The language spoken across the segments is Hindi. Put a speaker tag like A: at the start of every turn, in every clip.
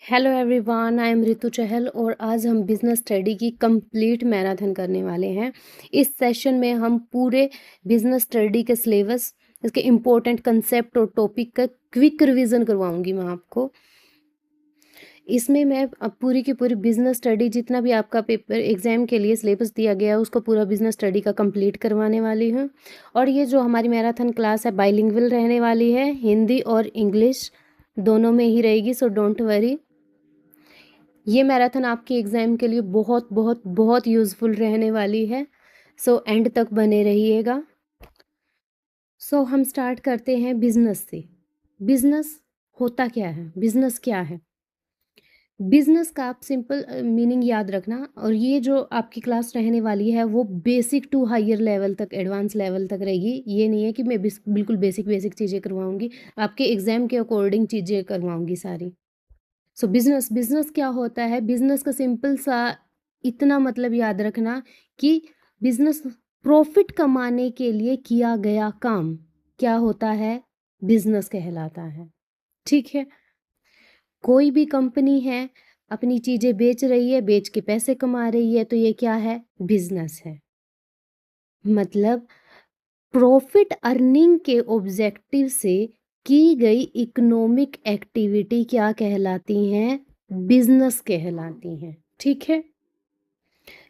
A: Hello everyone, I am Ritu Chahal और आज हम बिजनेस स्टडी की कंप्लीट मैराथन करने वाले हैं। इस सेशन में हम पूरे बिजनेस स्टडी के सिलेबस, इसके इम्पोर्टेंट कंसेप्ट और टॉपिक का क्विक रिवीजन करवाऊंगी मैं आपको। इसमें मैं अब पूरी की पूरी बिजनेस स्टडी, जितना भी आपका पेपर एग्जाम के लिए सिलेबस दिया गया है उसको पूरा बिजनेस स्टडी का कंप्लीट करवाने वाली हूँ। और ये जो हमारी मैराथन क्लास है बाइलिंगुअल रहने वाली है, हिंदी और इंग्लिश दोनों में ही रहेगी, सो डोंट वरी। ये मैराथन आपके एग्ज़ाम के लिए बहुत बहुत बहुत यूज़फुल रहने वाली है, सो एंड तक बने रहिएगा। सो हम स्टार्ट करते हैं बिजनेस से। बिजनेस होता क्या है, बिजनेस क्या है? बिजनेस का आप सिंपल मीनिंग याद रखना, और ये जो आपकी क्लास रहने वाली है वो बेसिक टू हायर लेवल तक, एडवांस लेवल तक रहेगी। ये नहीं है कि मैं बिल्कुल बेसिक बेसिक चीज़ें करवाऊंगी, आपके एग्ज़ाम के अकॉर्डिंग चीज़ें करवाऊंगी सारी। सो बिजनेस बिजनेस क्या होता है? बिजनेस का सिंपल सा इतना मतलब याद रखना कि बिजनेस प्रॉफिट कमाने के लिए किया गया काम क्या होता है? बिजनेस कहलाता है। ठीक है, कोई भी कंपनी है, अपनी चीजें बेच रही है, बेच के पैसे कमा रही है, तो ये क्या है? बिजनेस है। मतलब प्रॉफिट अर्निंग के ऑब्जेक्टिव से की गई इकोनॉमिक एक्टिविटी क्या कहलाती हैं? बिजनेस कहलाती हैं। ठीक है,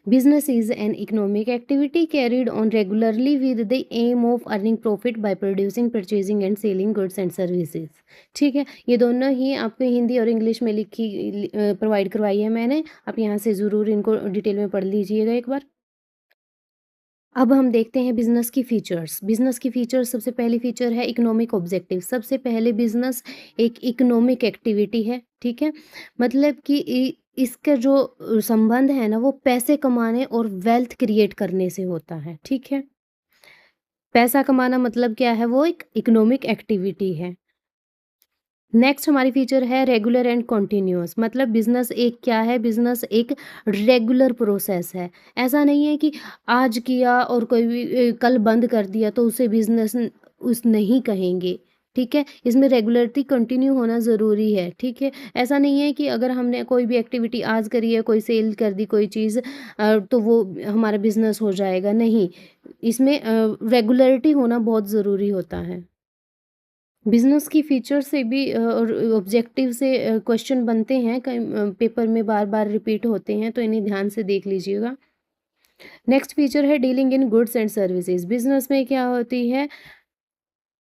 A: business is an economic activity carried on regularly with the aim of earning profit by producing, purchasing and selling goods and services। ठीक है, ये दोनों ही आपको हिंदी और इंग्लिश में लिखी प्रोवाइड करवाई है मैंने। आप यहाँ से ज़रूर इनको डिटेल में पढ़ लीजिएगा एक बार। अब हम देखते हैं बिजनेस की फीचर्स। बिजनेस की फीचर्स, सबसे पहली फीचर है इकोनॉमिक ऑब्जेक्टिव। सबसे पहले बिजनेस एक इकोनॉमिक एक्टिविटी है। ठीक है, मतलब कि इसका जो संबंध है ना, वो पैसे कमाने और वेल्थ क्रिएट करने से होता है। ठीक है, पैसा कमाना मतलब क्या है? वो एक इकोनॉमिक एक्टिविटी है। नेक्स्ट हमारी फीचर है रेगुलर एंड कॉन्टिन्यूस। मतलब बिजनेस एक क्या है? बिजनेस एक रेगुलर प्रोसेस है। ऐसा नहीं है कि आज किया और कोई भी कल बंद कर दिया तो उसे बिजनेस उस नहीं कहेंगे। ठीक है, इसमें रेगुलरिटी कंटिन्यू होना ज़रूरी है। ठीक है, ऐसा नहीं है कि अगर हमने कोई भी एक्टिविटी आज करी है, कोई सेल कर दी कोई चीज़, तो वो हमारा बिजनेस हो जाएगा, नहीं। इसमें रेगुलरिटी होना बहुत ज़रूरी होता है। बिजनेस की फीचर से भी और ऑब्जेक्टिव से क्वेश्चन बनते हैं, कई पेपर में बार बार रिपीट होते हैं, तो इन्हें ध्यान से देख लीजिएगा। नेक्स्ट फीचर है dealing in goods and services. Business में क्या होती है?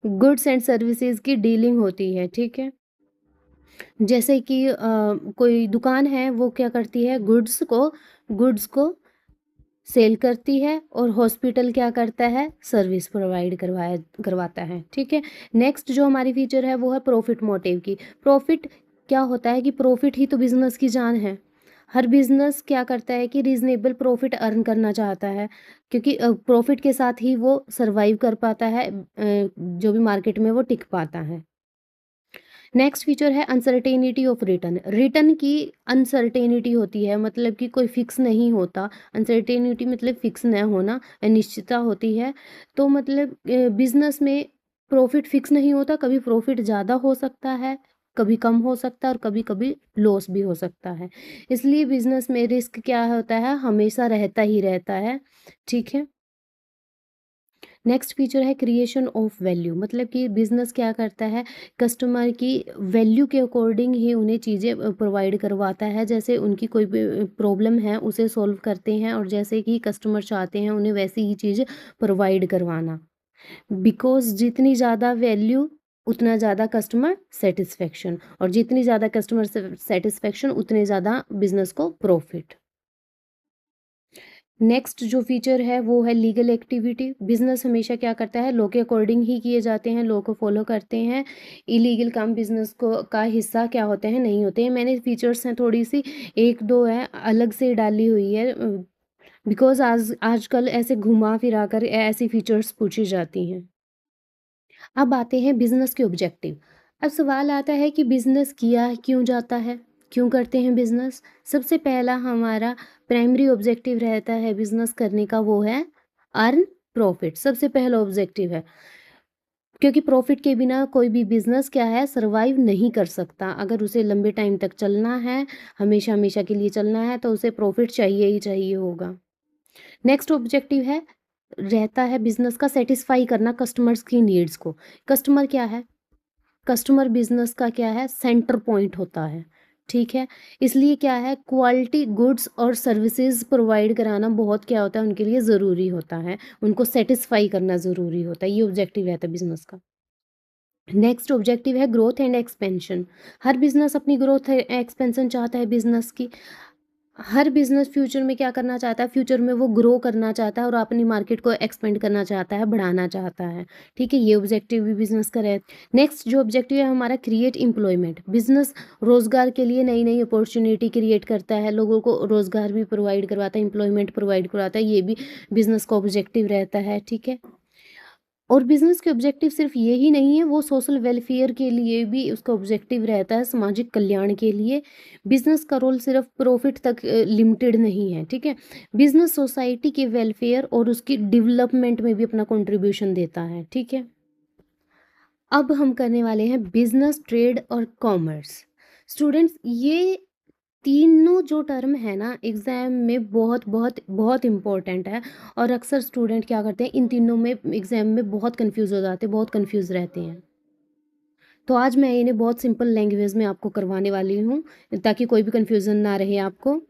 A: गुड्स एंड सर्विसेज की डीलिंग होती है। ठीक है, जैसे कि कोई दुकान है, वो क्या करती है? गुड्स को सेल करती है, और हॉस्पिटल क्या करता है? सर्विस प्रोवाइड करवाता है। ठीक है, नेक्स्ट जो हमारी फीचर है वो है प्रॉफिट मोटिव की। प्रॉफिट क्या होता है? कि प्रॉफिट ही तो बिजनेस की जान है। हर बिजनेस क्या करता है कि रीजनेबल प्रॉफिट अर्न करना चाहता है, क्योंकि प्रॉफिट के साथ ही वो सरवाइव कर पाता है, जो भी मार्केट में वो टिक पाता है। नेक्स्ट फीचर है अनसर्टेनिटी ऑफ रिटर्न। रिटर्न की अनसर्टेनिटी होती है, मतलब कि कोई फिक्स नहीं होता। अनसर्टेनिटी मतलब फिक्स न होना, अनिश्चितता होती है। तो मतलब बिजनेस में प्रॉफिट फिक्स नहीं होता, कभी प्रॉफिट ज़्यादा हो सकता है, कभी कम हो सकता है, और कभी कभी लॉस भी हो सकता है। इसलिए बिजनेस में रिस्क क्या होता है? हमेशा रहता ही रहता है। ठीक है, नेक्स्ट फीचर है क्रिएशन ऑफ वैल्यू। मतलब कि बिजनेस क्या करता है? कस्टमर की वैल्यू के अकॉर्डिंग ही उन्हें चीज़ें प्रोवाइड करवाता है। जैसे उनकी कोई भी प्रॉब्लम है उसे सॉल्व करते हैं, और जैसे कि कस्टमर चाहते हैं उन्हें वैसी ही चीज़ प्रोवाइड करवाना। बिकॉज जितनी ज़्यादा वैल्यू उतना ज़्यादा कस्टमर सेटिस्फेक्शन, और जितनी ज़्यादा कस्टमर सेटिस्फेक्शन उतने ज़्यादा बिजनेस को प्रॉफिट। नेक्स्ट जो फीचर है वो है लीगल एक्टिविटी। बिजनेस हमेशा क्या करता है? लॉ के अकॉर्डिंग ही किए जाते हैं, लॉ को फॉलो करते हैं। इलीगल काम बिजनेस को का हिस्सा क्या होते हैं? नहीं होते हैं। मैंने फीचर्स हैं थोड़ी सी, एक दो है अलग से डाली हुई है, बिकॉज आजकल ऐसे घुमा फिरा कर ऐसी फीचर्स पूछी जाती हैं। अब आते हैं बिजनेस के ऑब्जेक्टिव। अब सवाल आता है कि बिजनेस किया क्यों जाता है, क्यों करते हैं बिजनेस? सबसे पहला हमारा प्राइमरी ऑब्जेक्टिव रहता है बिजनेस करने का, वो है अर्न प्रॉफिट। सबसे पहला ऑब्जेक्टिव है, क्योंकि प्रॉफिट के बिना कोई भी बिजनेस क्या है, सर्वाइव नहीं कर सकता। अगर उसे लंबे टाइम तक चलना है, हमेशा हमेशा के लिए चलना है, तो उसे प्रॉफिट चाहिए ही चाहिए होगा। नेक्स्ट ऑब्जेक्टिव है, रहता है बिजनेस का सेटिस्फाई करना कस्टमर्स की नीड्स को। कस्टमर क्या है, कस्टमर बिजनेस का क्या है, सेंटर पॉइंट होता है, ठीक है। इसलिए क्या है, क्वालिटी गुड्स और सर्विसेज प्रोवाइड कराना बहुत क्या होता है, उनके लिए ज़रूरी होता है, उनको सेटिस्फाई करना ज़रूरी होता है। ये ऑब्जेक्टिव रहता है बिजनेस का। नेक्स्ट ऑब्जेक्टिव है growth and expansion. Her business अपनी ग्रोथ एक्सपेंशन चाहता है बिजनेस की। हर बिजनेस फ्यूचर में क्या करना चाहता है, फ्यूचर में वो ग्रो करना चाहता है और अपनी मार्केट को एक्सपेंड करना चाहता है, बढ़ाना चाहता है, ठीक है। ये ऑब्जेक्टिव भी बिजनेस का है। नेक्स्ट जो ऑब्जेक्टिव है हमारा, क्रिएट एम्प्लॉयमेंट। बिजनेस रोजगार के लिए नई नई अपॉर्चुनिटी क्रिएट करता है, लोगों को रोजगार भी प्रोवाइड करवाता है, एम्प्लॉयमेंट प्रोवाइड करवाता है। ये भी बिजनेस का ऑब्जेक्टिव रहता है, ठीक है। और बिजनेस के ऑब्जेक्टिव सिर्फ ये ही नहीं है, वो सोशल वेलफेयर के लिए भी उसका ऑब्जेक्टिव रहता है, सामाजिक कल्याण के लिए। बिजनेस का रोल सिर्फ प्रॉफिट तक लिमिटेड नहीं है, ठीक है। बिजनेस सोसाइटी के वेलफेयर और उसकी डेवलपमेंट में भी अपना कंट्रीब्यूशन देता है, ठीक है। अब हम करने वाले हैं बिजनेस, ट्रेड और कॉमर्स। स्टूडेंट्स, ये तीनों जो टर्म है ना, एग्ज़ाम में बहुत बहुत बहुत इम्पोर्टेंट है। और अक्सर स्टूडेंट क्या करते हैं, इन तीनों में एग्ज़ाम में बहुत कंफ्यूज हो जाते हैं, बहुत कंफ्यूज रहते हैं। तो आज मैं इन्हें बहुत सिंपल लैंग्वेज में आपको करवाने वाली हूँ, ताकि कोई भी कंफ्यूजन ना रहे आपको।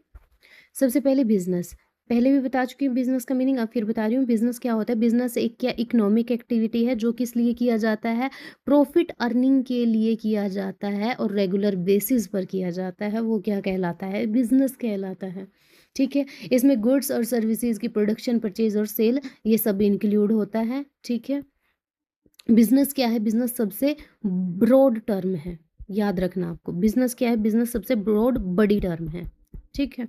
A: सबसे पहले बिजनेस, पहले भी बता चुकी हूँ बिजनेस का मीनिंग, अब फिर बता रही हूँ। बिजनेस क्या होता है, बिजनेस एक क्या इकोनॉमिक एक्टिविटी है जो किस लिए किया जाता है, प्रॉफिट अर्निंग के लिए किया जाता है और रेगुलर बेसिस पर किया जाता है। वो क्या कहलाता है, बिजनेस कहलाता है, ठीक है। इसमें गुड्स और सर्विसेज की प्रोडक्शन, परचेज और सेल, ये सब इंक्लूड होता है, ठीक है। बिजनेस क्या है, बिजनेस सबसे ब्रॉड टर्म है, याद रखना आपको। बिजनेस क्या है, बिजनेस सबसे ब्रॉड बड़ी टर्म है, ठीक है।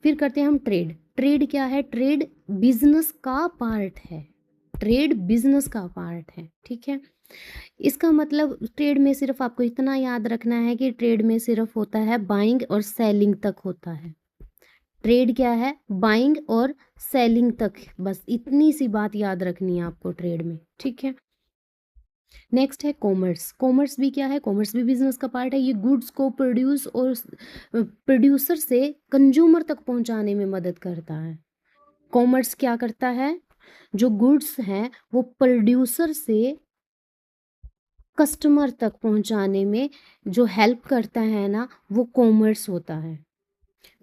A: फिर करते हैं हम ट्रेड। ट्रेड क्या है, ट्रेड बिजनेस का पार्ट है, ट्रेड बिजनेस का पार्ट है, ठीक है। इसका मतलब ट्रेड में सिर्फ आपको इतना याद रखना है कि ट्रेड में सिर्फ होता है बाइंग और सेलिंग तक होता है। ट्रेड क्या है, बाइंग और सेलिंग तक, बस इतनी सी बात याद रखनी है आपको ट्रेड में, ठीक है। नेक्स्ट है कॉमर्स। कॉमर्स भी क्या है, कॉमर्स भी बिजनेस का पार्ट है। ये गुड्स को प्रोड्यूस और प्रोड्यूसर से कंज्यूमर तक पहुंचाने में मदद करता है। कॉमर्स क्या करता है, जो गुड्स हैं वो प्रोड्यूसर से कस्टमर तक पहुंचाने में जो हेल्प करता है ना, वो कॉमर्स होता है।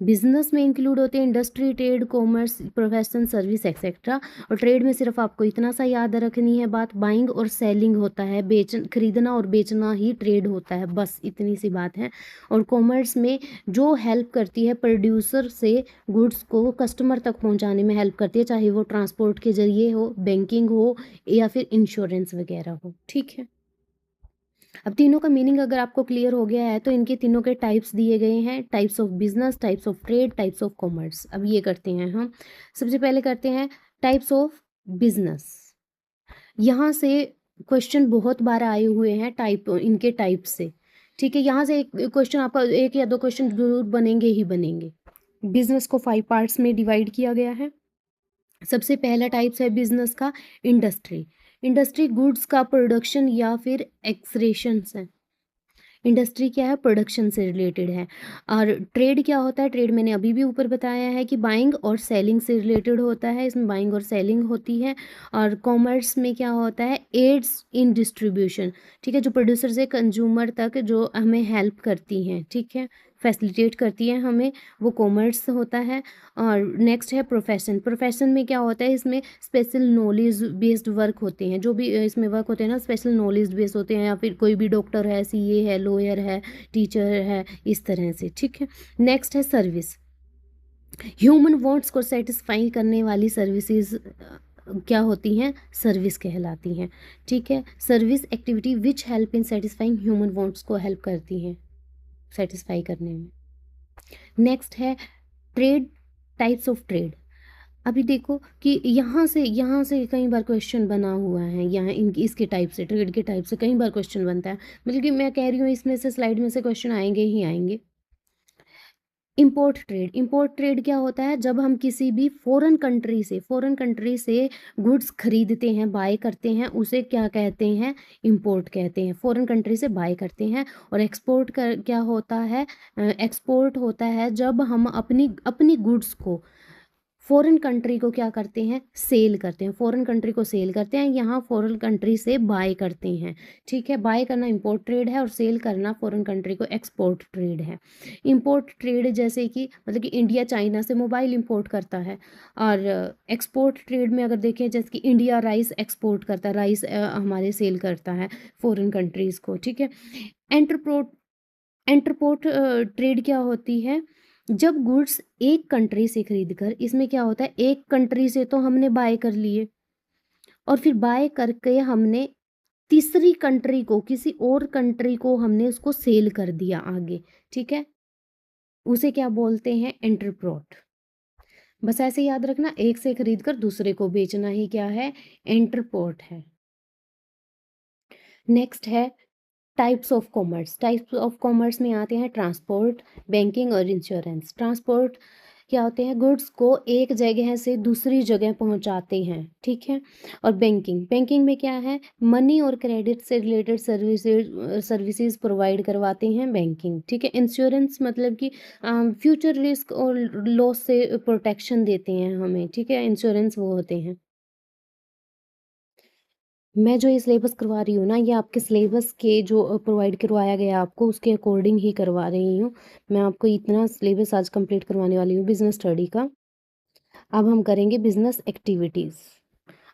A: बिजनेस में इंक्लूड होते हैं industry, trade, commerce, profession, service etcetera. और ट्रेड में सिर्फ आपको इतना सा याद रखनी है बात, बाइंग और सेलिंग होता है, खरीदना और बेचना ही ट्रेड होता है, बस इतनी सी बात है। और कॉमर्स में जो हेल्प करती है प्रोड्यूसर से गुड्स को कस्टमर तक पहुंचाने में हेल्प करती है, चाहे वो ट्रांसपोर्ट के जरिए हो, बैंकिंग हो या फिर इंश्योरेंस वगैरह हो, ठीक है। अब तीनों का मीनिंग अगर आपको क्लियर हो गया है, तो इनके तीनों के टाइप्स दिए गए हैं, types of business, types of trade, types of commerce. अब ये करते हैं हम। सबसे पहले करते हैं टाइप्स ऑफ बिजनेस। यहाँ से क्वेश्चन बहुत बार आए हुए हैं टाइप, इनके टाइप से, ठीक है। यहाँ से एक क्वेश्चन आपका, एक या दो क्वेश्चन जरूर बनेंगे ही बनेंगे। बिजनेस को 5 पार्ट्स में डिवाइड किया गया है। सबसे पहला टाइप्स है बिजनेस का इंडस्ट्री। इंडस्ट्री गुड्स का प्रोडक्शन या फिर एक्सरेशंस है। इंडस्ट्री क्या है, प्रोडक्शन से रिलेटेड है। और ट्रेड क्या होता है, ट्रेड मैंने अभी भी ऊपर बताया है कि बाइंग और सेलिंग से रिलेटेड होता है, इसमें बाइंग और सेलिंग होती है। और कॉमर्स में क्या होता है, एड्स इन डिस्ट्रीब्यूशन, ठीक है, जो प्रोड्यूसर से कंज्यूमर तक जो हमें हेल्प करती हैं, ठीक है, फैसिलिटेट करती है हमें, वो कॉमर्स होता है। और नेक्स्ट है प्रोफेशन। प्रोफेशन में क्या होता है, इसमें स्पेशल नॉलेज बेस्ड वर्क होते हैं, जो भी इसमें वर्क होते हैं ना, स्पेशल नॉलेज बेस्ड होते हैं, या फिर कोई भी डॉक्टर है, सीए है, लॉयर है, टीचर है, इस तरह से, ठीक है। नेक्स्ट है सर्विस। ह्यूमन वांट्स को सेटिस्फाई करने वाली सर्विसेज क्या होती हैं, सर्विस कहलाती हैं, ठीक है। Service activity which help in satisfying human wants को हेल्प करती हैं सेटिस्फाई करने में। नेक्स्ट है ट्रेड, टाइप्स ऑफ ट्रेड। अभी देखो कि यहाँ से कई बार क्वेश्चन बना हुआ है, यहाँ इनकी इसके टाइप से, ट्रेड के टाइप से कई बार क्वेश्चन बनता है, बल्कि मैं कह रही हूँ इसमें से स्लाइड में से क्वेश्चन आएंगे ही आएंगे। इंपोर्ट ट्रेड क्या होता है? जब हम किसी भी फॉरेन कंट्री से गुड्स खरीदते हैं, बाय करते हैं, उसे क्या कहते हैं? इंपोर्ट कहते हैं। फॉरेन कंट्री से बाय करते हैं। और एक्सपोर्ट कर क्या होता है? एक्सपोर्ट होता है जब हम अपनी अपनी गुड्स को फॉरेन कंट्री को क्या करते हैं? सेल करते हैं। फॉरेन कंट्री को सेल करते हैं, यहाँ फॉरेन कंट्री से बाय करते हैं। ठीक है, बाय करना इंपोर्ट ट्रेड है और सेल करना फॉरेन कंट्री को एक्सपोर्ट ट्रेड है। इंपोर्ट ट्रेड जैसे कि मतलब कि इंडिया चाइना से मोबाइल इंपोर्ट करता है। और एक्सपोर्ट ट्रेड में अगर देखें, जैसे कि इंडिया राइस एक्सपोर्ट करता है, राइस हमारे सेल करता है फॉरेन कंट्रीज़ को। ठीक है। एंटरप्रोट एंटरपोर्ट ट्रेड क्या होती है? जब गुड्स एक कंट्री से खरीदकर, इसमें क्या होता है, एक कंट्री से तो हमने बाय कर लिए और फिर बाय करके हमने तीसरी कंट्री को, किसी और कंट्री को हमने उसको सेल कर दिया आगे। ठीक है, उसे क्या बोलते हैं? एंटरप्रोट। बस ऐसे याद रखना, एक से खरीदकर दूसरे को बेचना ही क्या है? एंटरपोर्ट है। नेक्स्ट है types of commerce. Types of commerce में आते हैं ट्रांसपोर्ट, बैंकिंग और इंश्योरेंस। ट्रांसपोर्ट क्या होते हैं? गुड्स को एक जगह से दूसरी जगह पहुंचाते हैं। ठीक है। और बैंकिंग में क्या है? मनी और क्रेडिट से रिलेटेड सर्विसेज प्रोवाइड करवाते हैं बैंकिंग। ठीक है। इंश्योरेंस मतलब कि फ्यूचर रिस्क और लॉस से प्रोटेक्शन देते हैं हमें। ठीक है, इंश्योरेंस वो होते हैं। मैं जो ये सिलेबस करवा रही हूँ ना, ये आपके सिलेबस के जो प्रोवाइड करवाया गया आपको, उसके अकॉर्डिंग ही करवा रही हूँ। मैं आपको इतना सिलेबस आज कंप्लीट करवाने वाली हूँ बिजनेस स्टडी का। अब हम करेंगे बिजनेस एक्टिविटीज़।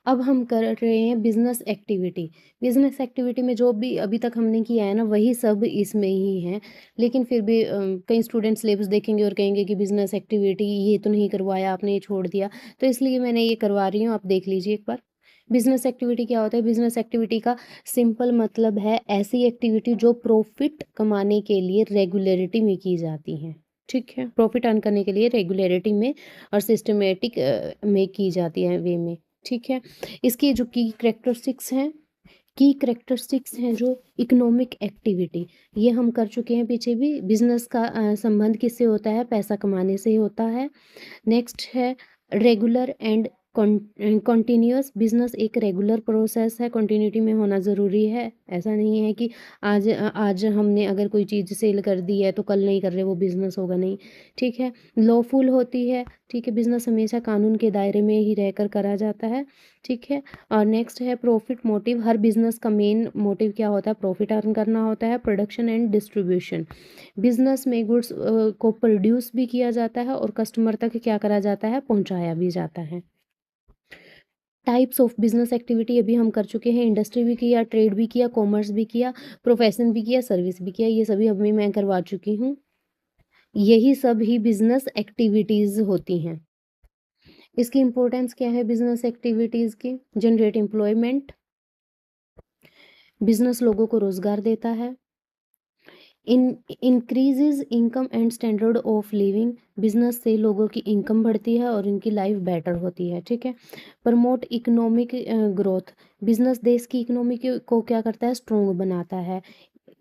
A: अब हम कर रहे हैं बिजनेस एक्टिविटी। बिजनेस एक्टिविटी में जो भी अभी तक हमने किया है ना, वही सब इसमें ही है। लेकिन फिर भी कई स्टूडेंट सिलेबस देखेंगे और कहेंगे कि बिजनेस एक्टिविटी ये तो नहीं करवाया आपने, ये छोड़ दिया। तो इसलिए मैंने ये करवा रही हूँ, आप देख लीजिए एक बार। बिजनेस एक्टिविटी क्या होता है? बिजनेस एक्टिविटी का सिंपल मतलब है ऐसी एक्टिविटी जो प्रॉफिट कमाने के लिए रेगुलरिटी में की जाती है। ठीक है, प्रॉफिट अर्न करने के लिए रेगुलरिटी में और सिस्टमेटिक में की जाती है, वे में। ठीक है। इसकी जो की करेक्टरिस्टिक्स हैं जो इकोनॉमिक एक्टिविटी, ये हम कर चुके हैं पीछे भी। बिजनेस का संबंध किससे होता है? पैसा कमाने से होता है। नेक्स्ट है रेगुलर एंड कॉन्टिन्यूस। बिजनेस एक रेगुलर प्रोसेस है, कंटिन्यूटी में होना ज़रूरी है। ऐसा नहीं है कि आज हमने अगर कोई चीज़ सेल कर दी है तो कल नहीं कर रहे, वो बिजनेस होगा नहीं। ठीक है। लॉफुल होती है। ठीक है, बिजनेस हमेशा कानून के दायरे में ही रहकर करा जाता है। ठीक है। और नेक्स्ट है प्रॉफिट मोटिव। हर बिजनेस का मेन मोटिव क्या होता है? प्रॉफिट अर्न करना होता है। Production and distribution. बिजनेस में गुड्स को प्रोड्यूस भी किया जाता है और कस्टमर तक क्या करा जाता है? पहुंचाया भी जाता है। टाइप्स ऑफ बिजनेस एक्टिविटी अभी हम कर चुके हैं। इंडस्ट्री भी किया, ट्रेड भी किया, कॉमर्स भी किया, प्रोफेशन भी किया, सर्विस भी किया। ये सभी अभी मैं करवा चुकी हूँ। यही सब ही बिजनेस एक्टिविटीज होती हैं। इसकी इंपॉर्टेंस क्या है बिजनेस एक्टिविटीज की? Generate employment. बिजनेस लोगों को रोजगार देता है। In increases income and standard of living. Business से लोगों की इनकम बढ़ती है और इनकी लाइफ बेटर होती है। ठीक है। Promote economic growth. बिजनेस देश की इकोनॉमी को क्या करता है? स्ट्रोंग बनाता है।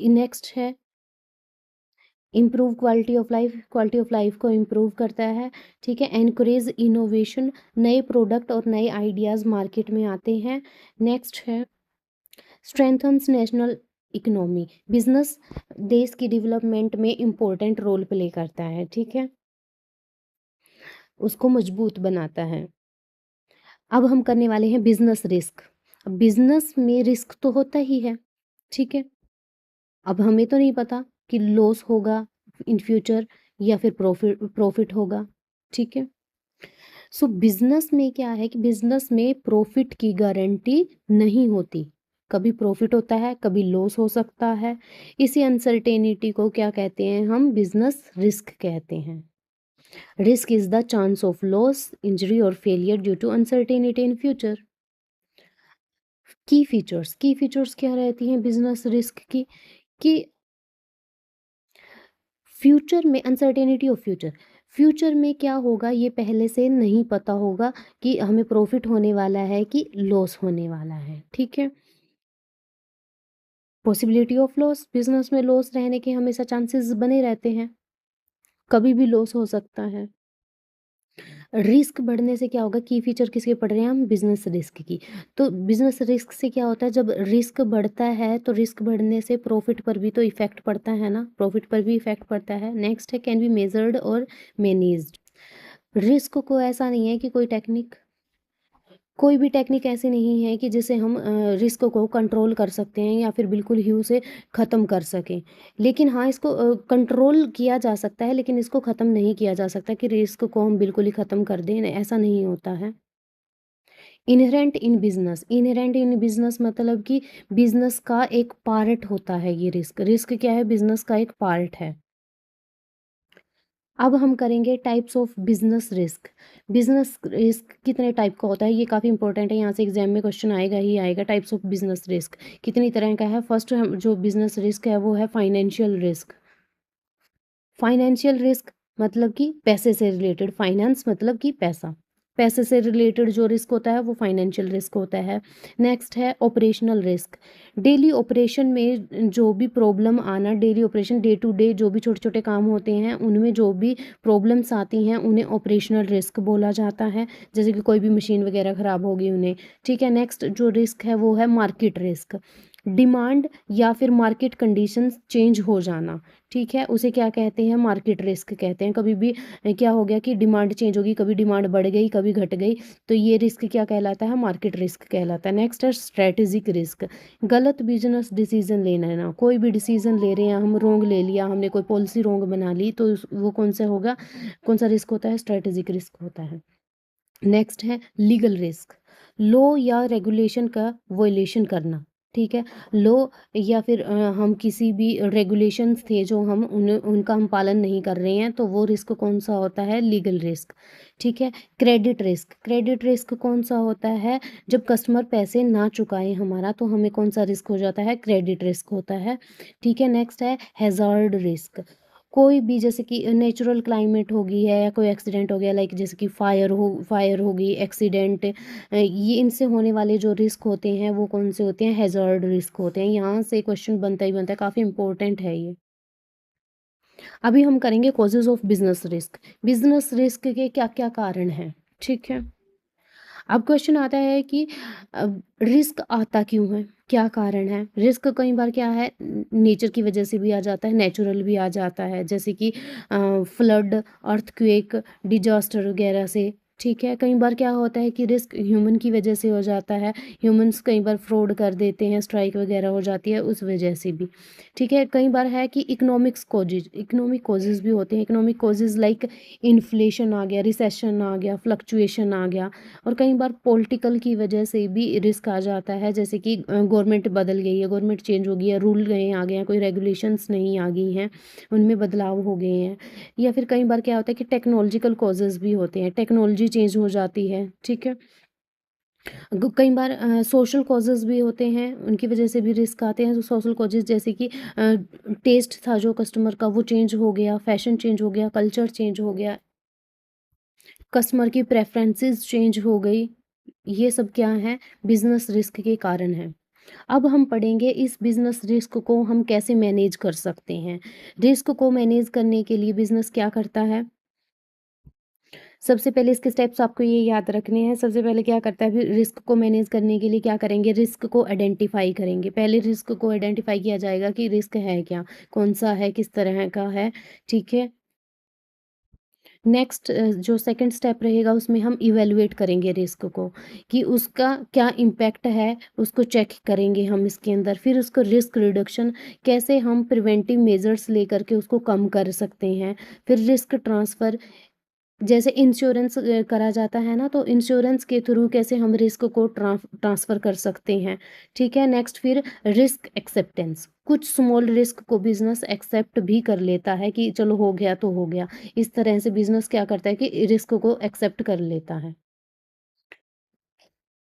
A: नेक्स्ट है improve quality of life. Quality of life को इम्प्रूव करता है। ठीक है। Encourage innovation. नए प्रोडक्ट और नए आइडियाज़ मार्केट में आते हैं। नेक्स्ट है स्ट्रेंथन्स नेशनल इकोनॉमी। बिजनेस देश की डेवलपमेंट में इम्पोर्टेंट रोल प्ले करता है। ठीक है, उसको मजबूत बनाता है। अब हम करने वाले हैं बिजनेस रिस्क। अब बिजनेस में रिस्क तो होता ही है। ठीक है। अब हमें तो नहीं पता कि लॉस होगा इन फ्यूचर या फिर प्रॉफिट होगा। ठीक है। सो बिजनेस में क्या है कि बिजनेस में प्रॉफिट की गारंटी नहीं होती। कभी प्रॉफिट होता है, कभी लॉस हो सकता है। इसी अनसर्टेनिटी को क्या कहते हैं? हम बिजनेस रिस्क कहते हैं। Risk is the chance of loss, injury और failure due to uncertainty in future. Key features क्या रहती हैं बिजनेस रिस्क की? कि फ्यूचर में अनसर्टेनिटी ऑफ फ्यूचर में क्या होगा ये पहले से नहीं पता होगा कि हमें प्रॉफिट होने वाला है कि लॉस होने वाला है। ठीक है। Possibility of loss. बिजनेस में लॉस रहने के हमेशा चांसेस बने रहते हैं। कभी भी लॉस हो सकता है। रिस्क बढ़ने से क्या होगा, की फीचर किसके पढ़ रहे हैं हम, बिजनेस रिस्क की। तो बिजनेस रिस्क से क्या होता है, जब रिस्क बढ़ता है तो रिस्क बढ़ने से प्रॉफिट पर भी तो इफेक्ट पड़ता है ना, प्रॉफिट पर भी इफेक्ट पड़ता है। नेक्स्ट है कैन बी मेजर्ड और मैनेज्ड। रिस्क को ऐसा नहीं है कि कोई भी टेक्निक ऐसी नहीं है कि जिसे हम रिस्क को कंट्रोल कर सकते हैं या फिर बिल्कुल ही उसे ख़त्म कर सकें। लेकिन हाँ, इसको कंट्रोल किया जा सकता है, लेकिन इसको ख़त्म नहीं किया जा सकता कि रिस्क को हम बिल्कुल ही ख़त्म कर दें, ऐसा नहीं होता है। इनहेरेंट इन बिजनेस मतलब कि बिजनेस का एक पार्ट होता है ये रिस्क। रिस्क क्या है, बिजनेस का एक पार्ट है। अब हम करेंगे types of business risk. Business risk कितने टाइप का होता है, ये काफ़ी इंपॉर्टेंट है, यहाँ से एग्जाम में क्वेश्चन आएगा ही आएगा। टाइप्स ऑफ बिजनेस रिस्क कितनी तरह का है। फर्स्ट हम जो बिजनेस रिस्क है वो है फाइनेंशियल रिस्क। फाइनेंशियल रिस्क मतलब कि पैसे से रिलेटेड, फाइनेंस मतलब कि पैसा, पैसे से रिलेटेड जो रिस्क होता है वो फाइनेंशियल रिस्क होता है। नेक्स्ट है ऑपरेशनल रिस्क। डेली ऑपरेशन में जो भी प्रॉब्लम आना, daily operation day to day जो भी छोटे छोटे काम होते हैं उनमें जो भी प्रॉब्लम्स आती हैं उन्हें ऑपरेशनल रिस्क बोला जाता है। जैसे कि कोई भी मशीन वगैरह ख़राब होगी उन्हें, ठीक है। नेक्स्ट जो रिस्क है वो है मार्केट रिस्क। डिमांड या फिर मार्केट कंडीशंस चेंज हो जाना, ठीक है, उसे क्या कहते हैं, मार्केट रिस्क कहते हैं। कभी भी क्या हो गया कि डिमांड चेंज होगी, कभी डिमांड बढ़ गई कभी घट गई, तो ये रिस्क क्या कहलाता है, मार्केट रिस्क कहलाता है। नेक्स्ट है स्ट्रेटेजिक रिस्क। गलत बिजनेस डिसीजन लेना ना, कोई भी डिसीजन ले रहे हैं हम, रोंग ले लिया हमने, कोई पॉलिसी रोंग बना ली, तो वो कौन सा होगा, कौन सा रिस्क होता है, स्ट्रेटेजिक रिस्क होता है। नेक्स्ट है लीगल रिस्क। लॉ या रेगुलेशन का वॉयलेशन करना, ठीक है। लॉ या फिर हम किसी भी रेगुलेशंस थे जो हम उनका हम पालन नहीं कर रहे हैं, तो वो रिस्क कौन सा होता है, लीगल रिस्क, ठीक है। Credit risk. क्रेडिट रिस्क कौन सा होता है, जब कस्टमर पैसे ना चुकाए हमारा तो हमें कौन सा रिस्क हो जाता है, क्रेडिट रिस्क होता है, ठीक है। नेक्स्ट है हैजार्ड रिस्क। कोई भी जैसे कि नेचुरल क्लाइमेट होगी है या कोई एक्सीडेंट हो गया, लाइक जैसे कि फायर होगी, एक्सीडेंट, ये इनसे होने वाले जो रिस्क होते हैं वो कौन से होते हैं, हैज़ार्ड रिस्क होते हैं। यहाँ से क्वेश्चन बनता ही बनता है, काफ़ी इंपॉर्टेंट है ये। अभी हम करेंगे causes of business risk. Business risk के क्या क्या कारण हैं, ठीक है। अब क्वेश्चन आता है कि रिस्क आता क्यों है, क्या कारण है। रिस्क कई बार क्या है, नेचर की वजह से भी आ जाता है, नेचुरल भी आ जाता है, जैसे कि फ्लड, अर्थक्वेक, डिजास्टर वगैरह से, ठीक है। कई बार क्या होता है कि रिस्क ह्यूमन की वजह से हो जाता है, ह्यूमंस कई बार फ्रॉड कर देते हैं, स्ट्राइक वगैरह हो जाती है उस वजह से भी, ठीक है। कई बार है कि इकोनॉमिक कॉजेज भी होते हैं। इकोनॉमिक कॉजेज लाइक इन्फ्लेशन आ गया, रिसेशन आ गया, फ्लक्चुएशन आ गया। और कई बार पॉलिटिकल की वजह से भी रिस्क आ जाता है, जैसे कि गवर्नमेंट बदल गई है, गवर्नमेंट चेंज हो गई है, रूल गए आ गए हैं, कोई रेगुलेशंस नहीं आ गई हैं, उनमें बदलाव हो गए हैं। या फिर कई बार क्या होता है कि टेक्नोलॉजिकल कॉजेज़ भी होते हैं, टेक्नोलॉजी चेंज हो जाती है, ठीक है। कई बार सोशल कॉजेज़ भी होते हैं, उनकी वजह से भी रिस्क आते हैं। सोशल कॉजेज़ जैसे कि टेस्ट था जो कस्टमर का वो चेंज हो गया, फैशन चेंज हो गया, कल्चर चेंज हो गया, कस्टमर की प्रेफरेंसेस चेंज हो गई, ये सब क्या है, बिजनेस रिस्क के कारण है। अब हम पढ़ेंगे इस बिजनेस रिस्क को हम कैसे मैनेज कर सकते हैं। रिस्क को मैनेज करने के लिए बिजनेस क्या करता है, सबसे पहले इसके स्टेप्स आपको ये याद रखने हैं। सबसे पहले क्या करता है, फिर रिस्क को मैनेज करने के लिए क्या करेंगे, रिस्क को आइडेंटिफाई करेंगे। पहले रिस्क को आइडेंटिफाई किया जाएगा कि रिस्क है क्या, कौन सा है, किस तरह का है, ठीक है। नेक्स्ट जो सेकंड स्टेप रहेगा उसमें हम इवैल्यूएट करेंगे रिस्क को कि उसका क्या इम्पैक्ट है, उसको चेक करेंगे हम इसके अंदर। फिर उसको रिस्क रिडक्शन, कैसे हम प्रिवेंटिव मेजर्स लेकर के उसको कम कर सकते हैं। फिर रिस्क ट्रांसफ़र, जैसे इंश्योरेंस करा जाता है ना, तो इंश्योरेंस के थ्रू कैसे हम रिस्क को ट्रांसफ़र कर सकते हैं, ठीक है। नेक्स्ट फिर रिस्क एक्सेप्टेंस, कुछ स्मॉल रिस्क को बिजनेस एक्सेप्ट भी कर लेता है कि चलो हो गया तो हो गया। इस तरह से बिजनेस क्या करता है कि रिस्क को एक्सेप्ट कर लेता है।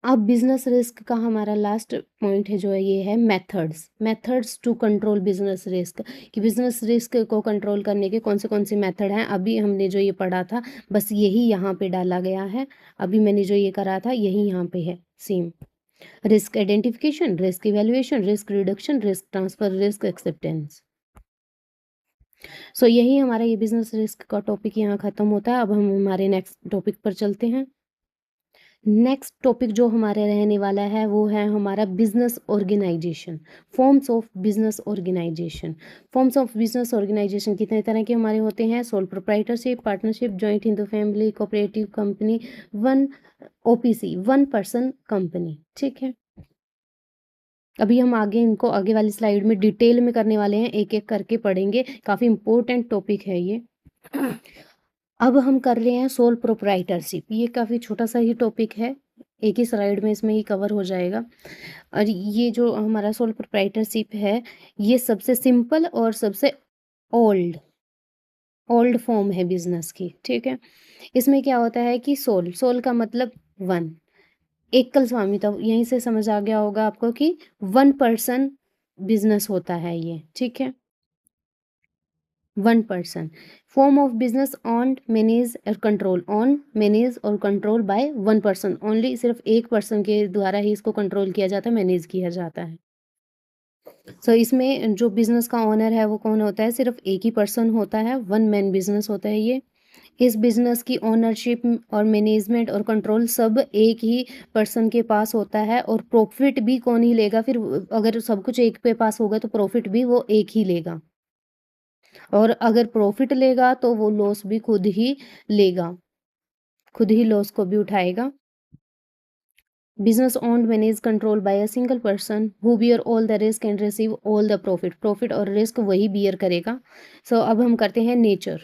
A: अब बिजनेस रिस्क का हमारा लास्ट पॉइंट है जो है ये है methods to control business risk, कि बिजनेस रिस्क को कंट्रोल करने के कौन से मेथड हैं। अभी हमने जो ये पढ़ा था बस यही यहाँ पे डाला गया है, अभी मैंने जो ये करा था यही यहाँ पे है same. Risk identification, risk evaluation, risk reduction, risk transfer, risk acceptance. So यही हमारा ये बिजनेस रिस्क का टॉपिक यहाँ खत्म होता है। अब हम हमारे नेक्स्ट टॉपिक पर चलते हैं। नेक्स्ट टॉपिक जो हमारे रहने वाला है वो है हमारा business organisation, forms of business organisation. Forms of business organisation कितने तरह के हमारे होते हैं? Sole proprietorship, partnership, joint in the family, cooperative company, one OPC, one person company. ठीक है, अभी हम आगे इनको आगे वाली स्लाइड में डिटेल में करने वाले हैं, एक एक करके पढ़ेंगे, काफ़ी इंपॉर्टेंट टॉपिक है ये। अब हम कर रहे हैं सोल प्रोप्राइटरशिप। ये काफ़ी छोटा सा ही टॉपिक है, एक ही स्लाइड में इसमें ही कवर हो जाएगा। और ये जो हमारा सोल प्रोप्राइटरशिप है, ये सबसे सिंपल और सबसे ओल्ड ओल्ड फॉर्म है बिजनेस की। ठीक है, इसमें क्या होता है कि सोल, सोल का मतलब वन, एकल स्वामित्व। यहीं से समझ आ गया होगा आपको कि वन पर्सन बिजनेस होता है ये। ठीक है, one person. Form of business on manage और कंट्रोल, ऑन मैनेज और control by one person only. सिर्फ एक पर्सन के द्वारा ही इसको कंट्रोल किया जाता है, मैनेज किया जाता है। सो इसमें जो बिजनेस का ओनर है वो कौन होता है? सिर्फ एक ही पर्सन होता है, वन मैन बिजनेस होता है ये। इस बिजनेस की ओनरशिप और मैनेजमेंट और कंट्रोल सब एक ही पर्सन के पास होता है, और प्रॉफिट भी कौन ही लेगा? फिर अगर सब कुछ एक पे पास होगा तो प्रॉफिट भी वो एक ही लेगा, और अगर प्रॉफिट लेगा तो वो लॉस भी खुद ही लेगा, खुद ही लॉस को भी उठाएगा। Business owned manage control by a single person who beer all the risk and receive all the profit. Profit और रिस्क वही बियर करेगा। सो अब हम करते हैं नेचर।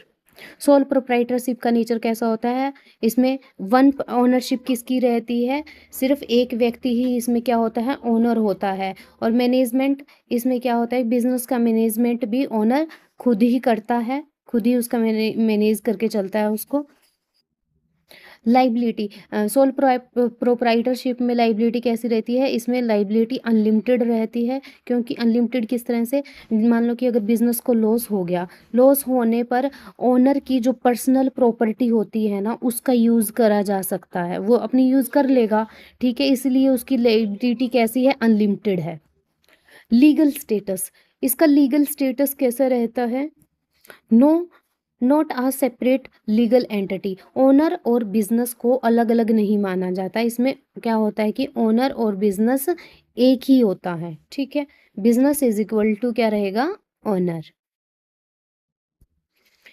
A: सोल प्रोप्राइटरशिप का नेचर कैसा होता है? इसमें वन ओनरशिप किसकी रहती है? सिर्फ एक व्यक्ति ही इसमें क्या होता है? ओनर होता है। और मैनेजमेंट, इसमें क्या होता है? बिजनेस का मैनेजमेंट भी ओनर खुद ही करता है, खुद ही उसका मैनेज करके चलता है उसको। लाइबिलिटी, सोल प्रोप्राइटरशिप में लाइबिलिटी कैसी रहती है? इसमें लाइबिलिटी अनलिमिटेड रहती है। क्योंकि अनलिमिटेड किस तरह से? मान लो कि अगर बिजनेस को लॉस हो गया, लॉस होने पर ओनर की जो पर्सनल प्रॉपर्टी होती है ना, उसका यूज़ करा जा सकता है, वो अपनी यूज़ कर लेगा। ठीक है, इसलिए उसकी लाइबिलिटी कैसी है? अनलिमिटेड है। लीगल स्टेटस, इसका लीगल स्टेटस कैसा रहता है? No, not a separate legal entity. Owner और बिजनेस को अलग अलग नहीं माना जाता। इसमें क्या होता है कि ओनर और बिजनेस एक ही होता है। ठीक है, बिजनेस इज इक्वल टू क्या रहेगा? ओनर।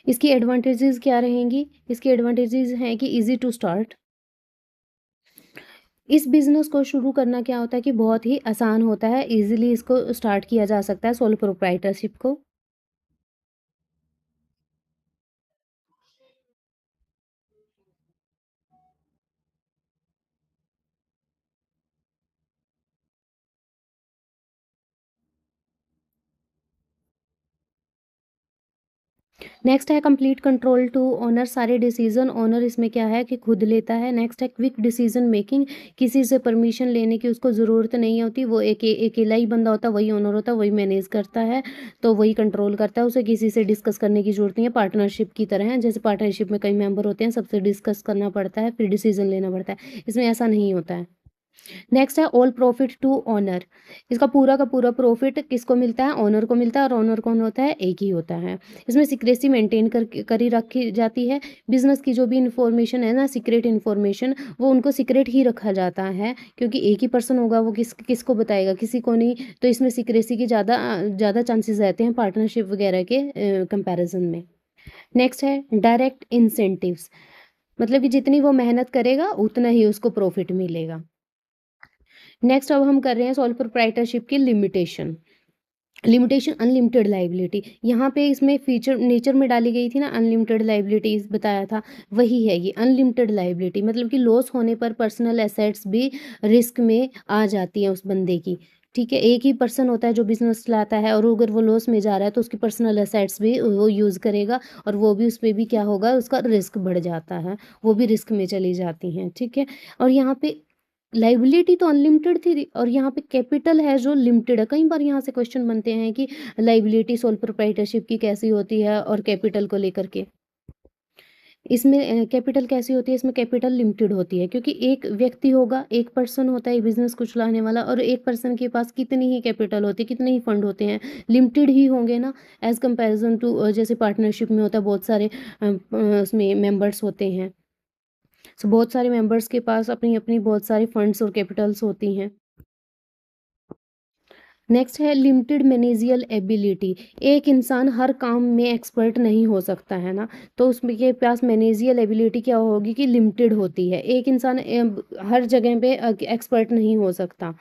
A: इसकी एडवांटेजेस क्या रहेंगी? इसकी एडवांटेजेस हैं कि इजी टू स्टार्ट। इस बिजनेस को शुरू करना क्या होता है कि बहुत ही आसान होता है, इजीली इसको स्टार्ट किया जा सकता है, सोल प्रोप्राइटरशिप को। नेक्स्ट है कंप्लीट कंट्रोल टू ओनर, सारे डिसीजन ओनर इसमें क्या है कि खुद लेता है। नेक्स्ट है क्विक डिसीजन मेकिंग, किसी से परमिशन लेने की उसको ज़रूरत नहीं होती, वो एक अकेला ही बंदा होता है, वही ओनर होता है, वही मैनेज करता है, तो वही कंट्रोल करता है, उसे किसी से डिस्कस करने की ज़रूरत नहीं है। पार्टनरशिप की तरह है, जैसे पार्टनरशिप में कई मेंबर होते हैं, सबसे डिस्कस करना पड़ता है, फिर डिसीजन लेना पड़ता है। इसमें ऐसा नहीं होता है। नेक्स्ट है ऑल प्रॉफिट टू ओनर, इसका पूरा का पूरा प्रॉफिट किसको मिलता है? ओनर को मिलता है, और ओनर कौन होता है? एक ही होता है। इसमें सीक्रेसी मेंटेन करी रखी जाती है। बिजनेस की जो भी इंफॉर्मेशन है ना, सीक्रेट इंफॉर्मेशन, वो उनको सीक्रेट ही रखा जाता है, क्योंकि एक ही पर्सन होगा, वो किसको बताएगा? किसी को नहीं। तो इसमें सीक्रेसी की ज़्यादा चांसेस रहते हैं पार्टनरशिप वगैरह के कंपैरिजन में। नेक्स्ट है डायरेक्ट इंसेंटिव्स, मतलब कि जितनी वो मेहनत करेगा उतना ही उसको प्रॉफिट मिलेगा। नेक्स्ट अब हम कर रहे हैं सोल प्रोप्राइटरशिप की लिमिटेशन। लिमिटेशन अनलिमिटेड लाइबिलिटी, यहाँ पे इसमें फीचर नेचर में डाली गई थी ना, अनलिमिटेड लाइबिलिटी बताया था, वही है ये अनलिमिटेड लाइबिलिटी। मतलब कि लॉस होने पर पर्सनल एसेट्स भी रिस्क में आ जाती हैं उस बंदे की। ठीक है, एक ही पर्सन होता है जो बिजनेस चलाता है, और अगर वो लॉस में जा रहा है तो उसकी पर्सनल एसेट्स भी वो यूज़ करेगा, और वो भी उस पर भी क्या होगा? उसका रिस्क बढ़ जाता है, वो भी रिस्क में चली जाती हैं। ठीक है, और यहाँ पे लाइबिलिटी तो अनलिमिटेड थी, और यहाँ पे कैपिटल है जो लिमिटेड है। कई बार यहाँ से क्वेश्चन बनते हैं कि लाइबिलिटी सोल प्रोप्राइटरशिप की कैसी होती है और कैपिटल को लेकर के। इसमें कैपिटल कैसी होती है, इसमें कैपिटल लिमिटेड होती है, क्योंकि एक व्यक्ति होगा, एक पर्सन होता है बिज़नेस को चलाने वाला, और एक पर्सन के पास कितनी ही कैपिटल होती है, कितने ही फंड होते हैं, लिमिटेड ही होंगे ना, एज़ कंपैरिज़न टू जैसे पार्टनरशिप में होता है, बहुत सारे उसमें मेंबर्स होते हैं। सो बहुत सारे मेंबर्स के पास अपनी-अपनी बहुत सारे फंड्स और कैपिटल्स होती हैं। नेक्स्ट है लिमिटेड मैनेजियल एबिलिटी। एक इंसान हर काम में एक्सपर्ट नहीं हो सकता है ना, तो उसमें के पास मैनेजियल एबिलिटी क्या होगी कि लिमिटेड होती है। एक इंसान हर जगह पे एक्सपर्ट नहीं हो सकता।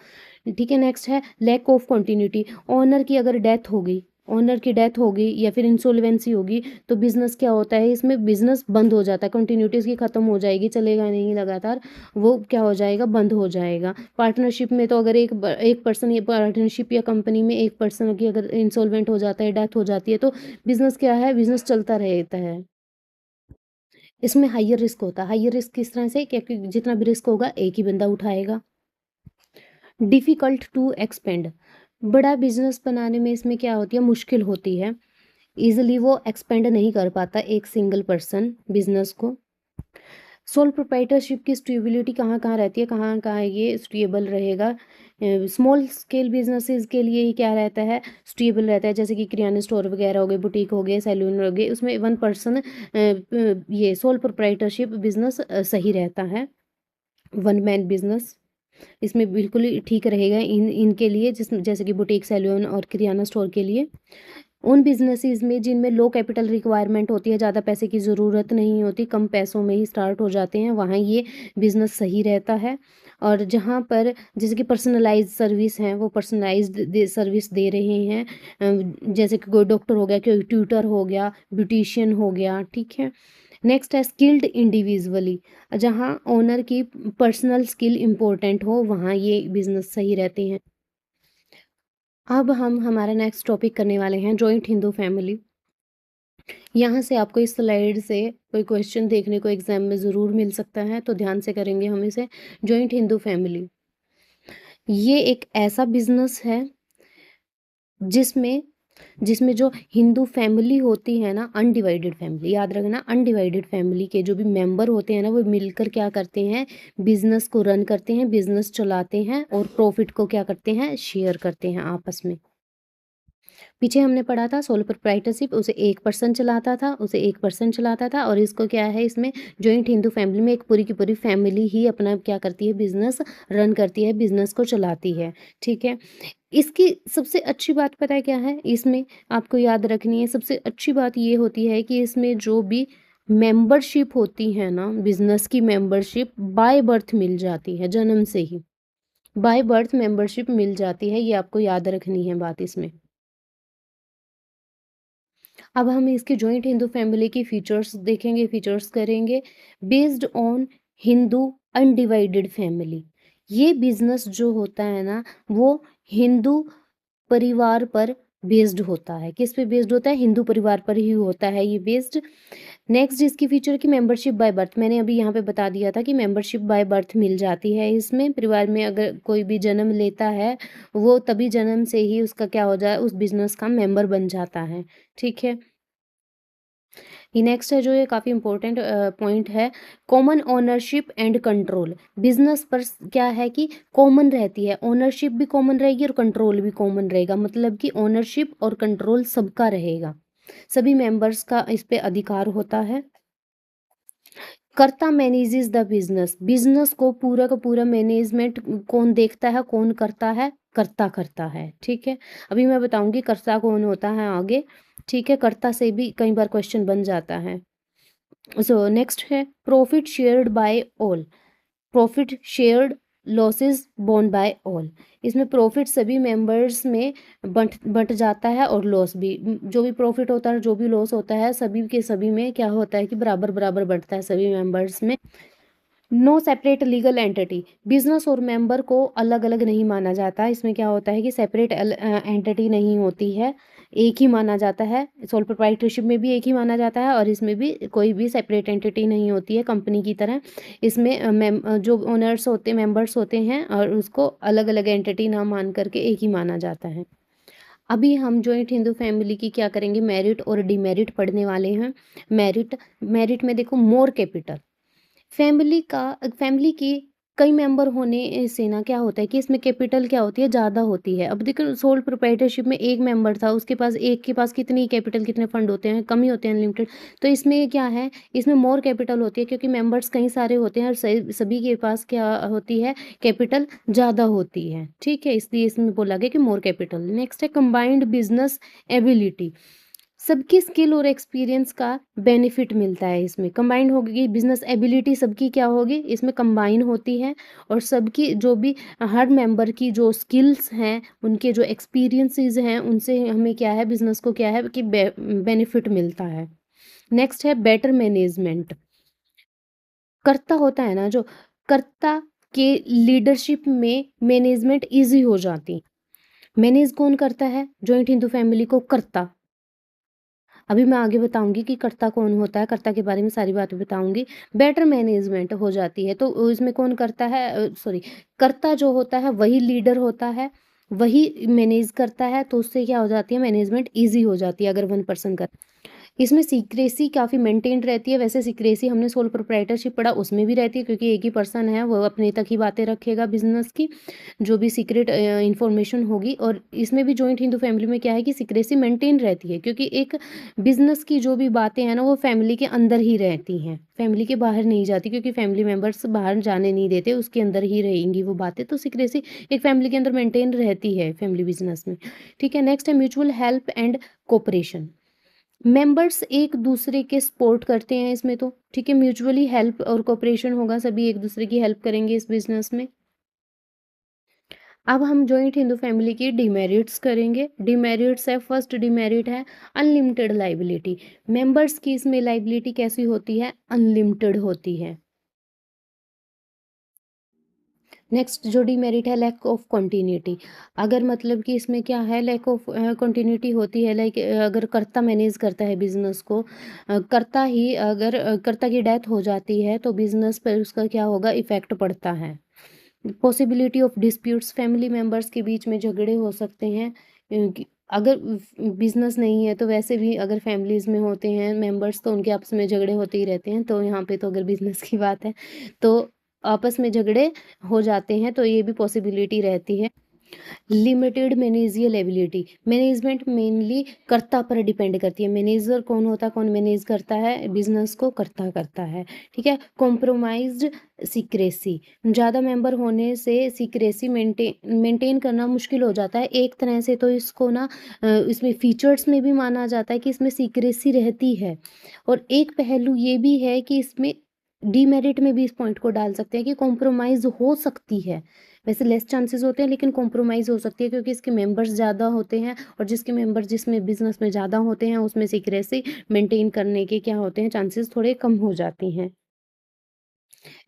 A: ठीक है, नेक्स्ट है लैक ऑफ कंटिन्यूटी। ओनर की अगर डेथ हो गई, ओनर की डेथ होगी या फिर इंसॉल्वेंसी होगी, तो बिज़नेस क्या होता है, इसमें बिज़नेस बंद हो जाता है, कंटिन्यूटी इसकी ख़त्म हो जाएगी, चलेगा नहीं लगातार, वो क्या हो जाएगा, बंद हो जाएगा। पार्टनरशिप में तो अगर एक पर्सन या पार्टनरशिप या कंपनी में एक पर्सन की अगर इंसॉल्वेंट हो जाता है, डेथ हो जाती है, तो बिज़नेस क्या है, बिज़नेस चलता रहता है। इसमें हाइयर रिस्क होता है। हाइयर रिस्क किस तरह से, क्योंकि जितना भी रिस्क होगा एक ही बंदा उठाएगा। Difficult to expand. बड़ा बिज़नेस बनाने में इसमें क्या होती है, मुश्किल होती है। ईज़िली वो एक्सपेंड नहीं कर पाता एक सिंगल पर्सन बिज़नेस को। सोल प्रोप्राइटरशिप की स्टेबिलिटी कहाँ-कहाँ रहती है, कहाँ-कहाँ ये स्टेबल रहेगा। स्मॉल स्केल बिज़नेसेस के लिए ये क्या रहता है, स्टेबल रहता है, जैसे कि किराना स्टोर वगैरह हो गए, बुटीक हो गए, सैलून हो गए, उसमें वन पर्सन ये सोल प्रोप्राइटरशिप बिज़नेस सही रहता है, वन मैन बिज़नेस। इसमें बिल्कुल ही ठीक रहेगा इनके लिए, जैसे कि बुटीक, सैलून और किराना स्टोर के लिए। उन बिज़नेसेस में जिनमें लो कैपिटल रिक्वायरमेंट होती है, ज़्यादा पैसे की ज़रूरत नहीं होती, कम पैसों में ही स्टार्ट हो जाते हैं, वहाँ ये बिज़नेस सही रहता है। और जहाँ पर जैसे कि पर्सनलाइज़्ड सर्विस हैं, वो पर्सनलाइज़्ड सर्विस दे रहे हैं, जैसे कि कोई डॉक्टर हो गया, कोई ट्यूटर हो गया, ब्यूटिशियन हो गया, ठीक है। नेक्स्ट है स्किल्ड इंडिविजुअली। जहाँ ओनर की पर्सनल स्किल इम्पोर्टेंट हो, वहाँ ये बिज़नेस सही रहते हैं। अब हम हमारा नेक्स्ट टॉपिक करने वाले हैं जॉइंट हिंदू फैमिली। यहाँ से आपको इस स्लाइड से कोई क्वेश्चन देखने को एग्जाम में ज़रूर मिल सकता है, तो ध्यान से करेंगे हम इसे। जॉइंट हिंदू फैमिली, ये एक ऐसा बिजनेस है जिसमें जिसमें जो हिंदू फैमिली होती है ना, अनडिवाइडेड फैमिली, याद रखना, अनडिवाइडेड फैमिली के जो भी मेंबर होते हैं ना, वो मिलकर क्या करते हैं, बिजनेस को रन करते हैं, बिजनेस चलाते हैं, और प्रॉफिट को क्या करते हैं, शेयर करते हैं आपस में। पीछे हमने पढ़ा था सोल प्रोप्राइटरशिप, उसे एक पर्सन चलाता था, और इसको क्या है, इसमें जॉइंट हिंदू फैमिली में एक पूरी की पूरी फैमिली ही अपना क्या करती है, बिजनेस रन करती है, बिजनेस को चलाती है। ठीक है, इसकी सबसे अच्छी बात पता है क्या है, इसमें आपको याद रखनी है, सबसे अच्छी बात ये होती है कि इसमें जो भी मेंबरशिप होती है ना, बिजनेस की मेंबरशिप बाय बर्थ मिल जाती है, जन्म से ही बाय बर्थ मेंबरशिप मिल जाती है, ये आपको याद रखनी है बात इसमें। अब हम इसके जॉइंट हिंदू फैमिली की फीचर्स देखेंगे, फीचर्स करेंगे। Based on Hindu undivided family, ये बिजनेस जो होता है ना, वो हिंदू परिवार पर बेस्ड होता है। किस पे बेस्ड होता है, हिंदू परिवार पर ही होता है ये बेस्ड। नेक्स्ट इसकी फीचर की मेंबरशिप बाय बर्थ, मैंने अभी यहाँ पे बता दिया था कि मेंबरशिप बाय बर्थ मिल जाती है इसमें। परिवार में अगर कोई भी जन्म लेता है, वो तभी जन्म से ही उसका क्या हो जाए, उस बिजनेस का मेंबर बन जाता है। ठीक है, ये नेक्स्ट है जो ये काफ़ी इंपॉर्टेंट पॉइंट है, common ownership and control. Business पर क्या है कि कॉमन रहती है, ओनरशिप भी कॉमन रहेगी और कंट्रोल भी कॉमन रहेगा, मतलब कि ओनरशिप और कंट्रोल सबका रहेगा, सभी मेंबर्स का इस पे अधिकार होता है। कर्ता मैनेजेस द बिजनेस, बिजनेस को पूरा का पूरा मैनेजमेंट कौन देखता है, कौन करता है, कर्ता करता है। ठीक है, अभी मैं बताऊंगी कर्ता कौन होता है आगे। ठीक है, कर्ता से भी कई बार क्वेश्चन बन जाता है। सो नेक्स्ट है profit shared by all, profit shared, losses borne by all. इसमें प्रॉफिट सभी मेंबर्स में बंट बंट जाता है, और लॉस भी, जो भी प्रॉफिट होता है, जो भी लॉस होता है, सभी के सभी में क्या होता है कि बराबर बराबर बंटता है सभी मेंबर्स में। No separate legal entity, business और मेंबर को अलग अलग नहीं माना जाता। इसमें क्या होता है कि सेपरेट एंटिटी नहीं होती है, एक ही माना जाता है। सोल प्रोप्राइटरशिप में भी एक ही माना जाता है, और इसमें भी कोई भी सेपरेट एंटिटी नहीं होती है कंपनी की तरह। इसमें जो ओनर्स होते, मेंबर्स होते हैं, और उसको अलग अलग एंटिटी ना मान करके एक ही माना जाता है। अभी हम जॉइंट हिंदू फैमिली की क्या करेंगे, मेरिट और डिमेरिट पढ़ने वाले हैं। मेरिट मेरिट में देखो मोर कैपिटल। फैमिली की कई मेंबर होने से ना क्या होता है कि इसमें कैपिटल क्या होती है, ज़्यादा होती है। अब देखो सोल प्रोप्राइटरशिप में एक मेंबर था, उसके पास एक के पास कितनी कैपिटल, कितने फंड होते हैं, कम ही होते हैं, अनलिमिटेड। तो इसमें क्या है, इसमें मोर कैपिटल होती है क्योंकि मेंबर्स कई सारे होते हैं और सभी के पास क्या होती है, कैपिटल ज़्यादा होती है। ठीक है, इसलिए इसमें बोला गया कि मोर कैपिटल। नेक्स्ट है कंबाइंड बिजनेस एबिलिटी। सबकी स्किल और एक्सपीरियंस का बेनिफिट मिलता है इसमें। कंबाइंड होगी बिजनेस एबिलिटी, सबकी क्या होगी, इसमें कंबाइन होती है। और सबकी जो भी हर मेंबर की जो स्किल्स हैं, उनके जो एक्सपीरियंसेस हैं, उनसे हमें क्या है, बिजनेस को क्या है कि बेनिफिट मिलता है। नेक्स्ट है बेटर मैनेजमेंट। कर्ता होता है ना, जो कर्ता के लीडरशिप में मैनेजमेंट इजी हो जाती। मैनेज कौन करता है जॉइंट हिंदू फैमिली को, कर्ता। अभी मैं आगे बताऊंगी कि कर्ता कौन होता है, कर्ता के बारे में सारी बातें बताऊंगी। बेटर मैनेजमेंट हो जाती है तो इसमें कौन करता है, सॉरी, कर्ता जो होता है वही लीडर होता है, वही मैनेज करता है, तो उससे क्या हो जाती है, मैनेजमेंट इजी हो जाती है अगर वन पर्सन कर। इसमें सीक्रेसी काफ़ी मेंटेन रहती है। वैसे सीक्रेसी हमने सोल प्रोप्राइटरशिप पढ़ा, उसमें भी रहती है क्योंकि एक ही पर्सन है, वो अपने तक ही बातें रखेगा बिजनेस की, जो भी सीक्रेट इंफॉर्मेशन होगी। और इसमें भी जॉइंट हिंदू फैमिली में क्या है कि सीक्रेसी मेंटेन रहती है क्योंकि एक बिजनेस की जो भी बातें हैं ना, वो फैमिली के अंदर ही रहती हैं, फैमिली के बाहर नहीं जाती, क्योंकि फैमिली मेम्बर्स बाहर जाने नहीं देते, उसके अंदर ही रहेंगी वो बातें। तो सीक्रेसी एक फैमिली के अंदर मेंटेन रहती है फैमिली बिजनेस में। ठीक है, नेक्स्ट है mutual help and cooperation. Members एक दूसरे के सपोर्ट करते हैं इसमें, तो ठीक है, म्यूचुअली हेल्प और कोऑपरेशन होगा, सभी एक दूसरे की हेल्प करेंगे इस बिजनेस में। अब हम जॉइंट हिंदू फैमिली की डिमेरिट्स करेंगे। डिमेरिट्स है, फर्स्ट डिमेरिट है अनलिमिटेड लाइबिलिटी। मेंबर्स की इसमें लाइबिलिटी कैसी होती है, अनलिमिटेड होती है। नेक्स्ट जो डिमेरिट है लैक ऑफ कंटिन्यूटी। अगर मतलब कि इसमें क्या है, लैक ऑफ कंटिन्यूटी होती है, लाइक अगर कर्ता मैनेज करता है बिजनेस को, कर्ता ही अगर कर्ता की डेथ हो जाती है तो बिजनेस पर उसका क्या होगा, इफेक्ट पड़ता है। Possibility of disputes, family members के बीच में झगड़े हो सकते हैं। अगर बिजनेस नहीं है तो वैसे भी अगर फैमिलीज में होते हैं मेंबर्स तो उनके आपस में झगड़े होते ही रहते हैं। तो यहाँ पे तो अगर बिजनेस की बात है तो आपस में झगड़े हो जाते हैं, तो ये भी पॉसिबिलिटी रहती है। Limited meningeal ability. Management mainly कर्ता पर डिपेंड करती है। मैनेजर कौन होता है, कौन मैनेज करता है बिजनेस को, कर्ता करता है। ठीक है, कॉम्प्रोमाइज्ड सीक्रेसी। ज़्यादा मेंबर होने से सीक्रेसी मेंटेन करना मुश्किल हो जाता है एक तरह से। तो इसको ना इसमें फीचर्स में भी माना जाता है कि इसमें सीक्रेसी रहती है। और एक पहलू ये भी है कि इसमें डीमेरिट में भी इस पॉइंट को डाल सकते हैं कि कॉम्प्रोमाइज़ हो सकती है। वैसे लेस चांसेस होते हैं लेकिन कॉम्प्रोमाइज़ हो सकती है क्योंकि इसके मेंबर्स ज़्यादा होते हैं, और जिसके मेंबर जिसमें बिजनेस में ज़्यादा होते हैं उसमें सीक्रेसी मेंटेन करने के क्या होते हैं, चांसेस थोड़े कम हो जाते हैं।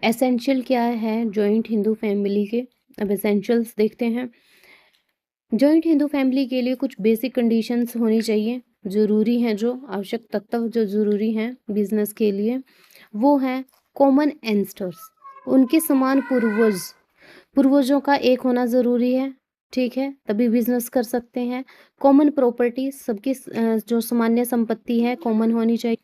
A: एसेंशियल क्या है जॉइंट हिंदू फैमिली के, अब एसेंशियल्स देखते हैं। जॉइंट हिंदू फैमिली के लिए कुछ बेसिक कंडीशंस होनी चाहिए, ज़रूरी हैं, जो आवश्यक तत्व जो ज़रूरी हैं बिजनेस के लिए, वो हैं कॉमन एंस्टर्स, उनके समान पूर्वजों का एक होना ज़रूरी है। ठीक है, तभी बिजनेस कर सकते हैं। कॉमन प्रॉपर्टी, सबकी जो सामान्य संपत्ति है कॉमन होनी चाहिए।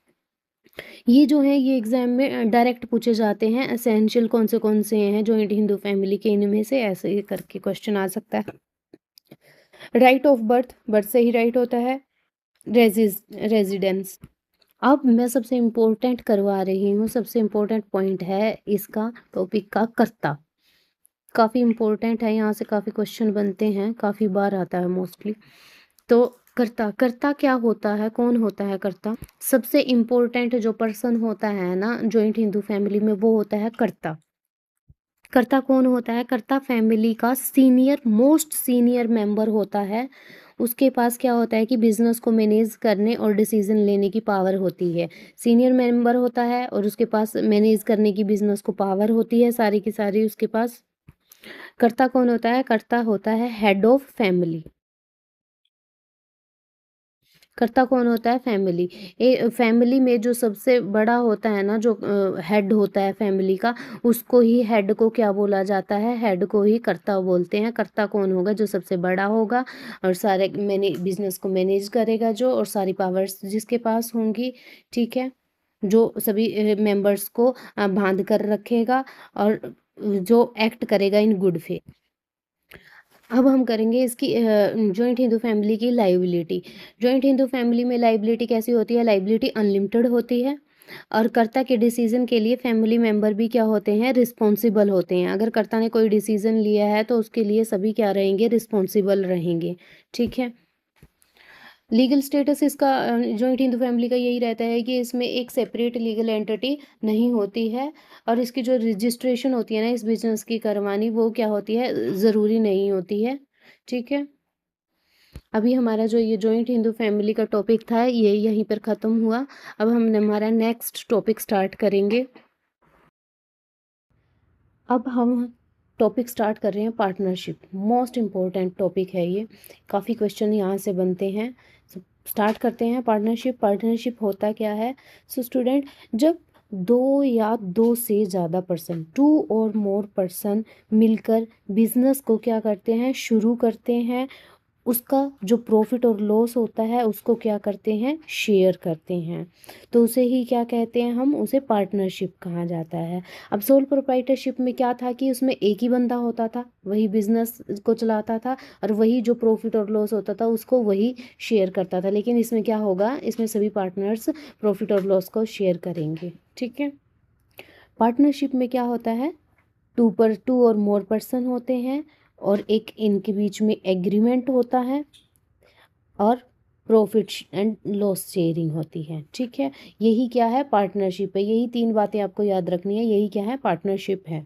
A: ये जो है ये एग्जाम में डायरेक्ट पूछे जाते हैं। एसेंशियल कौन से हैं जॉइंट हिंदू फैमिली के, इनमें से ऐसे ही करके क्वेश्चन आ सकता है। राइट ऑफ बर्थ, बर्थ से ही राइट होता है। रेजिडेंस। अब मैं सबसे इम्पोर्टेंट करवा रही हूँ, सबसे इम्पोर्टेंट पॉइंट है इसका टॉपिक का, कर्ता। काफ़ी इम्पोर्टेंट है, यहाँ से काफ़ी क्वेश्चन बनते हैं, काफ़ी बार आता है मोस्टली। तो कर्ता, कर्ता क्या होता है, कौन होता है कर्ता? सबसे इम्पोर्टेंट जो पर्सन होता है ना जॉइंट हिंदू फैमिली में, वो होता है कर्ता। कर्ता कौन होता है, कर्ता फैमिली का सीनियर, मोस्ट सीनियर मेंबर होता है। उसके पास क्या होता है कि बिजनेस को मैनेज करने और डिसीजन लेने की पावर होती है। सीनियर मेंबर होता है और उसके पास मैनेज करने की बिजनेस को पावर होती है सारी की सारी उसके पास। कर्ता कौन होता है, कर्ता होता है हेड ऑफ फैमिली। कर्ता कौन होता है? फैमिली। फैमिली में जो सबसे बड़ा होता है ना, जो हेड होता है फैमिली का, उसको ही हेड को क्या बोला जाता है? हेड को ही कर्ता बोलते हैं। कर्ता कौन होगा? जो सबसे बड़ा होगा और सारे बिजनेस को मैनेज करेगा जो, और सारी पावर्स जिसके पास होंगी, ठीक है, जो सभी मेंबर्स को बांध कर रखेगा और जो एक्ट करेगा इन गुड फेथ। अब हम करेंगे इसकी जॉइंट हिंदू फैमिली की लायबिलिटी। जॉइंट हिंदू फैमिली में लायबिलिटी कैसी होती है? लायबिलिटी अनलिमिटेड होती है और कर्ता के डिसीजन के लिए फैमिली मेंबर भी क्या होते हैं? रिस्पॉन्सिबल होते हैं। अगर कर्ता ने कोई डिसीजन लिया है तो उसके लिए सभी क्या रहेंगे? रिस्पॉन्सिबल रहेंगे, ठीक है। लीगल स्टेटस इसका जॉइंट हिंदू फैमिली का यही रहता है कि इसमें एक सेपरेट लीगल एंटिटी नहीं होती है और इसकी जो रजिस्ट्रेशन होती है ना इस बिजनेस की करवानी, वो क्या होती है? ज़रूरी नहीं होती है, ठीक है। अभी हमारा जो ये जॉइंट हिंदू फैमिली का टॉपिक था ये यहीं पर ख़त्म हुआ। अब हम हमारा नेक्स्ट टॉपिक स्टार्ट करेंगे। अब हम टॉपिक स्टार्ट कर रहे हैं पार्टनरशिप। मोस्ट इम्पॉर्टेंट टॉपिक है ये, काफ़ी क्वेश्चन यहाँ से बनते हैं। स्टार्ट करते हैं। पार्टनरशिप। पार्टनरशिप होता क्या है? सो स्टूडेंट, जब दो या दो से ज़्यादा पर्सन, टू और मोर पर्सन मिलकर बिजनेस को क्या करते हैं? शुरू करते हैं। उसका जो प्रॉफिट और लॉस होता है उसको क्या करते हैं? शेयर करते हैं। तो उसे ही क्या कहते हैं हम? उसे पार्टनरशिप कहा जाता है। अब सोल प्रोप्राइटरशिप में क्या था कि उसमें एक ही बंदा होता था, वही बिजनेस को चलाता था और वही जो प्रॉफिट और लॉस होता था उसको वही शेयर करता था। लेकिन इसमें क्या होगा? इसमें सभी पार्टनर्स प्रॉफिट और लॉस को शेयर करेंगे, ठीक है। पार्टनरशिप में क्या होता है? टू और मोर पर्सन होते हैं और एक इनके बीच में एग्रीमेंट होता है और प्रॉफिट एंड लॉस शेयरिंग होती है, ठीक है। यही क्या है? पार्टनरशिप है। यही तीन बातें आपको याद रखनी है। यही क्या है? पार्टनरशिप है।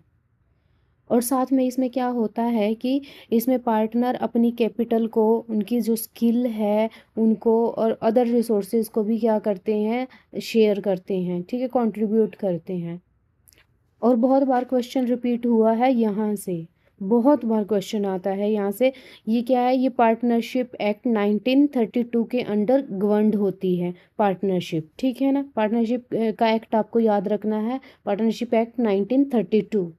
A: और साथ में इसमें क्या होता है कि इसमें पार्टनर अपनी कैपिटल को, उनकी जो स्किल है उनको और अदर रिसोर्सेज को भी क्या करते हैं? शेयर करते हैं, ठीक है, कंट्रीब्यूट करते हैं। और बहुत बार क्वेश्चन रिपीट हुआ है यहाँ से, बहुत बार क्वेश्चन आता है यहाँ से। ये क्या है? ये पार्टनरशिप एक्ट 1932 के अंडर गवर्नड होती है पार्टनरशिप, ठीक है ना। पार्टनरशिप का एक्ट आपको याद रखना है, पार्टनरशिप एक्ट 1932।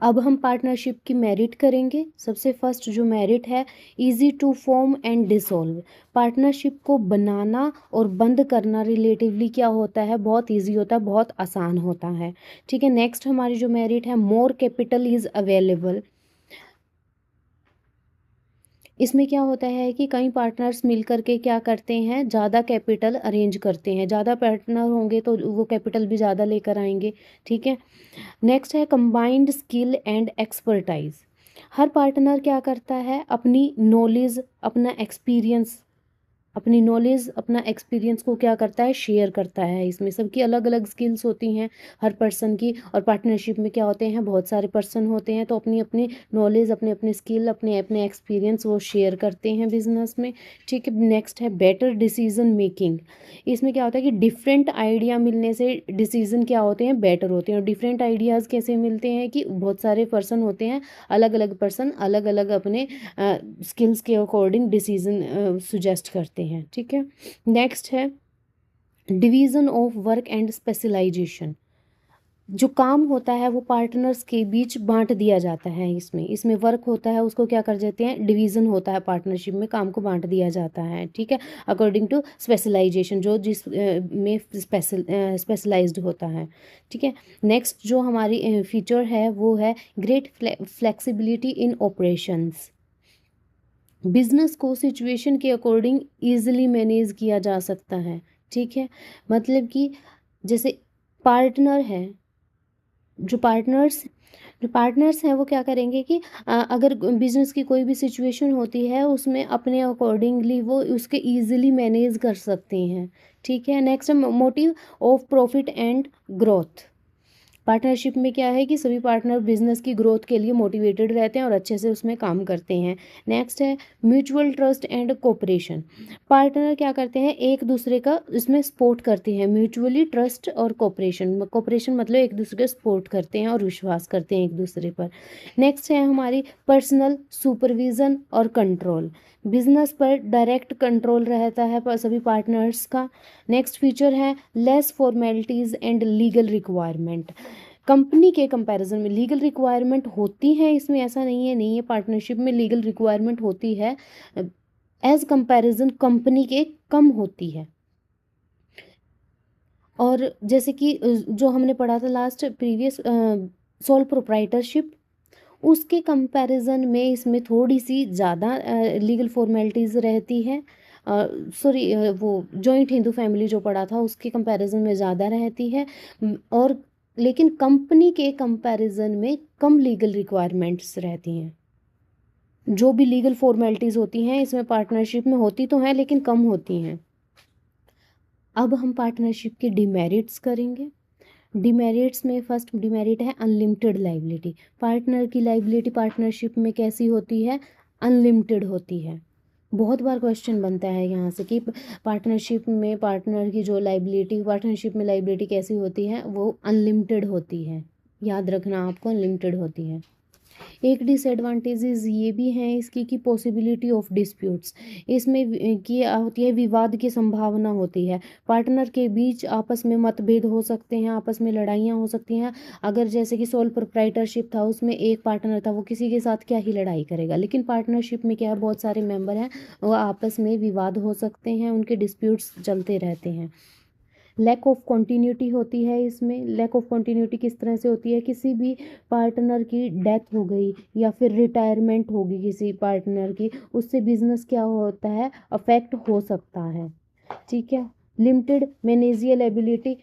A: अब हम पार्टनरशिप की मेरिट करेंगे। सबसे फर्स्ट जो मेरिट है, easy to form and dissolve. Partnership को बनाना और बंद करना रिलेटिवली क्या होता है? बहुत इजी होता है, बहुत आसान होता है, ठीक है। नेक्स्ट हमारी जो मेरिट है, मोर कैपिटल इज़ अवेलेबल। इसमें क्या होता है कि कई पार्टनर्स मिलकर के क्या करते हैं? ज़्यादा कैपिटल अरेंज करते हैं। ज़्यादा पार्टनर होंगे तो वो कैपिटल भी ज़्यादा लेकर आएंगे, ठीक है। नेक्स्ट है combined skill and expertise. Her partner क्या करता है? अपनी नॉलेज, अपना एक्सपीरियंस को क्या करता है? शेयर करता है। इसमें सबकी अलग अलग स्किल्स होती हैं हर पर्सन की, और पार्टनरशिप में क्या होते हैं? बहुत सारे पर्सन होते हैं, तो अपनी अपनी नॉलेज, अपने अपने स्किल, अपने अपने एक्सपीरियंस वो शेयर करते हैं बिजनेस में, ठीक है। नेक्स्ट है बेटर डिसीजन मेकिंग। इसमें क्या होता है कि डिफरेंट आइडिया मिलने से डिसीजन क्या होते हैं? बेटर होते हैं। और डिफरेंट आइडियाज़ कैसे मिलते हैं कि बहुत सारे पर्सन होते हैं, अलग अलग पर्सन अलग अलग अपने स्किल्स के अकॉर्डिंग डिसीजन सुजेस्ट करते हैं, ठीक है। नेक्स्ट है division of work and specialisation. जो काम होता है वो पार्टनर्स के बीच बांट दिया जाता है। इसमें वर्क होता है उसको क्या कर देते हैं? डिवीज़न होता है, पार्टनरशिप में काम को बांट दिया जाता है, ठीक है, अकॉर्डिंग टू स्पेशलाइजेशन, जो जिस में स्पेशलाइज्ड होता है, ठीक है। नेक्स्ट जो हमारी फीचर है वो है ग्रेट फ्लेक्सिबिलिटी इन ऑपरेशंस। बिजनेस को सिचुएशन के अकॉर्डिंग ईजिली मैनेज किया जा सकता है, ठीक है। मतलब कि जैसे पार्टनर है, जो पार्टनर्स हैं वो क्या करेंगे कि अगर बिजनेस की कोई भी सिचुएशन होती है उसमें अपने अकॉर्डिंगली वो उसके ईजिली मैनेज कर सकते हैं, ठीक है। Next motive of profit and growth. Partnership में क्या है कि सभी पार्टनर बिजनेस की ग्रोथ के लिए मोटिवेटेड रहते हैं और अच्छे से उसमें काम करते हैं। नेक्स्ट है mutual trust and cooperation. Partner क्या करते हैं? एक दूसरे का इसमें सपोर्ट करते हैं। म्यूचुअली ट्रस्ट और कोऑपरेशन मतलब एक दूसरे का सपोर्ट करते हैं और विश्वास करते हैं एक दूसरे पर। नेक्स्ट है हमारी पर्सनल सुपरविजन और कंट्रोल। बिजनेस पर डायरेक्ट कंट्रोल रहता है पर सभी पार्टनर्स का। नेक्स्ट फीचर है less formalities and legal requirement. Company के कंपैरिजन में लीगल रिक्वायरमेंट होती है इसमें, ऐसा नहीं है पार्टनरशिप में लीगल रिक्वायरमेंट होती है, एज कंपैरिजन कंपनी के कम होती है। और जैसे कि जो हमने पढ़ा था लास्ट प्रीवियस सोल प्रोप्राइटरशिप, उसके कंपैरिजन में इसमें थोड़ी सी ज़्यादा लीगल फॉर्मेलिटीज़ रहती है। सॉरी, वो जॉइंट हिंदू फैमिली जो पढ़ा था उसके कंपैरिजन में ज़्यादा रहती है। और लेकिन कंपनी के कंपैरिजन में कम लीगल रिक्वायरमेंट्स रहती हैं। जो भी लीगल फॉर्मेलिटीज़ होती हैं इसमें पार्टनरशिप में होती तो हैं लेकिन कम होती हैं। अब हम पार्टनरशिप के डिमेरिट्स करेंगे। डिमेरिट्स में फर्स्ट डिमेरिट है अनलिमिटेड लाइबिलिटी। पार्टनर की लाइबिलिटी पार्टनरशिप में कैसी होती है? अनलिमिटेड होती है। बहुत बार क्वेश्चन बनता है यहाँ से कि पार्टनरशिप में पार्टनर की जो लाइबिलिटी, पार्टनरशिप में लाइबिलिटी कैसी होती है? वो अनलिमिटेड होती है। याद रखना आपको, अनलिमिटेड होती है। एक डिसएडवांटेजेस ये भी हैं इसकी कि पॉसिबिलिटी ऑफ डिस्प्यूट्स, इसमें की होती है विवाद की संभावना होती है। पार्टनर के बीच आपस में मतभेद हो सकते हैं, आपस में लड़ाइयाँ हो सकती हैं। अगर जैसे कि सोल प्रोप्राइटरशिप था उसमें एक पार्टनर था, वो किसी के साथ क्या ही लड़ाई करेगा। लेकिन पार्टनरशिप में क्या है, बहुत सारे मेंबर हैं, वो आपस में विवाद हो सकते हैं, उनके डिस्प्यूट्स चलते रहते हैं। लैक ऑफ कॉन्टीन्यूटी होती है इसमें। लैक ऑफ कॉन्टीन्यूटी किस तरह से होती है? किसी भी पार्टनर की डेथ हो गई या फिर रिटायरमेंट होगी किसी पार्टनर की, उससे बिजनेस क्या होता है? अफेक्ट हो सकता है। ठीक है। Limited meningeal ability.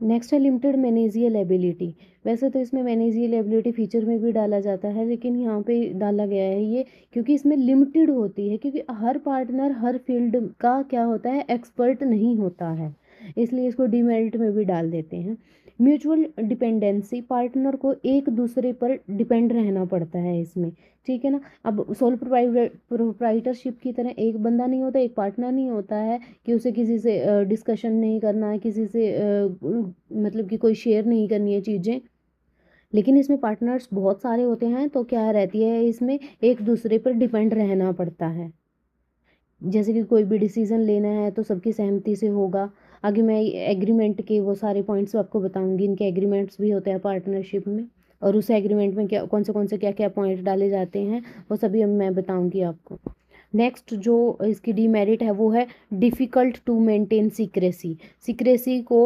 A: नेक्स्ट है लिमिटेड मैनेजियल एबिलिटी। वैसे तो इसमें मैनेजियल एबिलिटी फीचर में भी डाला जाता है लेकिन यहाँ पे डाला गया है ये क्योंकि इसमें लिमिटेड होती है, क्योंकि हर पार्टनर हर फील्ड का क्या होता है? एक्सपर्ट नहीं होता है, इसलिए इसको डिमेरिट में भी डाल देते हैं। म्यूचुअल डिपेंडेंसी, पार्टनर को एक दूसरे पर डिपेंड रहना पड़ता है इसमें। ठीक है ना। अब सोल प्रोप्राइटरशिप की तरह एक बंदा नहीं होता, एक पार्टनर नहीं होता है कि उसे किसी से डिस्कशन नहीं करना है, किसी से मतलब कि कोई शेयर नहीं करनी है चीज़ें। लेकिन इसमें पार्टनर्स बहुत सारे होते हैं तो क्या रहती है, इसमें एक दूसरे पर डिपेंड रहना पड़ता है। जैसे कि कोई भी डिसीजन लेना है तो सबकी सहमति से होगा। आगे मैं एग्रीमेंट के वो सारे पॉइंट्स आपको बताऊंगी, इनके एग्रीमेंट्स भी होते हैं पार्टनरशिप में, और उस एग्रीमेंट में क्या कौन से क्या क्या पॉइंट डाले जाते हैं वो सभी अब मैं बताऊंगी आपको। नेक्स्ट जो इसकी डीमेरिट है वो है difficult to maintain secrecy. Secrecy को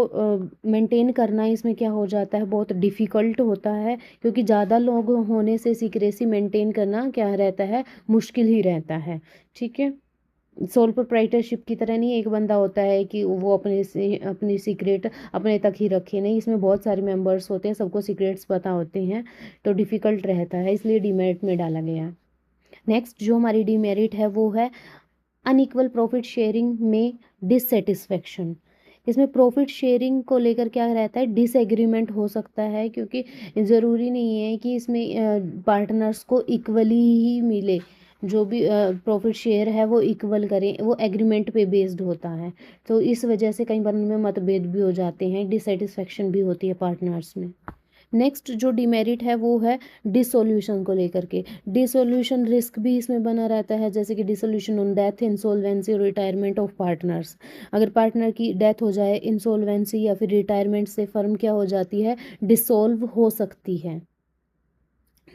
A: मेंटेन करना इसमें क्या हो जाता है? बहुत डिफ़िकल्ट होता है, क्योंकि ज़्यादा लोग होने से सीक्रेसी मेंटेन करना क्या रहता है? मुश्किल ही रहता है। ठीक है। सोल प्रोप्राइटरशिप की तरह नहीं एक बंदा होता है कि वो अपनी सीक्रेट अपने तक ही रखे, नहीं, इसमें बहुत सारे मेंबर्स होते हैं, सबको सीक्रेट्स पता होते हैं, तो डिफ़िकल्ट रहता है, इसलिए डीमेरिट में डाला गया है। नेक्स्ट जो हमारी डीमेरिट है वो है अनइक्वल प्रॉफिट शेयरिंग में डिससेटिस्फेक्शन। इसमें प्रॉफिट शेयरिंग को लेकर क्या रहता है? डिसएग्रीमेंट हो सकता है, क्योंकि ज़रूरी नहीं है कि इसमें पार्टनर्स को इक्वली ही मिले। जो भी प्रॉफिट शेयर है वो इक्वल करें, वो एग्रीमेंट पे बेस्ड होता है, तो इस वजह से कई बार उनमें मतभेद भी हो जाते हैं, डिससेटिस्फेक्शन भी होती है पार्टनर्स में। नेक्स्ट जो डिमेरिट है वो है डिसोल्यूशन को लेकर के। डिसोल्यूशन रिस्क भी इसमें बना रहता है, जैसे कि डिसोल्यूशन ऑन डेथ, इंसॉल्वेंसी और रिटायरमेंट ऑफ पार्टनर्स। अगर पार्टनर की डेथ हो जाए, इंसॉल्वेंसी या फिर रिटायरमेंट से फर्म क्या हो जाती है? डिसॉल्व हो सकती है।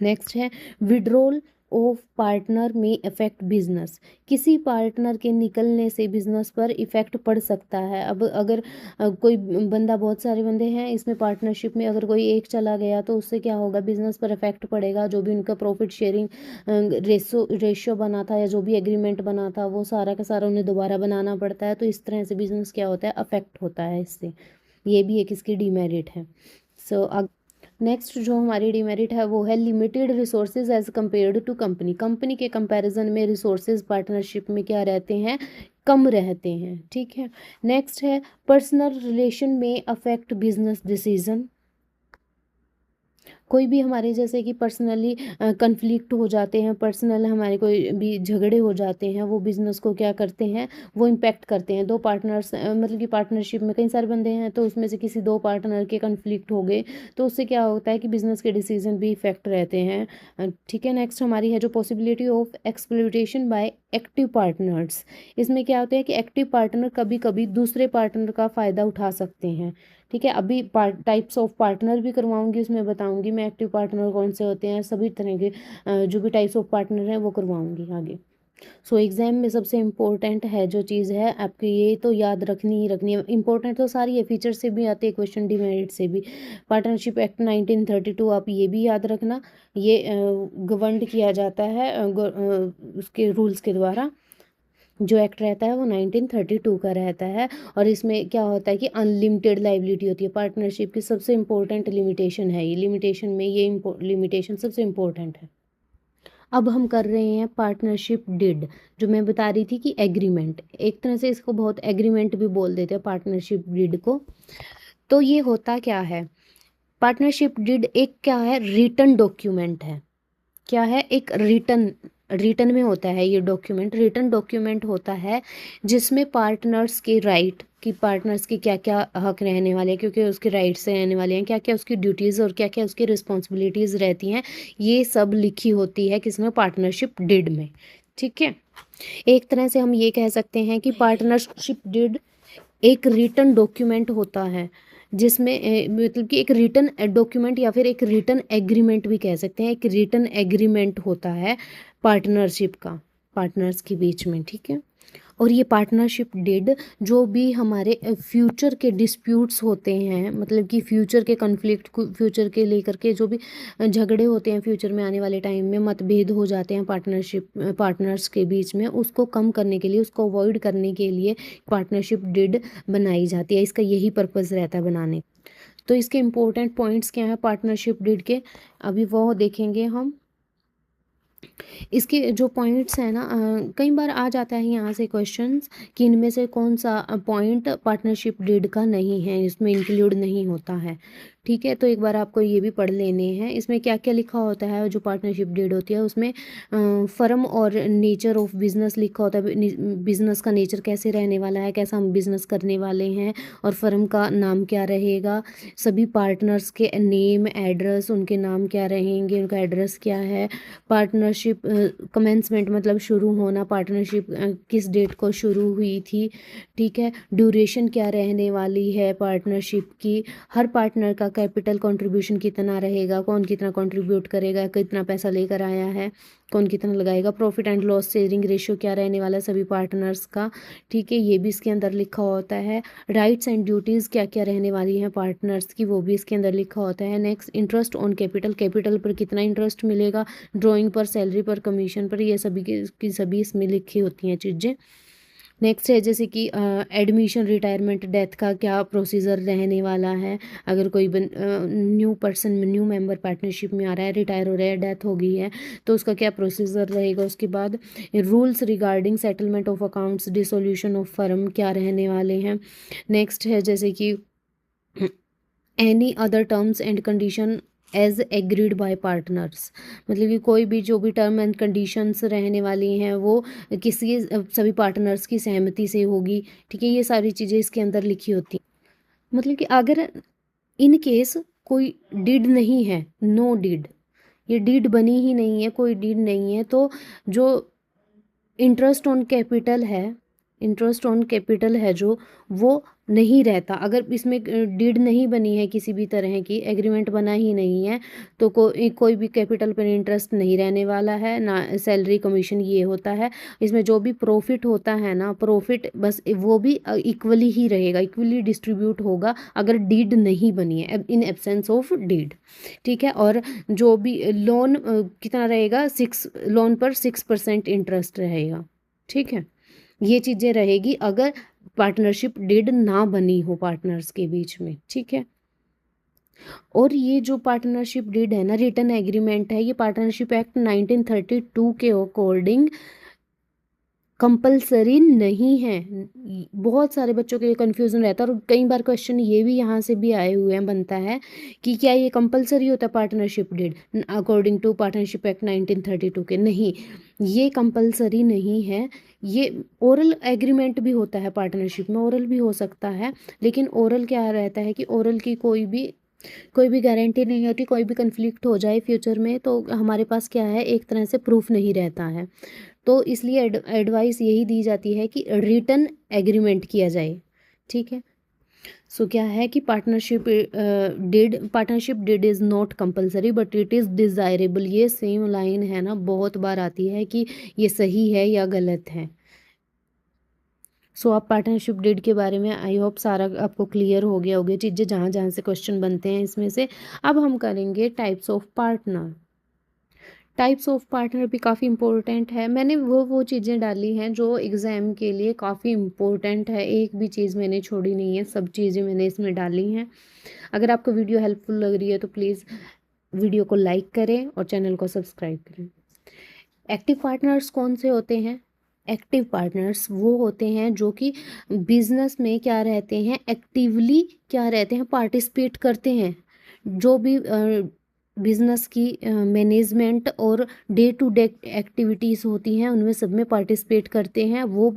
A: नेक्स्ट है विड्रॉल ऑफ पार्टनर में इफेक्ट बिजनेस। किसी पार्टनर के निकलने से बिजनेस पर इफेक्ट पड़ सकता है। अब अगर कोई बंदा, बहुत सारे बंदे हैं इसमें पार्टनरशिप में, अगर कोई एक चला गया तो उससे क्या होगा? बिजनेस पर इफेक्ट पड़ेगा। जो भी उनका प्रॉफिट शेयरिंग रेशियो बना था या जो भी एग्रीमेंट बना था वो सारा का सारा उन्हें दोबारा बनाना पड़ता है, तो इस तरह से बिजनेस क्या होता है? अफेक्ट होता है इससे। ये भी एक इसकी डीमेरिट है। सो नेक्स्ट जो हमारी डिमेरिट है वो है limited resources as compared to company. Company के कंपैरिजन में रिसोर्सेज पार्टनरशिप में क्या रहते हैं? कम रहते हैं। ठीक है। नेक्स्ट है पर्सनल रिलेशन में अफेक्ट बिजनेस डिसीजन। कोई भी हमारे जैसे कि पर्सनली कन्फ्लिक्ट हो जाते हैं, पर्सनल हमारे कोई भी झगड़े हो जाते हैं, वो बिज़नेस को क्या करते हैं, वो इम्पैक्ट करते हैं। 2 पार्टनर्स मतलब कि पार्टनरशिप में कई सारे बंदे हैं, तो उसमें से किसी 2 पार्टनर के कन्फ्लिक्ट हो गए, तो उससे क्या होता है कि बिज़नेस के डिसीजन भी इफ़ेक्ट रहते हैं। ठीक है, नेक्स्ट हमारी है जो possibility of exploitation by active partners. इसमें क्या होता है कि एक्टिव पार्टनर कभी-कभी दूसरे पार्टनर का फ़ायदा उठा सकते हैं। ठीक है, अभी टाइप्स ऑफ पार्टनर भी करवाऊंगी, उसमें बताऊंगी मैं एक्टिव पार्टनर कौन से होते हैं, सभी तरह के जो भी टाइप्स ऑफ पार्टनर हैं वो करवाऊंगी आगे। सो एग्जाम में सबसे इम्पोर्टेंट है जो चीज़ है आपकी, ये तो याद रखनी ही रखनी है। इंपॉर्टेंट तो सारी है, फीचर से भी आते हैं क्वेश्चन, डिमेरिट से भी। पार्टनरशिप एक्ट 1932 आप ये भी याद रखना, ये गवर्न किया जाता है उसके रूल्स के द्वारा। जो एक्ट रहता है वो 1932 का रहता है, और इसमें क्या होता है कि अनलिमिटेड लाइबिलिटी होती है। पार्टनरशिप की सबसे इम्पोर्टेंट लिमिटेशन है ये, लिमिटेशन में ये लिमिटेशन सबसे इम्पोर्टेंट है। अब हम कर रहे हैं पार्टनरशिप डिड, जो मैं बता रही थी कि एग्रीमेंट, एक तरह से इसको बहुत एग्रीमेंट भी बोल देते हैं पार्टनरशिप डिड को। तो ये होता क्या है, पार्टनरशिप डिड एक क्या है, रिटन डॉक्यूमेंट है। क्या है, एक रिटन, रिटन में होता है ये डॉक्यूमेंट, रिटन डॉक्यूमेंट होता है जिसमें पार्टनर्स के राइट, कि पार्टनर्स के क्या क्या हक रहने वाले हैं, क्योंकि उसके राइट्स रहने वाले हैं, क्या क्या उसकी ड्यूटीज़ और क्या क्या उसकी रिस्पॉन्सिबिलिटीज़ रहती हैं, ये सब लिखी होती है किसमें, पार्टनरशिप डिड में। ठीक है, एक तरह से हम ये कह सकते हैं कि पार्टनरशिप डिड एक रिटन डॉक्यूमेंट होता है, जिसमें मतलब कि एक रिटन डॉक्यूमेंट या फिर एक रिटन एग्रीमेंट भी कह सकते हैं, एक रिटन एग्रीमेंट होता है पार्टनरशिप का, पार्टनर्स के बीच में। ठीक है, और ये पार्टनरशिप डिड जो भी हमारे फ्यूचर के डिस्प्यूट्स होते हैं, मतलब कि फ्यूचर के कन्फ्लिक्ट, फ्यूचर के लेकर के जो भी झगड़े होते हैं फ्यूचर में आने वाले टाइम में, मतभेद हो जाते हैं पार्टनर्स के बीच में, उसको कम करने के लिए, उसको अवॉइड करने के लिए पार्टनरशिप डिड बनाई जाती है। इसका यही पर्पज़ रहता है बनाने। तो इसके इम्पोर्टेंट पॉइंट्स क्या हैं पार्टनरशिप डिड के, अभी वो देखेंगे हम। इसके जो पॉइंट्स हैं ना, कई बार आ जाता है यहाँ से क्वेश्चंस कि इनमें से कौन सा पॉइंट पार्टनरशिप डीड का नहीं है, इसमें इंक्लूड नहीं होता है। ठीक है, तो एक बार आपको ये भी पढ़ लेने हैं। इसमें क्या क्या लिखा होता है, जो पार्टनरशिप डीड होती है उसमें फर्म और नेचर ऑफ बिजनेस लिखा होता है, बिजनेस का नेचर कैसे रहने वाला है, कैसा हम बिजनेस करने वाले हैं, और फर्म का नाम क्या रहेगा, सभी पार्टनर्स के नेम, एड्रेस, उनके नाम क्या रहेंगे, उनका एड्रेस क्या है, पार्टनरशिप कमेंसमेंट मतलब शुरू होना, पार्टनरशिप किस डेट को शुरू हुई थी। ठीक है, ड्यूरेशन क्या रहने वाली है पार्टनरशिप की, हर पार्टनर का कैपिटल कंट्रीब्यूशन कितना रहेगा, कौन कितना कंट्रीब्यूट करेगा, कितना पैसा लेकर आया है, कौन कितना लगाएगा, profit and loss sharing ratio क्या रहने वाला है सभी पार्टनर्स का। ठीक है, ये भी इसके अंदर लिखा होता है। राइट्स एंड ड्यूटीज़ क्या क्या रहने वाली हैं पार्टनर्स की, वो भी इसके अंदर लिखा होता है। Next, interest on capital, capital पर कितना इंटरेस्ट मिलेगा, ड्राइंग पर, सैलरी पर, कमीशन पर, ये सभी की सभी इसमें लिखी होती हैं चीज़ें। नेक्स्ट है जैसे कि एडमिशन, रिटायरमेंट, डेथ का क्या प्रोसीजर रहने वाला है, अगर कोई new person, new member partnership में आ रहा है, रिटायर हो रहा है, डेथ हो गई है, तो उसका क्या प्रोसीजर रहेगा। उसके बाद rules regarding settlement of accounts, dissolution of firm क्या रहने वाले हैं। नेक्स्ट है जैसे कि any other terms and condition as agreed by partners, मतलब कि कोई भी जो भी टर्म एंड कंडीशंस रहने वाली हैं वो किसी सभी पार्टनर्स की सहमति से होगी। ठीक है, ये सारी चीज़ें इसके अंदर लिखी होती हैं। मतलब कि अगर इन केस कोई डिड नहीं है, नो डिड, ये डीड बनी ही नहीं है, कोई डीड नहीं है, तो जो इंटरेस्ट ऑन कैपिटल है, इंटरेस्ट ऑन कैपिटल है जो, वो नहीं रहता। अगर इसमें डीड नहीं बनी है, किसी भी तरह की एग्रीमेंट बना ही नहीं है, तो कोई भी कैपिटल पर इंटरेस्ट नहीं रहने वाला है, ना सैलरी कमीशन ये होता है। इसमें जो भी प्रॉफिट होता है ना, प्रॉफिट बस वो भी इक्वली ही रहेगा, इक्वली डिस्ट्रीब्यूट होगा अगर डीड नहीं बनी है, इन एब्सेंस ऑफ डीड। ठीक है, और जो भी लोन कितना रहेगा, 6 लोन पर 6% इंटरेस्ट रहेगा। ठीक है, ये चीज़ें रहेगी अगर पार्टनरशिप डीड ना बनी हो पार्टनर्स के बीच में। ठीक है, और ये जो पार्टनरशिप डीड है ना, रिटन एग्रीमेंट है, ये पार्टनरशिप एक्ट 1932 के अकॉर्डिंग कंपल्सरी नहीं है। बहुत सारे बच्चों के ये कन्फ्यूज़न रहता है और कई बार क्वेश्चन ये भी यहाँ से भी आए हुए हैं, बनता है कि क्या ये कंपल्सरी होता है partnership deed according to partnership act 1932 के? नहीं, ये कंपल्सरी नहीं है। ये ओरल एग्रीमेंट भी होता है पार्टनरशिप में, ओरल भी हो सकता है, लेकिन ओरल क्या रहता है कि ओरल की कोई भी गारंटी नहीं होती, कोई भी कन्फ्लिक्ट हो जाए फ्यूचर में तो हमारे पास क्या है, एक तरह से प्रूफ नहीं रहता है। तो इसलिए एडवाइस यही दी जाती है कि रिटन एग्रीमेंट किया जाए। ठीक है, सो क्या है कि partnership did is not compulsory but it is desirable. ये सेम लाइन है ना, बहुत बार आती है कि ये सही है या गलत है। सो आप पार्टनरशिप डीड के बारे में आई होप सारा आपको क्लियर हो गया होगी, चीज़ें जहाँ जहाँ से क्वेश्चन बनते हैं इसमें से। अब हम करेंगे types of partner. Types of partner भी काफ़ी इंपॉर्टेंट है। मैंने वो चीज़ें डाली हैं जो एग्ज़ाम के लिए काफ़ी इंपॉर्टेंट है, एक भी चीज़ मैंने छोड़ी नहीं है, सब चीज़ें मैंने इसमें डाली हैं। अगर आपको वीडियो हेल्पफुल लग रही है तो प्लीज़ वीडियो को लाइक करें और चैनल को सब्सक्राइब करें। एक्टिव पार्टनर्स कौन से होते हैं? एक्टिव पार्टनर्स वो होते हैं जो कि बिजनेस में क्या रहते हैं, एक्टिवली क्या रहते हैं, पार्टिसिपेट करते हैं। जो भी बिजनेस की मैनेजमेंट और डे टू डे एक्टिविटीज़ होती हैं उनमें सब में पार्टिसिपेट करते हैं, वो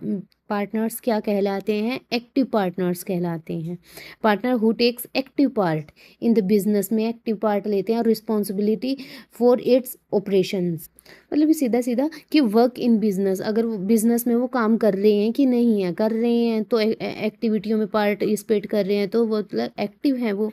A: पार्टनर्स क्या कहलाते हैं? एक्टिव पार्टनर्स कहलाते हैं। Partner who takes active part in the business में एक्टिव पार्ट लेते हैं और रिस्पॉन्सिबिलिटी फॉर इट्स ऑपरेशंस। मतलब कि सीधा सीधा कि वर्क इन बिजनेस, अगर बिजनेस में वो काम कर रहे हैं कि नहीं है, कर रहे हैं तो एक्टिविटियों में पार्टिसिपेट कर रहे हैं तो वो मतलब एक्टिव हैं वो।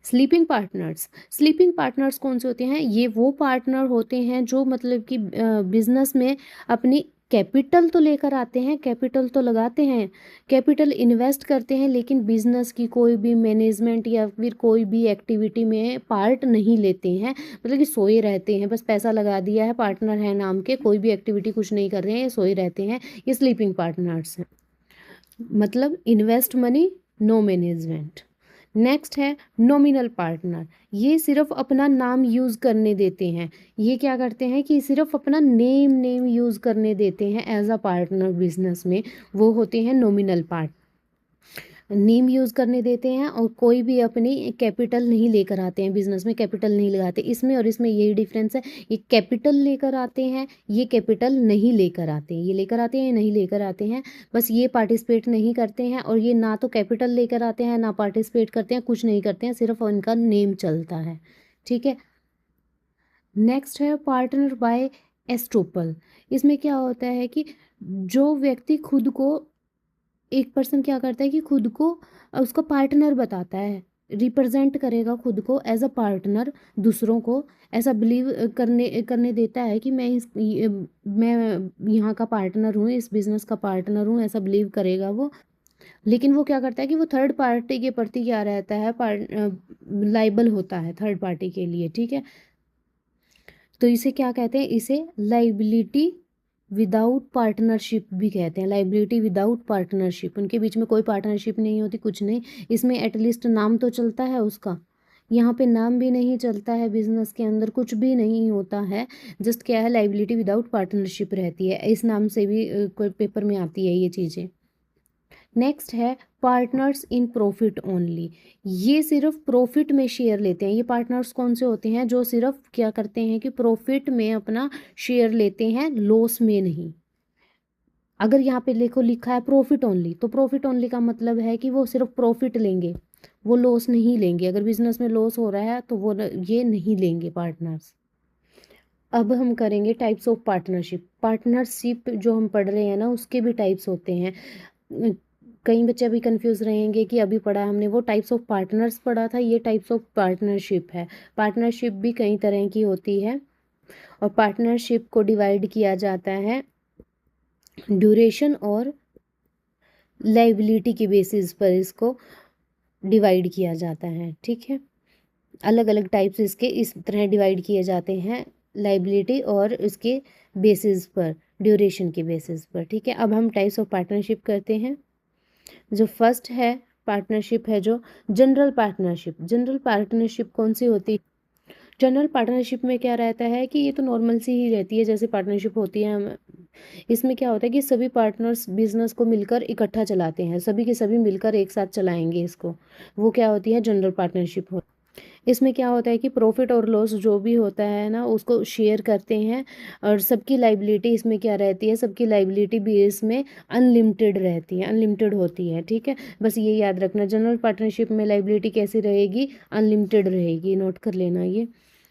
A: स्लीपिंग पार्टनर्स कौन से होते हैं? ये वो पार्टनर होते हैं जो मतलब कि बिजनेस में अपनी कैपिटल तो लेकर आते हैं, कैपिटल तो लगाते हैं, कैपिटल इन्वेस्ट करते हैं, लेकिन बिजनेस की कोई भी मैनेजमेंट या फिर कोई भी एक्टिविटी में पार्ट नहीं लेते हैं। मतलब कि सोए रहते हैं, बस पैसा लगा दिया है, पार्टनर है नाम के, कोई भी एक्टिविटी कुछ नहीं कर रहे हैं, सोए रहते हैं। ये स्लीपिंग पार्टनर्स हैं, मतलब invest money no management. Next है नॉमिनल पार्टनर। ये सिर्फ अपना नाम यूज़ करने देते हैं। ये क्या करते हैं कि सिर्फ अपना नेम यूज़ करने देते हैं एज अ पार्टनर बिजनेस में, वो होते हैं नॉमिनल पार्ट। नेम यूज़ करने देते हैं और कोई भी अपनी कैपिटल नहीं लेकर आते हैं, बिजनेस में कैपिटल नहीं लगाते। इसमें और इसमें यही डिफरेंस है, ये कैपिटल लेकर आते हैं, ये कैपिटल नहीं लेकर आते हैं। ये लेकर आते हैं, ये नहीं लेकर आते हैं, बस ये पार्टिसिपेट नहीं करते हैं और ये ना तो कैपिटल लेकर आते हैं ना पार्टिसिपेट करते हैं, कुछ नहीं करते हैं, सिर्फ उनका नेम चलता है। ठीक है, नेक्स्ट है पार्टनर बाय एस्ट्रोपल। इसमें क्या होता है कि जो व्यक्ति खुद को, एक पर्सन क्या करता है कि खुद को उसका पार्टनर बताता है, रिप्रेजेंट करेगा खुद को एज अ पार्टनर, दूसरों को ऐसा बिलीव करने करने देता है कि मैं यहाँ का पार्टनर हूँ, इस बिजनेस का पार्टनर हूँ, ऐसा बिलीव करेगा वो। लेकिन वो क्या करता है कि वो थर्ड पार्टी के प्रति क्या रहता है, लाइबल होता है थर्ड पार्टी के लिए। ठीक है, तो इसे क्या कहते हैं? इसे लाइबिलिटी विदाउट पार्टनरशिप भी कहते हैं। लाइबिलिटी विदाउट पार्टनरशिप, उनके बीच में कोई पार्टनरशिप नहीं होती, कुछ नहीं। इसमें एटलीस्ट नाम तो चलता है उसका, यहाँ पे नाम भी नहीं चलता है, बिजनेस के अंदर कुछ भी नहीं होता है, जस्ट क्या है, लाइबिलिटी विदाउट पार्टनरशिप रहती है। इस नाम से भी कोई पेपर में आती है ये चीज़ें। नेक्स्ट है पार्टनर्स इन प्रॉफिट ओनली। ये सिर्फ प्रॉफिट में शेयर लेते हैं। ये पार्टनर्स कौन से होते हैं? जो सिर्फ क्या करते हैं कि प्रॉफिट में अपना शेयर लेते हैं, लॉस में नहीं। अगर यहाँ पे देखो लिखा है प्रॉफिट ओनली, तो प्रॉफिट ओनली का मतलब है कि वो सिर्फ प्रॉफिट लेंगे, वो लॉस नहीं लेंगे। अगर बिजनेस में लॉस हो रहा है तो वो ये नहीं लेंगे पार्टनर्स। अब हम करेंगे टाइप्स ऑफ पार्टनरशिप। पार्टनरशिप जो हम पढ़ रहे हैं ना, उसके भी टाइप्स होते हैं। कई बच्चे अभी कंफ्यूज रहेंगे कि अभी पढ़ा हमने वो टाइप्स ऑफ पार्टनर्स पढ़ा था, ये टाइप्स ऑफ पार्टनरशिप है। पार्टनरशिप भी कई तरह की होती है और पार्टनरशिप को डिवाइड किया जाता है ड्यूरेशन और लाइबिलिटी के बेसिस पर, इसको डिवाइड किया जाता है। ठीक है, अलग अलग टाइप्स इसके इस तरह डिवाइड किए जाते हैं, लाइबिलिटी और इसके बेसिस पर, ड्यूरेशन के बेसिस पर। ठीक है, अब हम टाइप्स ऑफ पार्टनरशिप करते हैं। जो फर्स्ट है पार्टनरशिप है जो जनरल पार्टनरशिप। जनरल पार्टनरशिप कौन सी होती? जनरल पार्टनरशिप में क्या रहता है कि ये तो नॉर्मल सी ही रहती है जैसे पार्टनरशिप होती है। इसमें क्या होता है कि सभी पार्टनर्स बिजनेस को मिलकर इकट्ठा चलाते हैं, सभी के सभी मिलकर एक साथ चलाएंगे इसको, वो क्या होती है जनरल पार्टनरशिप। इसमें क्या होता है कि प्रॉफिट और लॉस जो भी होता है ना उसको शेयर करते हैं, और सबकी लाइबिलिटी इसमें क्या रहती है, सबकी लाइबिलिटी भी इसमें अनलिमिटेड रहती है, अनलिमिटेड होती है। ठीक है, बस ये याद रखना, जनरल पार्टनरशिप में लाइबिलिटी कैसी रहेगी, अनलिमिटेड रहेगी, नोट कर लेना, ये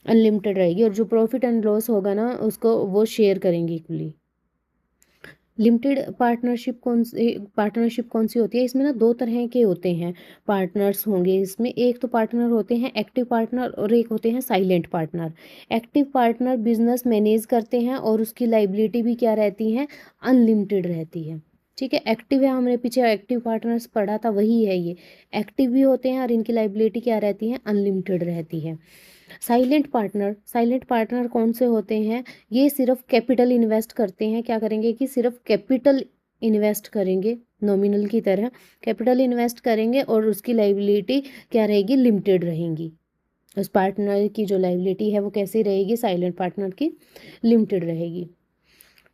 A: अनलिमिटेड रहेगी, और जो प्रॉफिट एंड लॉस होगा ना उसको वो शेयर करेंगे इक्वली। लिमिटेड पार्टनरशिप कौन सी होती है, इसमें ना दो तरह के होते हैं पार्टनर्स होंगे इसमें। एक तो पार्टनर होते हैं एक्टिव पार्टनर और एक होते हैं silent partner. Active partner business manage करते हैं और उसकी लाइबिलिटी भी क्या रहती है, अनलिमिटेड रहती है। ठीक है, एक्टिव है, हमने पीछे एक्टिव पार्टनर्स पढ़ा था, वही है ये। एक्टिव भी होते हैं और इनकी लाइबिलिटी क्या रहती है, अनलिमिटेड रहती है। साइलेंट पार्टनर कौन से होते हैं, ये सिर्फ कैपिटल इन्वेस्ट करते हैं, क्या करेंगे कि सिर्फ कैपिटल इन्वेस्ट करेंगे, नॉमिनल की तरह कैपिटल इन्वेस्ट करेंगे, और उसकी लाइबिलिटी क्या रहेगी, लिमिटेड रहेगी। उस पार्टनर की जो लाइबिलिटी है वो कैसी रहेगी, साइलेंट पार्टनर की लिमिटेड रहेगी।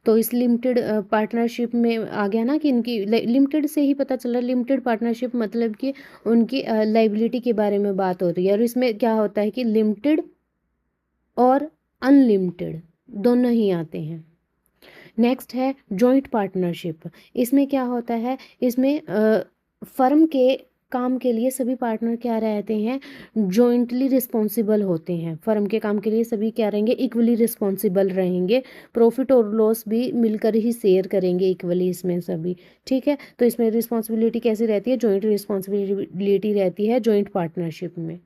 A: तो इस लिमिटेड पार्टनरशिप में आ गया ना कि इनकी लिमिटेड से ही पता चल रहा है, लिमिटेड पार्टनरशिप मतलब कि उनकी लाइबिलिटी के बारे में बात हो रही है, और इसमें क्या होता है कि लिमिटेड और अनलिमिटेड दोनों ही आते हैं। नेक्स्ट है जॉइंट पार्टनरशिप। इसमें क्या होता है, इसमें फर्म के काम के लिए सभी पार्टनर क्या रहते हैं, जॉइंटली रिस्पॉन्सिबल होते हैं। फर्म के काम के लिए सभी क्या रहेंगे, इक्वली रिस्पॉन्सिबल रहेंगे, प्रॉफिट और लॉस भी मिलकर ही शेयर करेंगे इक्वली इसमें सभी। ठीक है, तो इसमें रिस्पॉन्सिबिलिटी कैसी रहती है, जॉइंट रिस्पॉन्सिबिलिटी रहती है जॉइंट पार्टनरशिप में।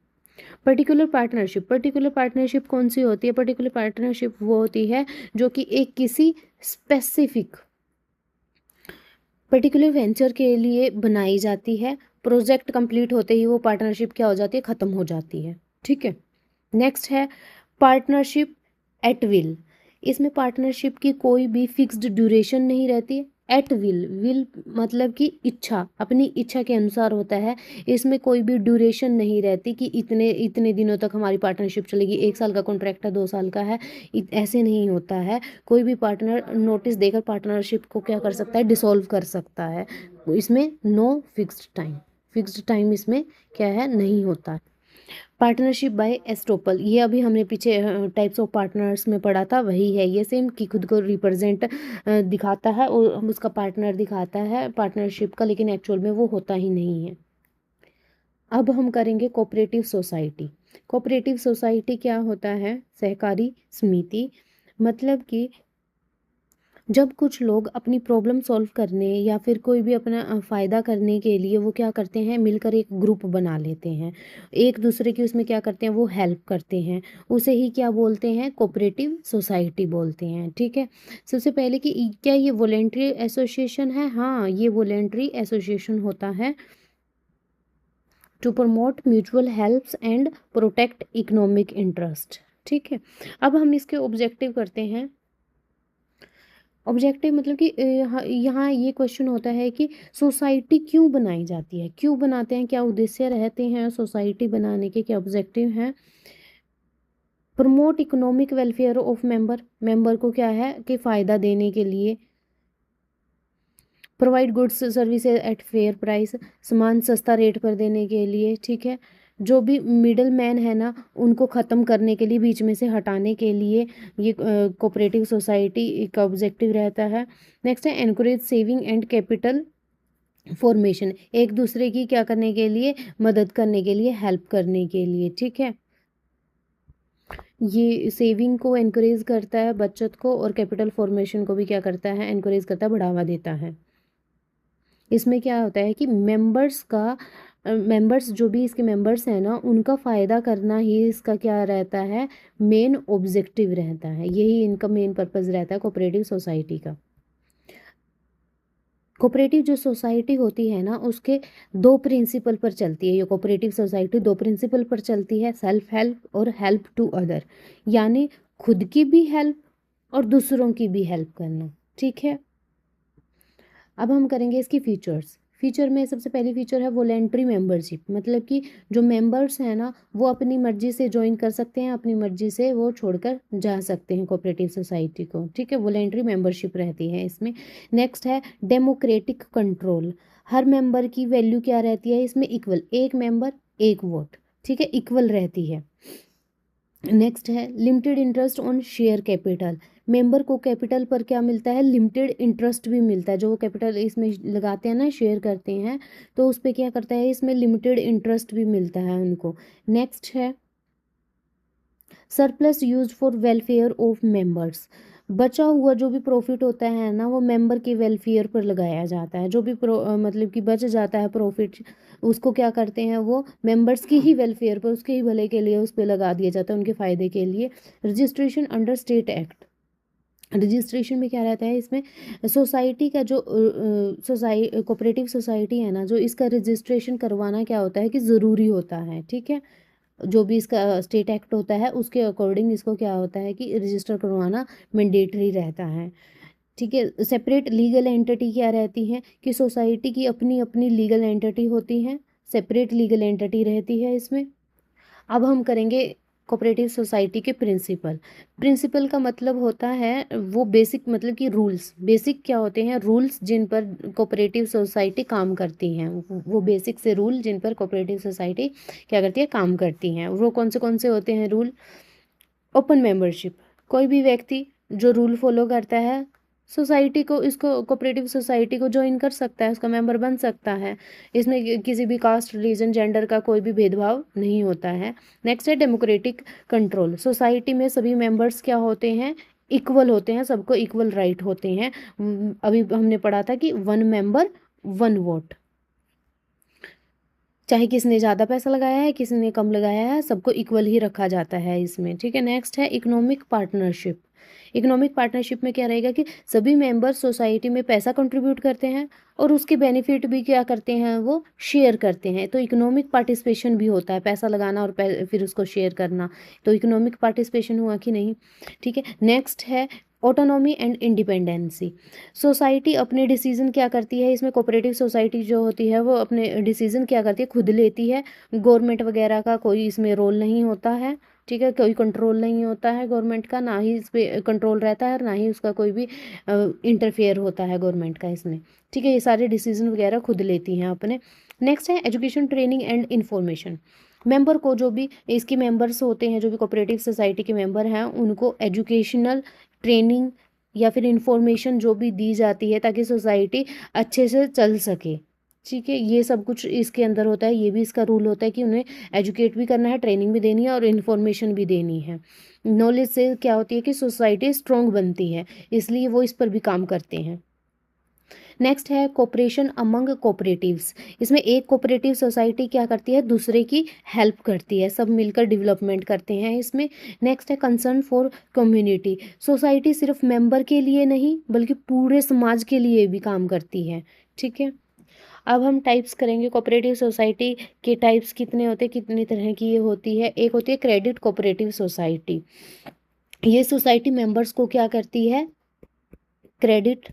A: पर्टिकुलर पार्टनरशिप कौन सी होती है, पर्टिकुलर पार्टनरशिप वो होती है जो कि एक किसी स्पेसिफिक पर्टिकुलर वेंचर के लिए बनाई जाती है। प्रोजेक्ट कंप्लीट होते ही वो पार्टनरशिप क्या हो जाती है, ख़त्म हो जाती है। ठीक है, नेक्स्ट है पार्टनरशिप एट विल। इसमें पार्टनरशिप की कोई भी फिक्स्ड ड्यूरेशन नहीं रहती। एट विल, विल मतलब कि इच्छा, अपनी इच्छा के अनुसार होता है। इसमें कोई भी ड्यूरेशन नहीं रहती कि इतने इतने दिनों तक हमारी पार्टनरशिप चलेगी, 1 साल का कॉन्ट्रैक्ट है, 2 साल का है, ऐसे नहीं होता है। कोई भी पार्टनर नोटिस देकर पार्टनरशिप को क्या कर सकता है, डिसॉल्व कर सकता है। इसमें नो फिक्स्ड टाइम इसमें क्या है, नहीं होता। पार्टनरशिप बाय एस्टोपल, ये अभी हमने पीछे टाइप्स ऑफ पार्टनर्स में पढ़ा था, वही है ये सेम, कि खुद को रिप्रेजेंट दिखाता है और हम उसका पार्टनर दिखाता है पार्टनरशिप का, लेकिन एक्चुअल में वो होता ही नहीं है। अब हम करेंगे कोऑपरेटिव सोसाइटी। कोऑपरेटिव सोसाइटी क्या होता है, सहकारी समिति। मतलब कि जब कुछ लोग अपनी प्रॉब्लम सॉल्व करने या फिर कोई भी अपना फ़ायदा करने के लिए वो क्या करते हैं, मिलकर एक ग्रुप बना लेते हैं, एक दूसरे की उसमें क्या करते हैं, वो हेल्प करते हैं, उसे ही क्या बोलते हैं, कोऑपरेटिव सोसाइटी बोलते हैं। ठीक है, सबसे पहले कि क्या ये वॉलेंट्री एसोसिएशन है, हाँ ये वॉलेंट्री एसोसिएशन होता है to promote mutual helps and protect economic interest. ठीक है, अब हम इसके ऑब्जेक्टिव करते हैं। ऑब्जेक्टिव मतलब कि यहाँ ये क्वेश्चन होता है कि सोसाइटी क्यों बनाई जाती है, क्यों बनाते हैं, क्या उद्देश्य रहते हैं सोसाइटी बनाने के, क्या ऑब्जेक्टिव हैं। Promote economic welfare of member को क्या है कि फ़ायदा देने के लिए। Provide goods services at fair price, सामान सस्ता रेट पर देने के लिए। ठीक है, जो भी मिडल मैन है ना उनको ख़त्म करने के लिए, बीच में से हटाने के लिए ये कोऑपरेटिव सोसाइटी का ऑब्जेक्टिव रहता है। नेक्स्ट है encourage saving and capital formation, एक दूसरे की क्या करने के लिए, मदद करने के लिए, हेल्प करने के लिए। ठीक है, ये सेविंग को एनकरेज करता है, बचत को, और कैपिटल फॉर्मेशन को भी क्या करता है, एनकरेज करता है, बढ़ावा देता है। इसमें क्या होता है कि मेंबर्स जो भी इसके मेंबर्स हैं ना उनका फ़ायदा करना ही इसका क्या रहता है, मेन ऑब्जेक्टिव रहता है, यही इनका मेन पर्पस रहता है कोऑपरेटिव सोसाइटी का। कोऑपरेटिव जो सोसाइटी होती है ना उसके दो प्रिंसिपल पर चलती है, ये कोऑपरेटिव सोसाइटी दो प्रिंसिपल पर चलती है, सेल्फ हेल्प और हेल्प टू अदर, यानी खुद की भी हेल्प और दूसरों की भी हेल्प करना। ठीक है, अब हम करेंगे इसकी फीचर्स। फीचर में सबसे पहली फीचर है वॉलेंट्री मेंबरशिप, मतलब कि जो मेंबर्स हैं ना वो अपनी मर्जी से ज्वाइन कर सकते हैं, अपनी मर्जी से वो छोड़कर जा सकते हैं कोऑपरेटिव सोसाइटी को, ठीक है। वॉलेंट्री मेंबरशिप रहती है इसमें। नेक्स्ट है डेमोक्रेटिक कंट्रोल, हर मेंबर की वैल्यू क्या रहती है इसमें, इक्वल, एक मेंबर एक वोट, ठीक है, इक्वल रहती है। नेक्स्ट है limited interest on share capital, member को कैपिटल पर क्या मिलता है, लिमिटेड इंटरेस्ट भी मिलता है, जो वो कैपिटल इसमें लगाते हैं ना, शेयर करते हैं, तो उस पर क्या करता है, इसमें लिमिटेड इंटरेस्ट भी मिलता है उनको। नेक्स्ट है surplus used for welfare of members, बचा हुआ जो भी प्रॉफिट होता है ना वो मेंबर के वेलफेयर पर लगाया जाता है, जो भी मतलब कि बच जाता है प्रॉफिट, उसको क्या करते हैं वो मेंबर्स की ही वेलफेयर पर, उसके ही भले के लिए उस पर लगा दिया जाता है, उनके फ़ायदे के लिए। Registration under state act, registration में क्या रहता है इसमें, सोसाइटी का जो कोऑपरेटिव सोसाइटी है ना, जो इसका रजिस्ट्रेशन करवाना क्या होता है कि ज़रूरी होता है, ठीक है। जो भी इसका स्टेट एक्ट होता है उसके अकॉर्डिंग इसको क्या होता है कि रजिस्टर करवाना मैंडेटरी रहता है, ठीक है। सेपरेट लीगल एंटिटी क्या रहती है कि सोसाइटी की अपनी अपनी लीगल एंटिटी होती है, सेपरेट लीगल एंटिटी रहती है इसमें। अब हम करेंगे कोऑपरेटिव सोसाइटी के प्रिंसिपल, प्रिंसिपल का मतलब होता है वो बेसिक, मतलब कि रूल्स, बेसिक क्या होते हैं, रूल्स जिन पर कोऑपरेटिव सोसाइटी काम करती हैं, वो बेसिक से रूल जिन पर कोऑपरेटिव सोसाइटी क्या करती है, काम करती हैं। वो कौन से होते हैं रूल, ओपन मेंबरशिप, कोई भी व्यक्ति जो रूल फॉलो करता है सोसाइटी को, इसको कोऑपरेटिव सोसाइटी को ज्वाइन कर सकता है, उसका मेंबर बन सकता है, इसमें किसी भी कास्ट, रिलीजन, जेंडर का कोई भी भेदभाव नहीं होता है। नेक्स्ट है डेमोक्रेटिक कंट्रोल, सोसाइटी में सभी मेंबर्स क्या होते हैं, इक्वल होते हैं, सबको इक्वल राइट होते हैं। अभी हमने पढ़ा था कि वन मेंबर वन वोट, चाहे किसने ज़्यादा पैसा लगाया है किसने कम लगाया है, सबको इक्वल ही रखा जाता है इसमें, ठीक है। नेक्स्ट है इकोनॉमिक पार्टनरशिप, इकोनॉमिक पार्टनरशिप में क्या रहेगा कि सभी मेंबर सोसाइटी में पैसा कंट्रीब्यूट करते हैं और उसके बेनिफिट भी क्या करते हैं, वो शेयर करते हैं, तो इकोनॉमिक पार्टिसिपेशन भी होता है, पैसा लगाना और फिर उसको शेयर करना, तो इकोनॉमिक पार्टिसिपेशन हुआ कि नहीं, ठीक है। नेक्स्ट है ऑटोनॉमी एंड इंडिपेंडेंसी, सोसाइटी अपने डिसीजन क्या करती है इसमें, कोऑपरेटिव सोसाइटी जो होती है वो अपने डिसीजन क्या करती है, खुद लेती है, गवर्नमेंट वगैरह का कोई इसमें रोल नहीं होता है, ठीक है, कोई कंट्रोल नहीं होता है गवर्नमेंट का, ना ही इस पर कंट्रोल रहता है और ना ही उसका कोई भी इंटरफेयर होता है गवर्नमेंट का इसमें, ठीक है। ये सारे डिसीजन वगैरह खुद लेती हैं अपने। नेक्स्ट है education, training and information, member को, जो भी इसके मेंबर्स होते हैं, जो भी कोऑपरेटिव सोसाइटी के मेंबर हैं, उनको एजुकेशनल, ट्रेनिंग या फिर इंफॉर्मेशन जो भी दी जाती है ताकि सोसाइटी अच्छे से चल सके, ठीक है। ये सब कुछ इसके अंदर होता है, ये भी इसका रूल होता है कि उन्हें एजुकेट भी करना है, ट्रेनिंग भी देनी है और इन्फॉर्मेशन भी देनी है। नॉलेज से क्या होती है कि सोसाइटी स्ट्रॉन्ग बनती है, इसलिए वो इस पर भी काम करते हैं। नेक्स्ट है कोऑपरेशन अमंग कोऑपरेटिव्स, इसमें एक कोऑपरेटिव सोसाइटी क्या करती है, दूसरे की हेल्प करती है, सब मिलकर डेवलपमेंट करते हैं इसमें। नेक्स्ट है कंसर्न फॉर कम्युनिटी, सोसाइटी सिर्फ मेंबर के लिए नहीं बल्कि पूरे समाज के लिए भी काम करती है, ठीक है। अब हम टाइप्स करेंगे, कोऑपरेटिव सोसाइटी के टाइप्स कितने होते हैं, कितनी तरह की ये होती है। एक होती है क्रेडिट कोऑपरेटिव सोसाइटी, ये सोसाइटी मेंबर्स को क्या करती है, क्रेडिट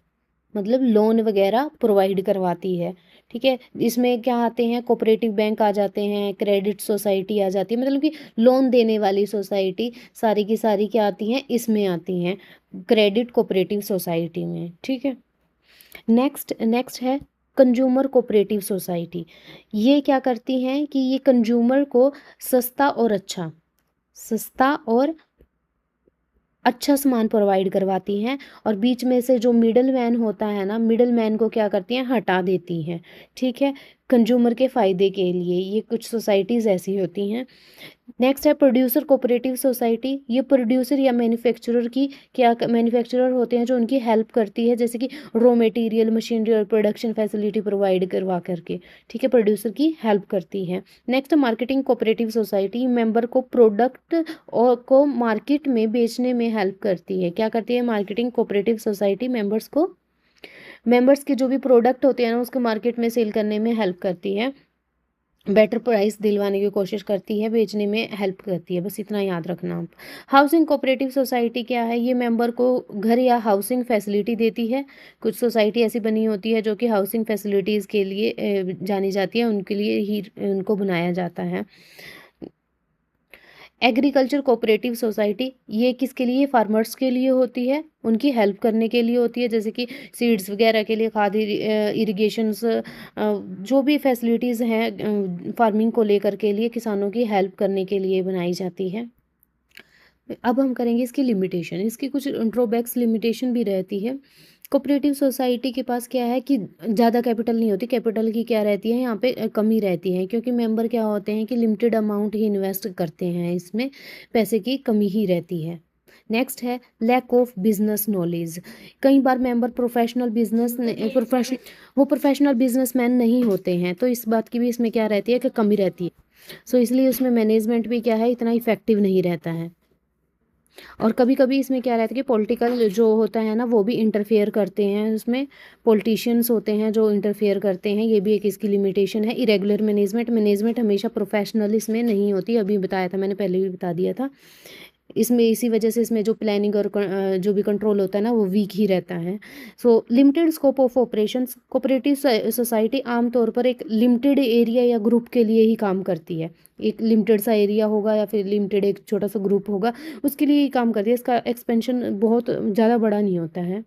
A: मतलब लोन वगैरह प्रोवाइड करवाती है, ठीक है। इसमें क्या आते हैं, कोऑपरेटिव बैंक आ जाते हैं, क्रेडिट सोसाइटी आ जाती है, मतलब कि लोन देने वाली सोसाइटी सारी की सारी क्या आती हैं, इसमें आती हैं, क्रेडिट कोऑपरेटिव सोसाइटी में, ठीक है। नेक्स्ट है कंज्यूमर कोऑपरेटिव सोसाइटी, ये क्या करती हैं कि ये कंज्यूमर को सस्ता और अच्छा सामान प्रोवाइड करवाती हैं और बीच में से जो मिडल मैन होता है ना, मिडल मैन को क्या करती हैं, हटा देती हैं, ठीक है, कंज्यूमर के फ़ायदे के लिए। ये कुछ सोसाइटीज़ ऐसी होती हैं। नेक्स्ट है प्रोड्यूसर कोऑपरेटिव सोसाइटी, ये प्रोड्यूसर या मैन्युफैक्चरर की क्या, मैन्युफैक्चरर होते हैं जो उनकी हेल्प करती है, जैसे कि रॉ मटेरियल, मशीनरी और प्रोडक्शन फैसिलिटी प्रोवाइड करवा करके, ठीक है, प्रोड्यूसर की हेल्प करती है। Next marketing cooperative society, member को प्रोडक्ट और को मार्केट में बेचने में हेल्प करती है, क्या करती है मार्केटिंग कोऑपरेटिव सोसाइटी, मेंबर्स के जो भी प्रोडक्ट होते हैं ना उसको मार्केट में सेल करने में हेल्प करती है। बेटर प्राइस दिलवाने की कोशिश करती है, बेचने में हेल्प करती है, बस इतना याद रखना आप। हाउसिंग कोऑपरेटिव सोसाइटी क्या है? ये मेंबर को घर या हाउसिंग फैसिलिटी देती है। कुछ सोसाइटी ऐसी बनी होती है जो कि हाउसिंग फैसिलिटीज़ के लिए जानी जाती है, उनके लिए ही उनको बनाया जाता है। एग्रीकल्चर कोऑपरेटिव सोसाइटी ये किसके लिए? फार्मर्स के लिए होती है, उनकी हेल्प करने के लिए होती है, जैसे कि सीड्स वगैरह के लिए, खाद इरिगेशंस, जो भी फैसिलिटीज़ हैं फार्मिंग को लेकर के लिए किसानों की हेल्प करने के लिए बनाई जाती है। अब हम करेंगे इसकी लिमिटेशन। इसकी कुछ ड्रॉबैक्स लिमिटेशन भी रहती है। कोऑपरेटिव सोसाइटी के पास क्या है कि ज़्यादा कैपिटल नहीं होती। कैपिटल की क्या रहती है यहाँ पे कमी रहती है, क्योंकि मेंबर क्या होते हैं कि लिमिटेड अमाउंट ही इन्वेस्ट करते हैं, इसमें पैसे की कमी ही रहती है। नेक्स्ट है लैक ऑफ बिजनेस नॉलेज। कई बार मेंबर प्रोफेशनल बिजनेसमैन नहीं होते हैं, तो इस बात की भी इसमें क्या रहती है कि कमी रहती है। सो इसलिए उसमें मैनेजमेंट भी क्या है, इतना इफेक्टिव नहीं रहता है। और कभी कभी इसमें क्या रहता है कि पॉलिटिकल जो होता है ना, वो भी इंटरफेयर करते हैं, उसमें पॉलिटिशियंस होते हैं जो इंटरफेयर करते हैं, ये भी एक इसकी लिमिटेशन है। इरेगुलर मैनेजमेंट हमेशा प्रोफेशनल इसमें नहीं होती, अभी बताया था मैंने, पहले भी बता दिया था। इसमें इसी वजह से इसमें जो प्लानिंग और जो भी कंट्रोल होता है ना, वो वीक ही रहता है। सो limited scope of operations. Cooperative society आमतौर पर एक लिमिटेड एरिया या ग्रुप के लिए ही काम करती है। एक लिमिटेड सा एरिया होगा या फिर लिमिटेड एक छोटा सा ग्रुप होगा, उसके लिए ही काम करती है। इसका एक्सपेंशन बहुत ज़्यादा बड़ा नहीं होता है।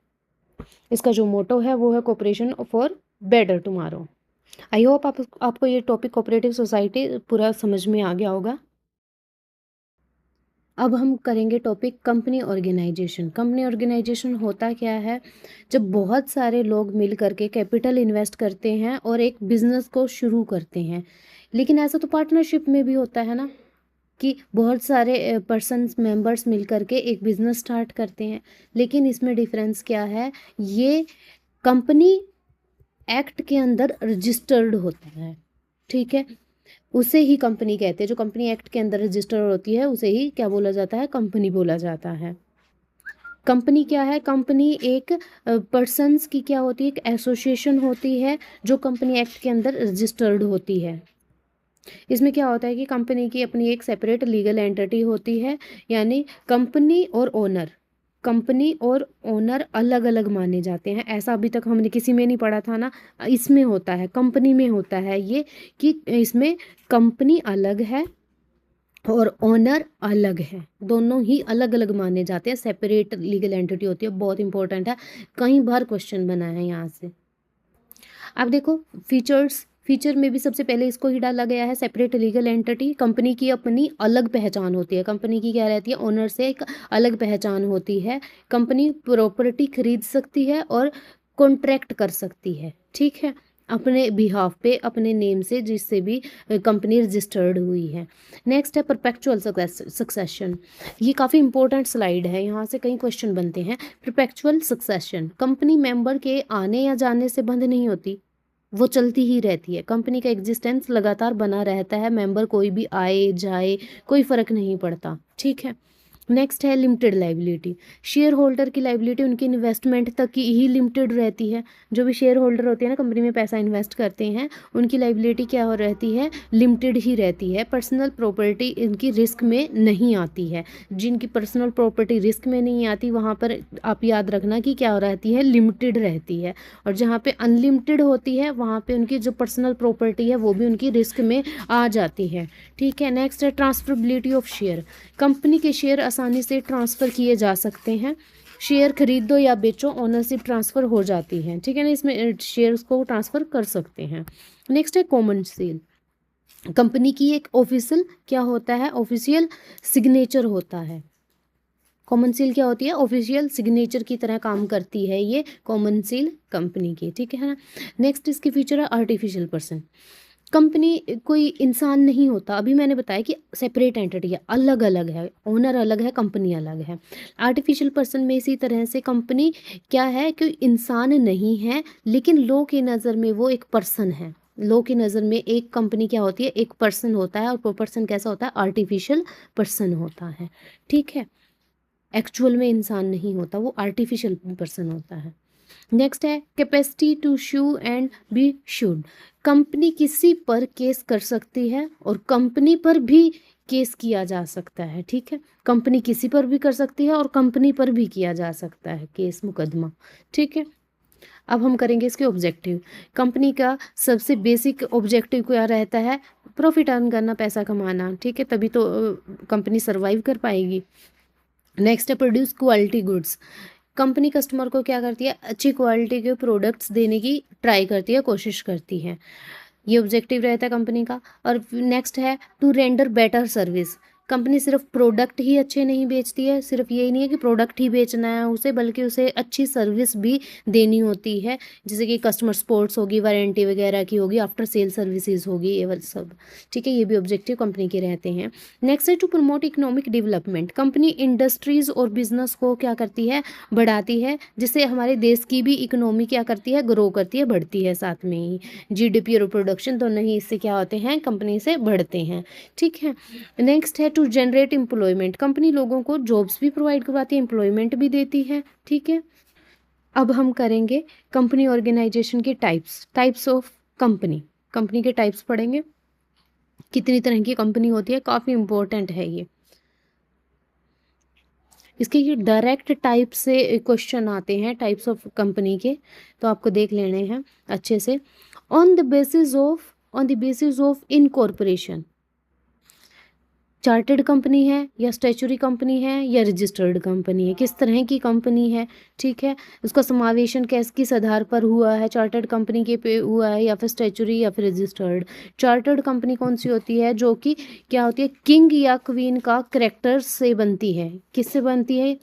A: इसका जो मोटो है वो है cooperation for better tomorrow. I hope आपको ये टॉपिक कोऑपरेटिव सोसाइटी पूरा समझ में आ गया होगा। अब हम करेंगे topic company organisation. Company organisation होता क्या है? जब बहुत सारे लोग मिल करके कैपिटल इन्वेस्ट करते हैं और एक बिजनेस को शुरू करते हैं। लेकिन ऐसा तो पार्टनरशिप में भी होता है ना, कि बहुत सारे पर्सन्स मेंबर्स मिल करके एक बिजनेस स्टार्ट करते हैं। लेकिन इसमें डिफरेंस क्या है? ये कंपनी एक्ट के अंदर रजिस्टर्ड होता है, ठीक है? उसे ही कंपनी कहते हैं। जो कंपनी एक्ट के अंदर रजिस्टर होती है उसे ही क्या बोला जाता है? कंपनी बोला जाता है। कंपनी क्या है? कंपनी एक पर्सन्स की क्या होती है? एक एसोसिएशन होती है जो कंपनी एक्ट के अंदर रजिस्टर्ड होती है। इसमें क्या होता है कि कंपनी की अपनी एक सेपरेट लीगल एंटिटी होती है, यानी कंपनी और ओनर अलग अलग माने जाते हैं। ऐसा अभी तक हमने किसी में नहीं पढ़ा था ना, इसमें होता है, कंपनी में होता है ये, कि इसमें कंपनी अलग है और ओनर अलग है, दोनों ही अलग अलग माने जाते हैं। सेपरेट लीगल एंटिटी होती है, बहुत इंपॉर्टेंट है, कई बार क्वेश्चन बना है यहाँ से। अब देखो फीचर में भी सबसे पहले इसको ही डाला गया है, सेपरेट लीगल एंटिटी। कंपनी की अपनी अलग पहचान होती है, कंपनी की क्या रहती है? ओनर से एक अलग पहचान होती है। कंपनी प्रॉपर्टी खरीद सकती है और कॉन्ट्रैक्ट कर सकती है, ठीक है, अपने बिहाफ पे, अपने नेम से, जिससे भी कंपनी रजिस्टर्ड हुई है। नेक्स्ट है परपेचुअल सक्सेशन। ये काफ़ी इंपॉर्टेंट स्लाइड है, यहाँ से कई क्वेश्चन बनते हैं। परपेचुअल सक्सेशन, कंपनी मेंबर के आने या जाने से बंद नहीं होती, वो चलती ही रहती है। कंपनी का एग्जिस्टेंस लगातार बना रहता है, मेंबर कोई भी आए जाए कोई फ़र्क नहीं पड़ता, ठीक है। नेक्स्ट है लिमिटेड लाइबिलिटी। शेयर होल्डर की लाइबिलिटी उनकी इन्वेस्टमेंट तक की ही लिमिटेड रहती है। जो भी शेयर होल्डर होते हैं ना, कंपनी में पैसा इन्वेस्ट करते हैं, उनकी लाइबिलिटी क्या हो रहती है? लिमिटेड ही रहती है। पर्सनल प्रॉपर्टी इनकी रिस्क में नहीं आती है। जिनकी पर्सनल प्रॉपर्टी रिस्क में नहीं आती, वहाँ पर आप याद रखना कि क्या रहती है? लिमिटेड रहती है। और जहाँ पे अनलिमिटेड होती है, वहाँ पे उनकी जो पर्सनल प्रॉपर्टी है वो भी उनकी रिस्क में आ जाती है, ठीक है। नेक्स्ट है ट्रांसफरेबिलिटी ऑफ शेयर। कंपनी के शेयर आसानी से ट्रांसफ़र किए जा सकते हैं। शेयर खरीदो या बेचो, ओनरशिप ट्रांसफ़र हो जाती है, ठीक है ना, इसमें शेयर्स को ट्रांसफ़र कर सकते हैं। नेक्स्ट है कॉमन सेल। कंपनी की एक ऑफिशियल क्या होता है? ऑफिशियल सिग्नेचर होता है। कॉमन सील क्या होती है? ऑफिशियल सिग्नेचर की तरह काम करती है ये कॉमन सील कंपनी की, ठीक है ना। नेक्स्ट इसकी फीचर है आर्टिफिशियल पर्सन। कंपनी कोई इंसान नहीं होता, अभी मैंने बताया कि सेपरेट एंटिटी है, अलग अलग है, ओनर अलग है, कंपनी अलग है। आर्टिफिशियल पर्सन में इसी तरह से कंपनी क्या है कि इंसान नहीं है, लेकिन लॉ की नज़र में वो एक पर्सन है। लॉ की नज़र में एक कंपनी क्या होती है? एक पर्सन होता है, और वो पर्सन कैसा होता है? आर्टिफिशियल पर्सन होता है, ठीक है। एक्चुअल में इंसान नहीं होता, वो आर्टिफिशियल पर्सन होता है। नेक्स्ट है capacity to sue and be sued. Company किसी पर केस कर सकती है और कंपनी पर भी केस किया जा सकता है, ठीक है। कंपनी किसी पर भी कर सकती है और कंपनी पर भी किया जा सकता है केस, मुकदमा, ठीक है। अब हम करेंगे इसके ऑब्जेक्टिव। कंपनी का सबसे बेसिक ऑब्जेक्टिव क्या रहता है? प्रॉफिट अर्न करना, पैसा कमाना, ठीक है, तभी तो कंपनी सर्वाइव कर पाएगी। नेक्स्ट है produce quality goods. Company customer को क्या करती है? अच्छी क्वालिटी के प्रोडक्ट्स देने की ट्राई करती है, कोशिश करती है। ये ऑब्जेक्टिव रहता है कंपनी का। और नेक्स्ट है to render better service. Company सिर्फ प्रोडक्ट ही अच्छे नहीं बेचती है, सिर्फ यही नहीं है कि प्रोडक्ट ही बेचना है उसे, बल्कि उसे अच्छी सर्विस भी देनी होती है, जैसे कि कस्टमर सपोर्ट्स होगी, वारंटी वगैरह की होगी, आफ्टर सेल सर्विसेज होगी, ये वाला सब, ठीक है। ये भी ऑब्जेक्टिव कंपनी के रहते हैं। नेक्स्ट है to promote economic development. Company industries और बिजनेस को क्या करती है? बढ़ाती है, जिससे हमारे देश की भी इकोनॉमी क्या करती है? ग्रो करती है, बढ़ती है साथ में ही। जीडीपी और प्रोडक्शन दोनों ही इससे क्या होते हैं? कंपनी से बढ़ते हैं, ठीक है। नेक्स्ट है टू जनरेट एम्प्लॉयमेंट। कंपनी लोगों को जॉब्स भी प्रोवाइड करवाती है, एम्प्लॉयमेंट भी देती है, ठीक है। अब हम करेंगे कंपनी ऑर्गेनाइजेशन के टाइप्स ऑफ कंपनी। कंपनी के टाइप्स पढ़ेंगे, कितनी तरह की कंपनी होती है, काफ़ी इंपॉर्टेंट है ये। इसके ये डायरेक्ट टाइप से क्वेश्चन आते हैं टाइप्स ऑफ कंपनी के, तो आपको देख लेने हैं अच्छे से। On the basis of incorporation. Chartered company है या स्टैचुरी कंपनी है या रजिस्टर्ड कंपनी है, किस तरह की कंपनी है, ठीक है। उसका समावेशन किस आधार पर हुआ है? चार्टर्ड कंपनी के पे हुआ है या फिर स्टैचुरी या फिर रजिस्टर्ड। चार्टर्ड कंपनी कौन सी होती है? जो कि क्या होती है? किंग या क्वीन का करेक्टर से बनती है। किससे बनती है?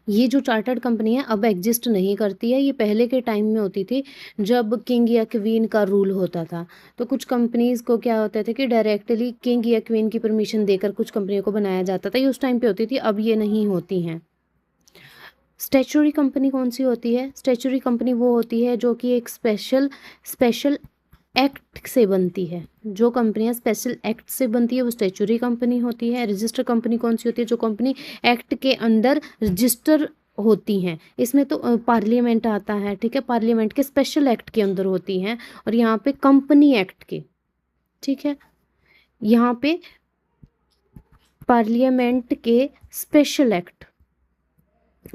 A: ये जो चार्टर्ड कंपनी है अब एग्जिस्ट नहीं करती है, ये पहले के टाइम में होती थी जब किंग या क्वीन का रूल होता था। तो कुछ कंपनीज़ को क्या होता था कि डायरेक्टली किंग या क्वीन की परमिशन देकर कुछ कंपनियों को बनाया जाता था, ये उस टाइम पे होती थी, अब ये नहीं होती हैं। स्टैचुरी कंपनी कौन सी होती है? स्टैचुरी कंपनी वो होती है जो कि एक स्पेशल एक्ट से बनती है। जो कंपनियां स्पेशल एक्ट से बनती है वो स्टैचुरी कंपनी होती है। रजिस्टर कंपनी कौन सी होती है? जो कंपनी एक्ट के अंदर रजिस्टर होती हैं। इसमें तो पार्लियामेंट आता है, ठीक है, पार्लियामेंट के स्पेशल एक्ट के अंदर होती हैं, और यहाँ पे कंपनी एक्ट के, ठीक है, यहाँ पे पार्लियामेंट के स्पेशल एक्ट,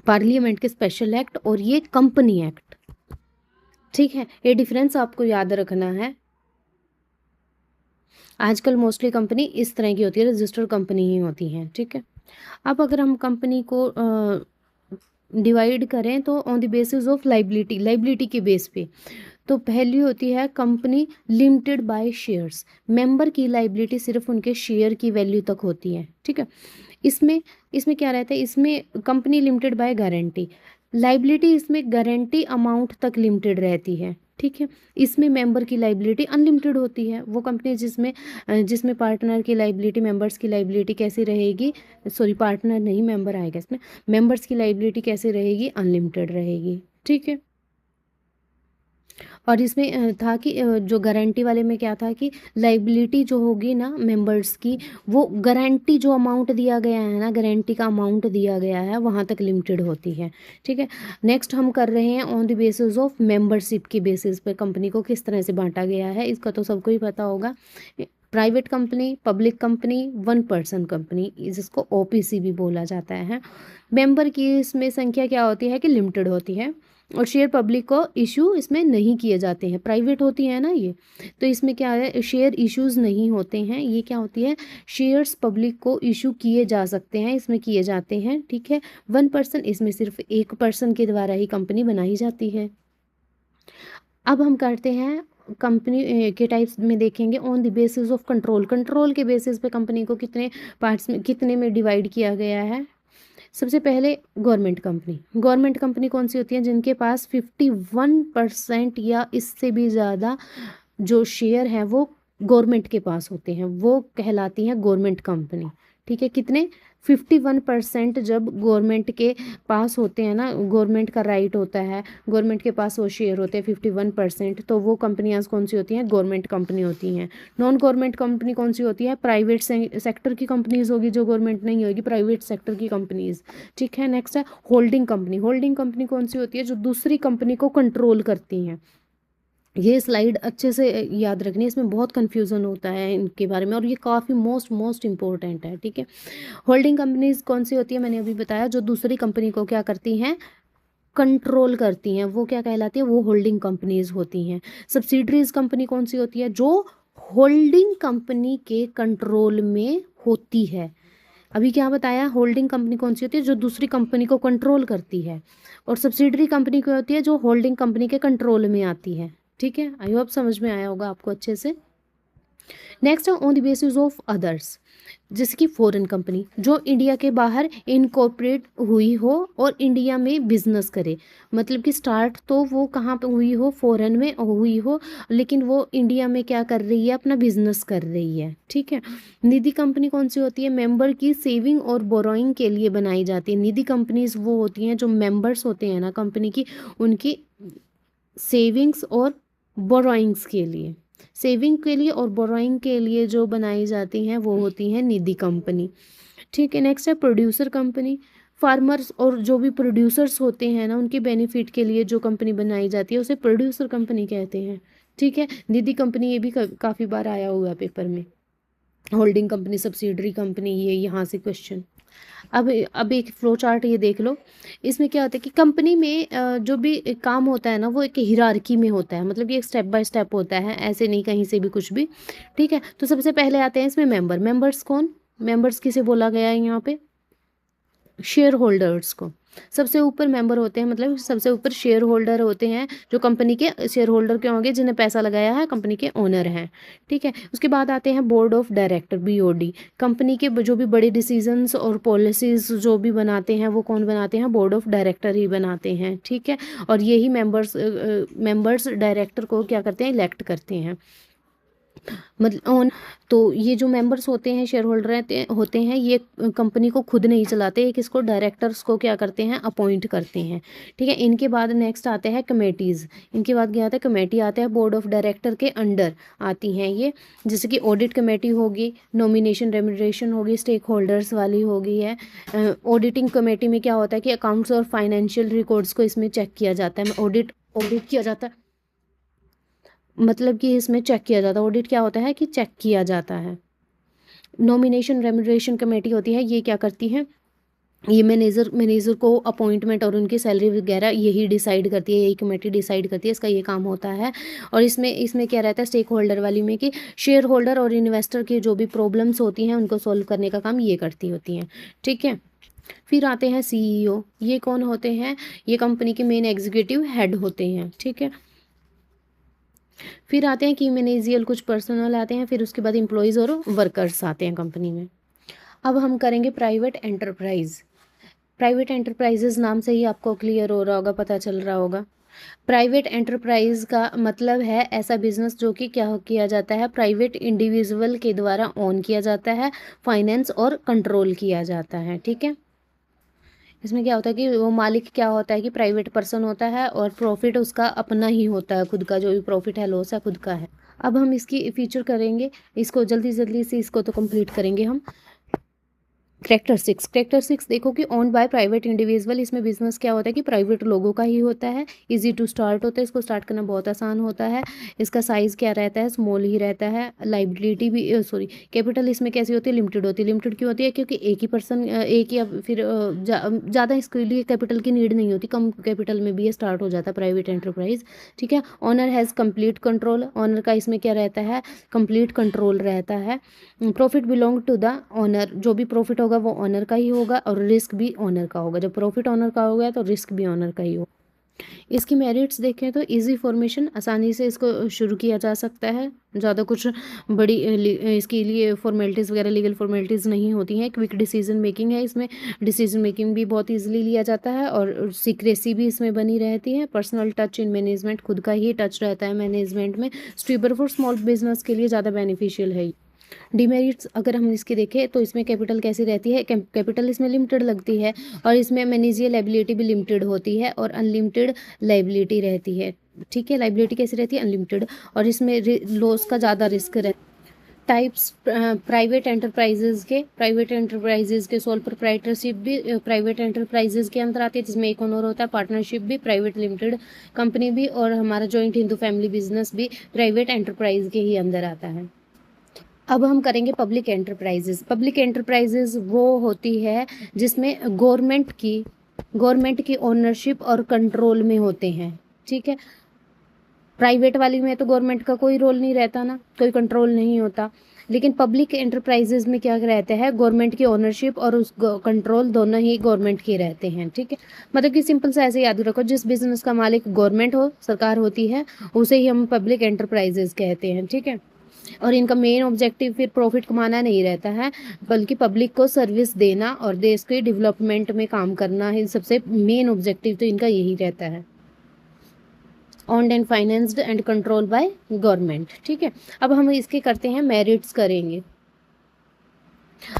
A: पार्लियामेंट के स्पेशल एक्ट और ये कंपनी एक्ट, ठीक है। ये डिफरेंस आपको याद रखना है। आजकल मोस्टली कंपनी इस तरह की होती है, रजिस्टर्ड कंपनी ही होती हैं, ठीक है। अब अगर हम कंपनी को डिवाइड करें तो on the basis of liability के बेस पे, तो पहली होती है company limited by shares. Member की लाइबिलिटी सिर्फ उनके शेयर की वैल्यू तक होती है, ठीक है। इसमें इसमें क्या रहता है? इसमें company limited by guarantee, liability इसमें गारंटी अमाउंट तक लिमिटेड रहती है, ठीक है। इसमें मेंबर की लाइबिलिटी अनलिमिटेड होती है। वो कंपनी जिसमें पार्टनर की लाइबिलिटी, मेंबर्स की लाइबिलिटी कैसी रहेगी? सॉरी, पार्टनर नहीं, मेंबर आएगा इसमें। मेंबर्स की लाइबिलिटी कैसे रहेगी? अनलिमिटेड रहेगी, ठीक है। और इसमें था कि जो गारंटी वाले में क्या था कि लाइबिलिटी जो होगी ना मेंबर्स की, वो गारंटी जो अमाउंट दिया गया है ना, गारंटी का अमाउंट दिया गया है वहाँ तक लिमिटेड होती है, ठीक है। नेक्स्ट हम कर रहे हैं on the basis of membership की बेसिस पे कंपनी को किस तरह से बांटा गया है, इसका तो सबको ही पता होगा। Private company, public company, one person company, जिसको ओपीसी भी बोला जाता है। मेंबर की इसमें संख्या क्या होती है कि लिमिटेड होती है, और शेयर पब्लिक को इशू इसमें नहीं किए जाते हैं। प्राइवेट होती है ना ये, तो इसमें क्या है? शेयर इश्यूज नहीं होते हैं। ये क्या होती है? शेयर्स पब्लिक को इशू किए जा सकते हैं, इसमें किए जाते हैं, ठीक है। वन पर्सन, इसमें सिर्फ एक पर्सन के द्वारा ही कंपनी बनाई जाती है। अब हम करते हैं कंपनी के टाइप्स में देखेंगे on the basis of control. Control के बेसिस पे कंपनी को कितने पार्ट्स में, कितने में डिवाइड किया गया है? सबसे पहले गवर्नमेंट कंपनी। गवर्नमेंट कंपनी कौन सी होती है? जिनके पास 51% या इससे भी ज़्यादा जो शेयर है वो गवर्नमेंट के पास होते हैं, वो कहलाती हैं गवर्नमेंट कंपनी, ठीक है, कितने 51% जब गवर्नमेंट के पास होते हैं ना, गवर्नमेंट का राइट होता है, गवर्नमेंट के पास वो शेयर होते हैं 51%, तो वो कंपनियां कौन सी होती हैं? गवर्नमेंट कंपनी होती हैं। नॉन गवर्नमेंट कंपनी कौन सी होती है? प्राइवेट सेक्टर की कंपनीज होगी, जो गवर्नमेंट नहीं होगी, प्राइवेट सेक्टर की कंपनीज। ठीक है, नेक्स्ट है होल्डिंग कंपनी। होल्डिंग कंपनी कौन सी होती है? जो दूसरी कंपनी को कंट्रोल करती हैं। ये स्लाइड अच्छे से याद रखनी है, इसमें बहुत कन्फ्यूज़न होता है इनके बारे में, और ये काफ़ी मोस्ट इम्पोर्टेंट है। ठीक है, होल्डिंग कंपनीज कौन सी होती है? मैंने अभी बताया, जो दूसरी कंपनी को क्या करती हैं? कंट्रोल करती हैं, वो क्या कहलाती है? वो होल्डिंग कंपनीज होती हैं। सब्सिडरीज कंपनी कौन सी होती है? जो होल्डिंग कंपनी के कंट्रोल में होती है। अभी क्या बताया? होल्डिंग कंपनी कौन सी होती है? जो दूसरी कंपनी को कंट्रोल करती है। और सब्सिडरी कंपनी क्या होती है? जो होल्डिंग कंपनी के कंट्रोल में आती है। ठीक है, आई होप समझ में आया होगा आपको अच्छे से। नेक्स्ट है on the basis of others, जैसे कि फॉरेन कंपनी जो इंडिया के बाहर इनकॉर्पोरेट हुई हो और इंडिया में बिजनेस करे। मतलब कि स्टार्ट तो वो कहाँ पे हुई हो? फॉरेन में हुई हो, लेकिन वो इंडिया में क्या कर रही है? अपना बिजनेस कर रही है। ठीक है, निधि कंपनी कौन सी होती है? मेंबर की सेविंग और बोरोइंग के लिए बनाई जाती है। निधि कंपनीज वो होती हैं जो मेंबर्स होते हैं ना कंपनी की, उनकी सेविंग्स और बोरोइंग्स के लिए, सेविंग के लिए और बोरोइंग के लिए जो बनाई जाती हैं वो होती हैं निधि कंपनी। ठीक है, नेक्स्ट है प्रोड्यूसर कंपनी। फार्मर्स और जो भी प्रोड्यूसर्स होते हैं ना, उनके बेनिफिट के लिए जो कंपनी बनाई जाती है उसे प्रोड्यूसर कंपनी कहते हैं। ठीक है, निधि कंपनी ये भी काफ़ी बार आया हुआ है पेपर में। होल्डिंग कंपनी, सब्सिडरी कंपनी, ये यहाँ से क्वेश्चन। अब एक फ्लो चार्ट ये देख लो। इसमें क्या होता है कि कंपनी में जो भी काम होता है ना, वो एक हिरार्की में होता है, मतलब ये एक स्टेप बाय स्टेप होता है, ऐसे नहीं कहीं से भी कुछ भी। ठीक है, तो सबसे पहले आते हैं इसमें मेंबर्स कौन? मेंबर्स किसे बोला गया है यहाँ पे? शेयर होल्डर्स को। सबसे ऊपर मेंबर होते हैं, मतलब सबसे ऊपर शेयर होल्डर होते हैं, जो कंपनी के शेयर होल्डर के होंगे, जिन्हें पैसा लगाया है, कंपनी के ओनर हैं। ठीक है, उसके बाद आते हैं board of director, BOD। Company के जो भी बड़े डिसीजंस और पॉलिसीज जो भी बनाते हैं, वो कौन बनाते हैं? बोर्ड ऑफ डायरेक्टर ही बनाते हैं। ठीक है, और यही मेंबर्स डायरेक्टर को क्या करते हैं? इलेक्ट करते हैं। मतलब ऑन, तो ये जो मेंबर्स होते हैं, शेयर होल्डर होते हैं, ये कंपनी को खुद नहीं चलाते, एक इसको डायरेक्टर्स को क्या करते हैं? अपॉइंट करते हैं। ठीक है, इनके बाद नेक्स्ट आते हैं कमेटीज़। इनके बाद क्या आता है? कमेटी आता है, बोर्ड ऑफ डायरेक्टर के अंडर आती हैं ये, जैसे कि ऑडिट कमेटी होगी, नॉमिनेशन रेम्यूनरेशन होगी, स्टेक होल्डर्स वाली होगी है। ऑडिटिंग कमेटी में क्या होता है कि अकाउंट्स और फाइनेंशियल रिकॉर्ड्स को इसमें चेक किया जाता है, ऑडिट किया जाता है, मतलब कि इसमें चेक किया जाता है। ऑडिट क्या होता है? कि चेक किया जाता है। नॉमिनेशन रेम्यूनरेशन कमेटी होती है, ये क्या करती है? ये मैनेजर को अपॉइंटमेंट और उनकी सैलरी वगैरह यही डिसाइड करती है, यही कमेटी डिसाइड करती है, इसका ये काम होता है। और इसमें क्या रहता है? स्टेक होल्डर वाली में कि शेयर होल्डर और इन्वेस्टर की जो भी प्रॉब्लम्स होती हैं उनको सॉल्व करने का काम ये करती होती हैं। ठीक है, फिर आते हैं CEO। ये कौन होते हैं? ये कंपनी के मेन एग्जीक्यूटिव हेड होते हैं। ठीक है, फिर आते हैं की मैनेजियल कुछ पर्सनल आते हैं, फिर उसके बाद एम्प्लॉयज़ और वर्कर्स आते हैं कंपनी में। अब हम करेंगे प्राइवेट एंटरप्राइज। प्राइवेट एंटरप्राइजेज नाम से ही आपको क्लियर हो रहा होगा, पता चल रहा होगा। प्राइवेट एंटरप्राइज का मतलब है ऐसा बिजनेस जो कि क्या किया जाता है? प्राइवेट इंडिविजुअल के द्वारा ऑन किया जाता है, फाइनेंस और कंट्रोल किया जाता है। ठीक है, इसमें क्या होता है कि वो मालिक क्या होता है कि प्राइवेट पर्सन होता है, और प्रॉफिट उसका अपना ही होता है, खुद का जो भी प्रॉफिट है, लॉस है, खुद का है। अब हम इसकी फीचर करेंगे, इसको जल्दी से इसको तो कंप्लीट करेंगे हम। कैरेक्टरिस्टिक्स देखो कि ओन्ड बाय प्राइवेट इंडिविजुअल। इसमें बिजनेस क्या होता है कि प्राइवेट लोगों का ही होता है, इजी टू स्टार्ट होता है, इसको स्टार्ट करना बहुत आसान होता है। इसका साइज़ क्या रहता है? स्मॉल ही रहता है। लाइबिलिटी भी कैपिटल इसमें कैसी होती है? लिमिटेड होती है। लिमिटेड क्यों होती है? क्योंकि एक ही पर्सन, एक या फिर ज़्यादा इसके लिए कैपिटल की नीड नहीं होती, कम कैपिटल में भी ये स्टार्ट हो जाता है प्राइवेट एंटरप्राइज। ठीक है, owner has complete control. Owner का इसमें क्या रहता है? कंप्लीट कंट्रोल रहता है। Profit belong to the owner. जो भी प्रॉफिट होगा वो ऑनर का ही होगा, और रिस्क भी ऑनर का होगा। जब प्रॉफिट ऑनर का होगा तो रिस्क भी ऑनर का ही होगा। इसकी मेरिट्स देखें तो इजी फॉर्मेशन, आसानी से इसको शुरू किया जा सकता है, ज़्यादा कुछ बड़ी इसके लिए फॉर्मेलिटीज़ वगैरह, लीगल फॉर्मेलिटीज़ नहीं होती हैं। क्विक डिसीजन मेकिंग है, इसमें डिसीजन मेकिंग भी बहुत ईजिली लिया जाता है, और सीक्रेसी भी इसमें बनी रहती है। पर्सनल टच इन मैनेजमेंट, खुद का ही टच रहता है मैनेजमेंट में। स्टेबल फॉर स्मॉल बिजनेस के लिए ज़्यादा बेनिफिशियल है। डिमेरिट्स अगर हम इसके देखें तो इसमें कैपिटल कैसी रहती है, कैपिटल इसमें लिमिटेड लगती है और इसमें मैनेजियल लायबिलिटी भी लिमिटेड होती है और अनलिमिटेड लायबिलिटी रहती है। ठीक है, लायबिलिटी कैसी रहती है, अनलिमिटेड, और इसमें लॉस का ज़्यादा रिस्क रहता है। टाइप्स प्राइवेट एंटरप्राइजेज के सोल प्रोप्राइटरशिप भी प्राइवेट एंटरप्राइजेज के अंदर आती है, जिसमें एक ओनर होता है, पार्टनरशिप भी, प्राइवेट लिमिटेड कंपनी भी, और हमारा जॉइंट हिंदू फैमिली बिजनेस भी प्राइवेट एंटरप्राइज के ही अंदर आता है। अब हम करेंगे पब्लिक एंटरप्राइजेज। पब्लिक एंटरप्राइजेज वो होती है जिसमें गवर्नमेंट की ओनरशिप और कंट्रोल में होते हैं। ठीक है, प्राइवेट वाली में तो गवर्नमेंट का कोई रोल नहीं रहता ना, कोई कंट्रोल नहीं होता, लेकिन पब्लिक एंटरप्राइजेज में क्या रहता है, गवर्नमेंट की ओनरशिप और उस कंट्रोल दोनों ही गवर्नमेंट के रहते हैं। ठीक है, मतलब कि सिंपल सा ऐसे याद रखो, जिस बिजनेस का मालिक गवर्नमेंट हो, सरकार होती है, उसे ही हम पब्लिक एंटरप्राइजेज कहते हैं। ठीक है, और इनका मेन ऑब्जेक्टिव फिर प्रॉफिट कमाना नहीं रहता है, बल्कि पब्लिक को सर्विस देना और देश के डेवलपमेंट में काम करना है। सबसे मेन ऑब्जेक्टिव तो इनका यही रहता है। Owned and financed and control by government. ठीक है, अब हम इसके करते हैं मेरिट्स करेंगे।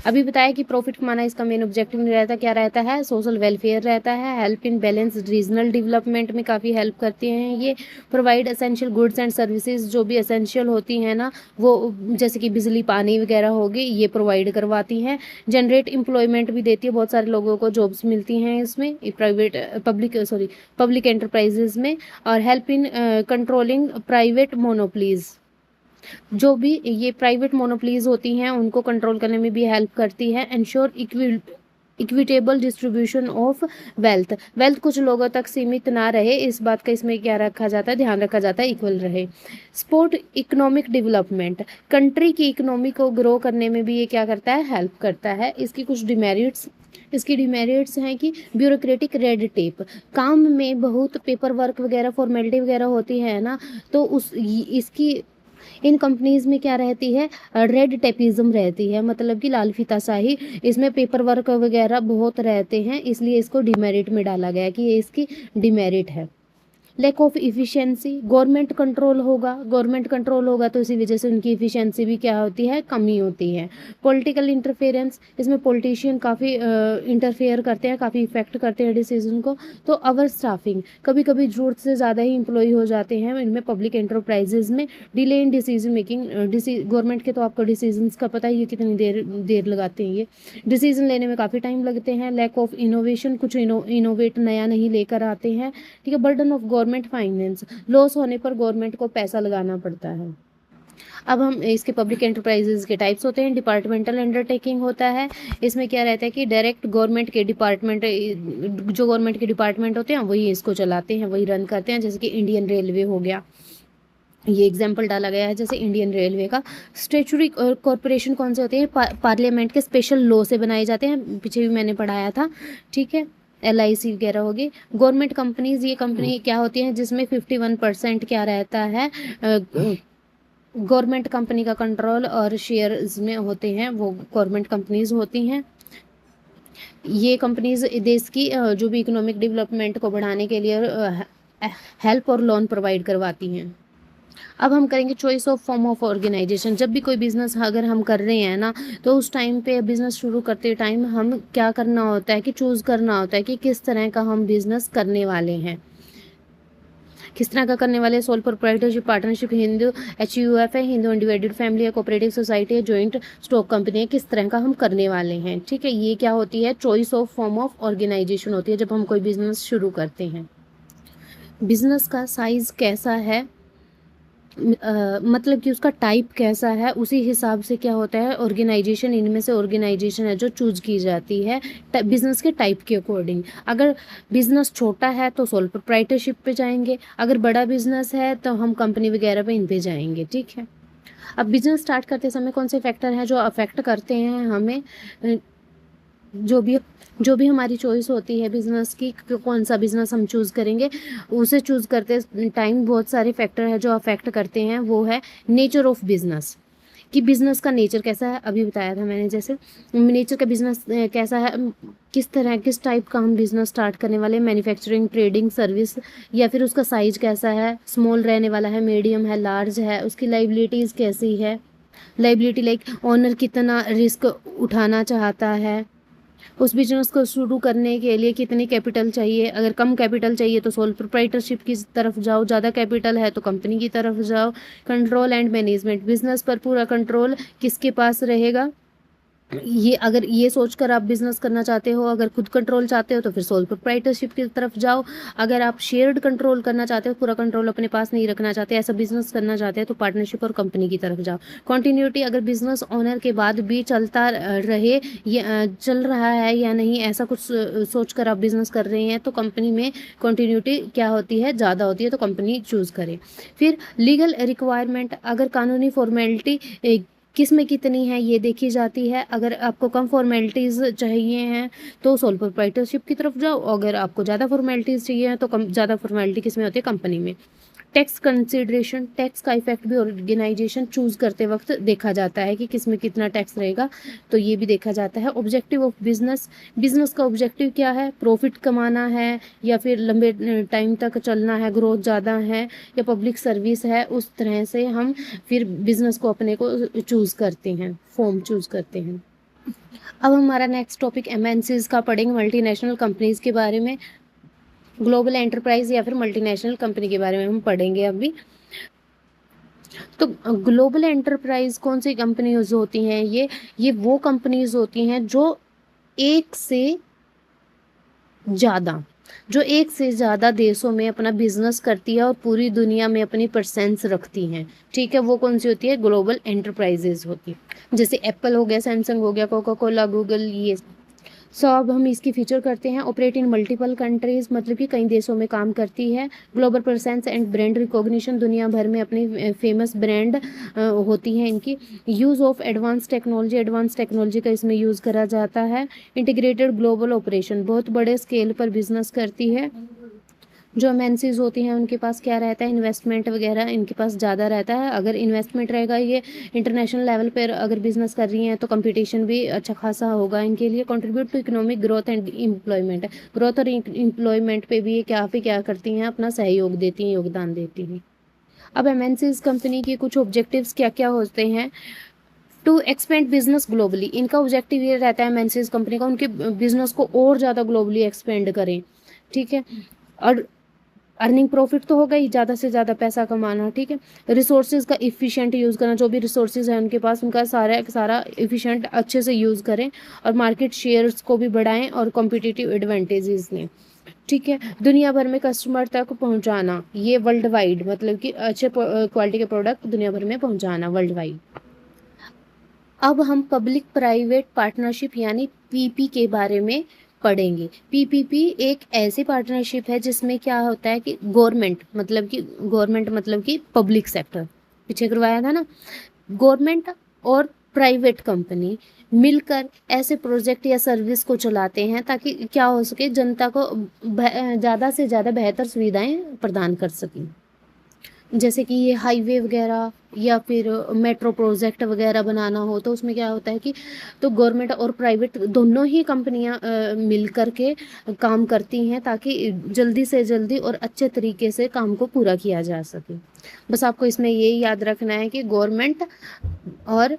A: अभी बताया कि प्रॉफिट कमाना इसका मेन ऑब्जेक्टिव नहीं रहता, क्या रहता है, सोशल वेलफेयर रहता है, help in balance regional development में काफ़ी हेल्प करते हैं ये, provide essential goods and services, जो भी एसेंशियल होती हैं ना, वो जैसे कि बिजली पानी वगैरह होगी, ये प्रोवाइड करवाती हैं, जनरेट एम्प्लॉयमेंट भी देती है, बहुत सारे लोगों को जॉब्स मिलती हैं इसमें, पब्लिक एंटरप्राइजेज में, और help in controlling private monopolies, जो भी ये प्राइवेट मोनोपलीज होती हैं उनको कंट्रोल करने में भी हेल्प करती है। Ensure equitable distribution of wealth कुछ लोगों तक सीमित ना रहे, इस बात का इसमें क्या रखा जाता है, ध्यान रखा जाता है, इक्वल रहे। सपोर्ट इकोनॉमिक डेवलपमेंट, कंट्री की इकोनॉमी को ग्रो करने में भी ये क्या करता है, हेल्प करता है। इसकी डिमेरिट्स हैं कि ब्यूरोक्रेटिक रेड टेप, काम में बहुत पेपर वर्क वगैरह फॉर्मेलिटी वगैरह होती है ना, तो इसकी इन कंपनीज में क्या रहती है, रेड टेपिज्म रहती है, मतलब कि लाल फीताशाही, इसमें पेपर वर्क वगैरह बहुत रहते हैं, इसलिए इसको डिमेरिट में डाला गया कि ये इसकी डिमेरिट है। Lack of efficiency, government control होगा तो इसी वजह से उनकी इफ़िशियंसी भी क्या होती है, कमी होती है। पॉलिटिकल इंटरफेरेंस, इसमें पॉलिटिशियन काफ़ी इंटरफेयर करते हैं, काफ़ी इफेक्ट करते हैं डिसीजन को। तो ओवर स्टाफिंग, कभी कभी ज़रूरत से ज़्यादा ही एम्प्लॉय हो जाते हैं इनमें पब्लिक एंटरप्राइजेज में। Delay in decision making, government के तो आपको डिसीजंस का पता ही है कितनी देर लगाते हैं, ये डिसीजन लेने में काफ़ी टाइम लगते हैं। लैक ऑफ इनोवेशन, कुछ इनोवेट नया नहीं लेकर आते हैं। ठीक है, burden of government finance, loss होने पर गवर्नमेंट को पैसा लगाना पड़ता है। अब हम इसके पब्लिक एंटरप्राइजेज के टाइप्स होते हैं। डिपार्टमेंटल अंडरटेकिंग होता है, इसमें क्या रहता है कि डायरेक्ट गवर्नमेंट के डिपार्टमेंट, जो गवर्नमेंट के डिपार्टमेंट होते हैं वही इसको चलाते हैं, वही रन करते हैं, जैसे कि इंडियन रेलवे हो गया, ये एग्जाम्पल डाला गया है जैसे इंडियन रेलवे का। स्टेचुरी कॉरपोरेशन कौन से होते हैं, पार्लियामेंट के स्पेशल लॉ से बनाए जाते हैं, पीछे भी मैंने पढ़ाया था। ठीक है, LIC वगैरह होगी। गवर्नमेंट कंपनीज, ये कंपनी क्या होती हैं जिसमें 51% क्या रहता है, गवर्नमेंट कंपनी का कंट्रोल और शेयर्स में होते हैं, वो गवर्नमेंट कंपनीज होती हैं। ये कंपनीज देश की जो भी इकोनॉमिक डेवलपमेंट को बढ़ाने के लिए हेल्प और लोन प्रोवाइड करवाती हैं। अब हम करेंगे choice of form of organisation. जब भी कोई बिजनेस अगर हम कर रहे हैं ना, तो उस टाइम पे बिजनेस शुरू करते टाइम हम क्या करना होता है कि चूज़ करना होता है कि किस तरह का हम बिजनेस करने वाले हैं, किस तरह का करने वाले। Soul proprietorship, partnership, Hindu HUF है, हिंदू अनडिवाइडेड फैमिली है, कोऑपरेटिव सोसाइटी है, जॉइंट स्टॉक कंपनी है, किस तरह का हम करने वाले हैं। ठीक है, ये क्या होती है, choice of form of organisation होती है जब हम कोई बिजनेस शुरू करते हैं। बिजनेस का साइज कैसा है, मतलब कि उसका टाइप कैसा है, उसी हिसाब से क्या होता है ऑर्गेनाइजेशन, इनमें से ऑर्गेनाइजेशन है जो चूज की जाती है बिजनेस के टाइप के अकॉर्डिंग। अगर बिजनेस छोटा है तो सोल प्रोप्राइटरशिप पे जाएंगे, अगर बड़ा बिजनेस है तो हम कंपनी वगैरह पे इन पे जाएंगे। ठीक है, अब बिजनेस स्टार्ट करते समय कौन से फैक्टर हैं जो अफेक्ट करते हैं हमें, जो भी हमारी चॉइस होती है बिज़नेस की, कौन सा बिज़नेस हम चूज़ करेंगे, उसे चूज़ करते टाइम बहुत सारे फैक्टर है जो अफेक्ट करते हैं। वो है नेचर ऑफ बिज़नेस, कि बिज़नेस का नेचर कैसा है, अभी बताया था मैंने, जैसे नेचर का बिज़नेस कैसा है, किस टाइप का हम बिज़नेस स्टार्ट करने वाले, मैन्युफैक्चरिंग, ट्रेडिंग, सर्विस, या फिर उसका साइज कैसा है, स्मॉल रहने वाला है, मीडियम है, लार्ज है, उसकी लायबिलिटीज़ कैसी है, लाइबिलिटी लाइक ओनर कितना रिस्क उठाना चाहता है, उस बिजनेस को शुरू करने के लिए कितनी कैपिटल चाहिए, अगर कम कैपिटल चाहिए तो सोल प्रोप्राइटरशिप की तरफ जाओ, ज़्यादा कैपिटल है तो कंपनी की तरफ जाओ। कंट्रोल एंड मैनेजमेंट, बिजनेस पर पूरा कंट्रोल किसके पास रहेगा, ये अगर ये सोचकर आप बिजनेस करना चाहते हो, अगर खुद कंट्रोल चाहते हो तो फिर सोल प्रोप्राइटरशिप की तरफ जाओ। अगर आप शेयर्ड कंट्रोल करना चाहते हो, पूरा कंट्रोल अपने पास नहीं रखना चाहते, ऐसा बिजनेस करना चाहते हैं तो पार्टनरशिप और कंपनी की तरफ जाओ। कंटिन्यूटी, अगर बिजनेस ओनर के बाद भी चलता रहे, ये चल रहा है या नहीं, ऐसा कुछ सोच कर आप बिजनेस कर रहे हैं तो कंपनी में कंटिन्यूटी क्या होती है, ज़्यादा होती है, तो कंपनी चूज़ करें। फिर लीगल रिक्वायरमेंट, अगर कानूनी फॉर्मेलिटी किस में कितनी है ये देखी जाती है। अगर आपको कम फॉर्मेलिटीज़ चाहिए हैं तो सोल प्रोप्राइटरशिप की तरफ जाओ, अगर आपको ज़्यादा फॉर्मेलिटीज़ चाहिए हैं तो कम ज़्यादा फॉर्मेलिटी किस में होती है, कंपनी में। टैक्स कंसिडरेशन, टैक्स का इफेक्ट भी ऑर्गेनाइजेशन चूज करते वक्त देखा जाता है कि किस में कितना टैक्स रहेगा, तो ये भी देखा जाता है। ऑब्जेक्टिव ऑफ बिजनेस, बिजनेस का ऑब्जेक्टिव क्या है, प्रॉफिट कमाना है या फिर लंबे टाइम तक चलना है, ग्रोथ ज़्यादा है या पब्लिक सर्विस है, उस तरह से हम फिर बिजनेस को अपने को चूज़ करते हैं, फॉर्म चूज़ करते हैं। अब हमारा नेक्स्ट टॉपिक एमएनसीज का पढ़ेंगे, मल्टीनेशनल कंपनीज के बारे में, ग्लोबल एंटरप्राइज या फिर मल्टीनेशनल कंपनी के बारे में हम पढ़ेंगे अभी। तो ग्लोबल एंटरप्राइज कौन सी कंपनीज होती हैं, ये वो कंपनीज होती हैं जो एक से ज़्यादा देशों में अपना बिजनेस करती है और पूरी दुनिया में अपनी प्रेजेंस रखती हैं। ठीक है, वो कौन सी होती है, ग्लोबल एंटरप्राइजेज होती है। जैसे एप्पल हो गया, सैमसंग हो गया, कोका कोला, गूगल, ये। सो अब हम इसकी फीचर करते हैं। ऑपरेट इन मल्टीपल कंट्रीज, मतलब कि कई देशों में काम करती है। Global presence and brand recognition, दुनिया भर में अपनी फेमस ब्रांड होती हैं इनकी। यूज़ ऑफ एडवांस टेक्नोलॉजी का इसमें यूज़ करा जाता है। इंटीग्रेटेड ग्लोबल ऑपरेशन, बहुत बड़े स्केल पर बिजनेस करती है। जो एमएनसीज होती हैं उनके पास क्या रहता है, इन्वेस्टमेंट वगैरह इनके पास ज़्यादा रहता है। अगर इन्वेस्टमेंट रहेगा, ये इंटरनेशनल लेवल पर अगर बिजनेस कर रही हैं तो कंपटीशन भी अच्छा खासा होगा इनके लिए। Contribute to economic growth and employment, growth और एम्प्लॉयमेंट पे भी ये क्या करती हैं, अपना सहयोग देती हैं, योगदान देती हैं। अब एमएनसीज कंपनी के कुछ ऑब्जेक्टिव्स क्या क्या होते हैं। टू एक्सपेंड बिजनेस ग्लोबली, इनका ऑब्जेक्टिव ये रहता है एमएनसीज कंपनी का, उनके बिजनेस को और ज़्यादा ग्लोबली एक्सपेंड करें। ठीक है, और अर्निंग प्रॉफिट तो होगा ही, ज़्यादा से ज़्यादा पैसा कमाना। ठीक है, रिसोर्सेज का इफ़िशिएंट यूज़ करना, जो भी रिसोर्सेज हैं उनके पास उनका सारा इफ़िशिएंट अच्छे से यूज़ करें और मार्केट शेयर्स को भी बढ़ाएं और कॉम्पिटिटिव एडवांटेजेस लें। ठीक है, दुनिया भर में कस्टमर तक पहुंचाना, ये वर्ल्ड वाइड, मतलब कि अच्छे क्वालिटी के प्रोडक्ट दुनिया भर में पहुंचाना वर्ल्ड वाइड। अब हम पब्लिक प्राइवेट पार्टनरशिप यानी पीपी के बारे में पढ़ेंगे। पीपीपी एक ऐसी पार्टनरशिप है जिसमें क्या होता है कि गवर्नमेंट मतलब कि पब्लिक सेक्टर, पीछे करवाया था ना, गवर्नमेंट और प्राइवेट कंपनी मिलकर ऐसे प्रोजेक्ट या सर्विस को चलाते हैं ताकि क्या हो सके, जनता को ज़्यादा से ज़्यादा बेहतर सुविधाएं प्रदान कर सकें। जैसे कि ये हाईवे वगैरह या फिर मेट्रो प्रोजेक्ट वगैरह बनाना हो तो उसमें क्या होता है कि तो गवर्नमेंट और प्राइवेट दोनों ही कंपनियां मिल कर के काम करती हैं ताकि जल्दी से जल्दी और अच्छे तरीके से काम को पूरा किया जा सके। बस आपको इसमें ये याद रखना है कि गवर्नमेंट और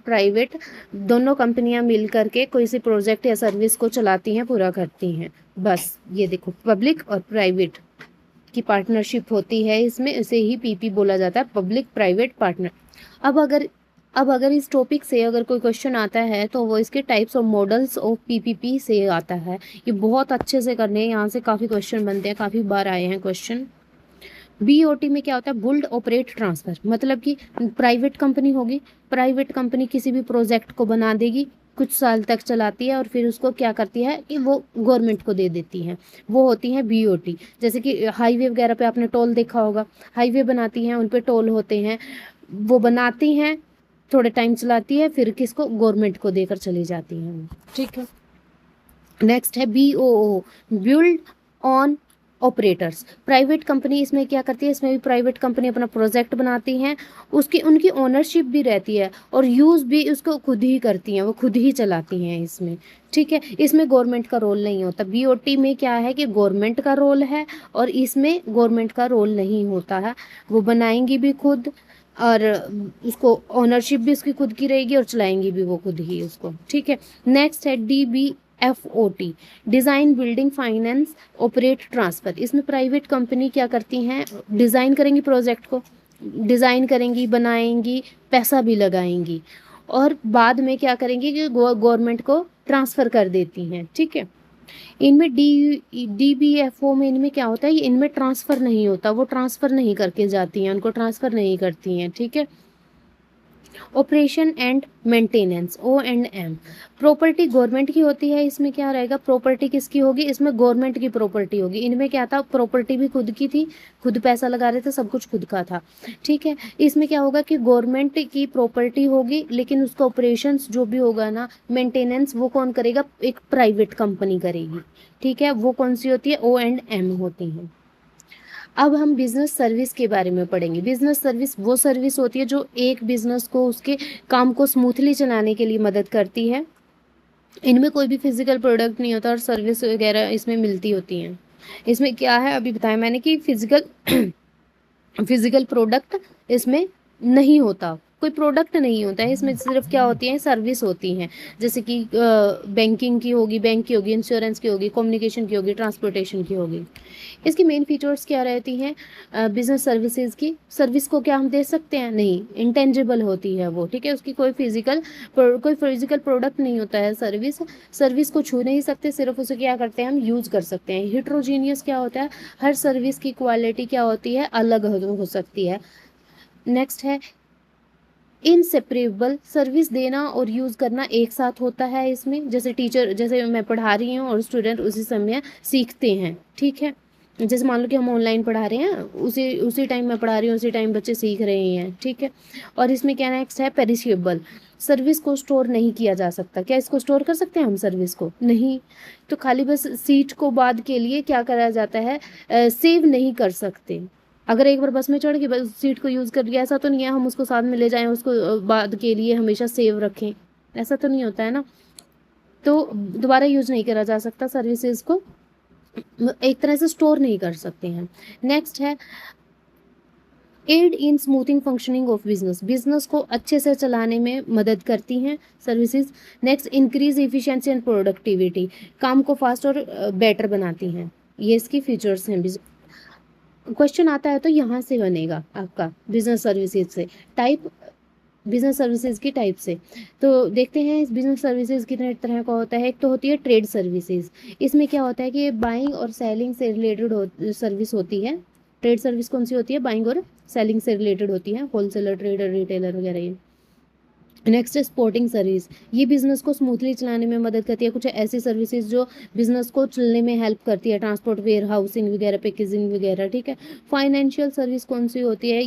A: प्राइवेट दोनों कंपनियां मिल करके कोई सी प्रोजेक्ट या सर्विस को चलाती हैं, पूरा करती हैं। बस ये देखो, पब्लिक और प्राइवेट की पार्टनरशिप होती है इसमें, इसे ही पीपी बोला जाता है, पब्लिक प्राइवेट पार्टनर। अब अगर इस टॉपिक से अगर कोई क्वेश्चन आता है तो वो इसके टाइप्स और मॉडल्स ऑफ पीपीपी से आता है। ये बहुत अच्छे से करने हैं, यहाँ से काफ़ी क्वेश्चन बनते हैं, काफ़ी बार आए हैं क्वेश्चन। बीओटी में क्या होता है, बुल्ड ऑपरेट ट्रांसफर, मतलब कि प्राइवेट कंपनी होगी, प्राइवेट कंपनी किसी भी प्रोजेक्ट को बना देगी, कुछ साल तक चलाती है और फिर उसको क्या करती है कि वो गवर्नमेंट को दे देती है, वो होती है बीओटी। जैसे कि हाईवे वगैरह पे आपने टोल देखा होगा, हाईवे बनाती हैं, उन पे टोल होते हैं, वो बनाती हैं, थोड़े टाइम चलाती है, फिर किसको, गवर्नमेंट को देकर चली जाती हैं। ठीक है, नेक्स्ट है BOO, build on operators. Private company इसमें क्या करती है, इसमें भी प्राइवेट कंपनी अपना प्रोजेक्ट बनाती हैं, उसकी उनकी ओनरशिप भी रहती है और यूज़ भी उसको खुद ही करती हैं, वो खुद ही चलाती हैं इसमें, ठीक है। इसमें गवर्नमेंट का रोल नहीं होता। बीओटी में क्या है कि गवर्नमेंट का रोल है और इसमें गवर्नमेंट का रोल नहीं होता है। वो बनाएंगी भी खुद और उसको ओनरशिप भी उसकी खुद की रहेगी और चलाएंगी भी वो खुद ही उसको, ठीक है। नेक्स्ट है DBFOT, design building finance operate transfer. इसमें प्राइवेट कंपनी क्या करती हैं, डिज़ाइन करेंगी, प्रोजेक्ट को डिज़ाइन करेंगी, बनाएंगी, पैसा भी लगाएंगी और बाद में क्या करेंगी कि गवर्नमेंट को ट्रांसफ़र कर देती हैं, ठीक है। इनमें DBFO में इनमें क्या होता है, ये इनमें ट्रांसफ़र नहीं होता, वो ट्रांसफ़र नहीं करके जाती हैं, उनको ट्रांसफ़र नहीं करती हैं, ठीक है। Operation and maintenance O&M, property government की होती है। इसमें क्या रहेगा, प्रॉपर्टी किसकी होगी, इसमें गवर्नमेंट की प्रॉपर्टी होगी। इनमें क्या था, प्रॉपर्टी भी खुद की थी, खुद पैसा लगा रहे थे, सब कुछ खुद का था, ठीक है। इसमें क्या होगा कि गवर्नमेंट की प्रॉपर्टी होगी लेकिन उसका ऑपरेशंस जो भी होगा ना, मेंटेनेंस, वो कौन करेगा, एक प्राइवेट कंपनी करेगी, ठीक है। वो कौन सी होती है, O&M होती हैं। अब हम बिजनेस सर्विस के बारे में पढ़ेंगे। बिजनेस सर्विस वो सर्विस होती है जो एक बिजनेस को उसके काम को स्मूथली चलाने के लिए मदद करती है। इनमें कोई भी फिजिकल प्रोडक्ट नहीं होता और सर्विस वगैरह इसमें मिलती होती हैं। इसमें क्या है, अभी बताया मैंने कि फिजिकल प्रोडक्ट इसमें नहीं होता, कोई प्रोडक्ट नहीं होता है इसमें, सिर्फ क्या होती हैं, सर्विस होती हैं। जैसे कि बैंकिंग की होगी, बैंक की होगी, इंश्योरेंस की होगी, कम्युनिकेशन की होगी, ट्रांसपोर्टेशन की होगी। इसकी मेन फीचर्स क्या रहती हैं, बिजनेस सर्विसेज की। सर्विस को क्या हम दे सकते हैं, नहीं, इंटेंजिबल होती है वो, ठीक है। उसकी कोई फिजिकल प्रोडक्ट नहीं होता है सर्विस को छू नहीं सकते, सिर्फ उसे क्या करते हैं, हम यूज़ कर सकते हैं। हिट्रोजीनियस क्या होता है, हर सर्विस की क्वालिटी क्या होती है, अलग हो सकती है। नेक्स्ट है इनसेपरेबल, सर्विस देना और यूज़ करना एक साथ होता है इसमें। जैसे टीचर, जैसे मैं पढ़ा रही हूँ और स्टूडेंट उसी समय सीखते हैं, ठीक है। जैसे मान लो कि हम ऑनलाइन पढ़ा रहे हैं, उसी टाइम मैं पढ़ा रही हूँ, उसी टाइम बच्चे सीख रहे हैं, ठीक है। और इसमें क्या नेक्स्ट है, पेरिशेबल, सर्विस को स्टोर नहीं किया जा सकता। क्या इसको स्टोर कर सकते हैं हम सर्विस को, नहीं। तो खाली बस सीट को बाद के लिए क्या करा जाता है, सेव नहीं कर सकते। अगर एक बार बस में चढ़ के बस सीट को यूज़ कर लिया, ऐसा तो नहीं है हम उसको साथ में ले जाएं, उसको बाद के लिए हमेशा सेव रखें, ऐसा तो नहीं होता है ना। तो दोबारा यूज़ नहीं करा जा सकता, सर्विसेज को एक तरह से स्टोर नहीं कर सकते हैं। नेक्स्ट है aid in smoothing functioning of business को अच्छे से चलाने में मदद करती हैं services. Next increase efficiency and productivity, काम को फास्ट और बेटर बनाती हैं। ये इसकी फीचर्स हैं। क्वेश्चन आता है तो यहाँ से बनेगा आपका बिजनेस सर्विसेज से, टाइप बिजनेस सर्विसेज की टाइप से। तो देखते हैं इस बिजनेस सर्विसेज कितने तरह का होता है। एक तो होती है ट्रेड सर्विसेज। इसमें क्या होता है कि बाइंग और सेलिंग से रिलेटेड सर्विस होती है। ट्रेड सर्विस कौन सी होती है, बाइंग और सेलिंग से रिलेटेड होती है, होलसेलर, ट्रेडर, रिटेलर वगैरह ये। नेक्स्ट है स्पोर्टिंग सर्विस, ये बिजनेस को स्मूथली चलाने में मदद करती है। कुछ ऐसी सर्विसेज जो बिजनेस को चलने में हेल्प करती है, ट्रांसपोर्ट, वेयर हाउसिंग वगैरह, पैकेजिंग वगैरह, ठीक है। फाइनेंशियल सर्विस कौन सी होती है,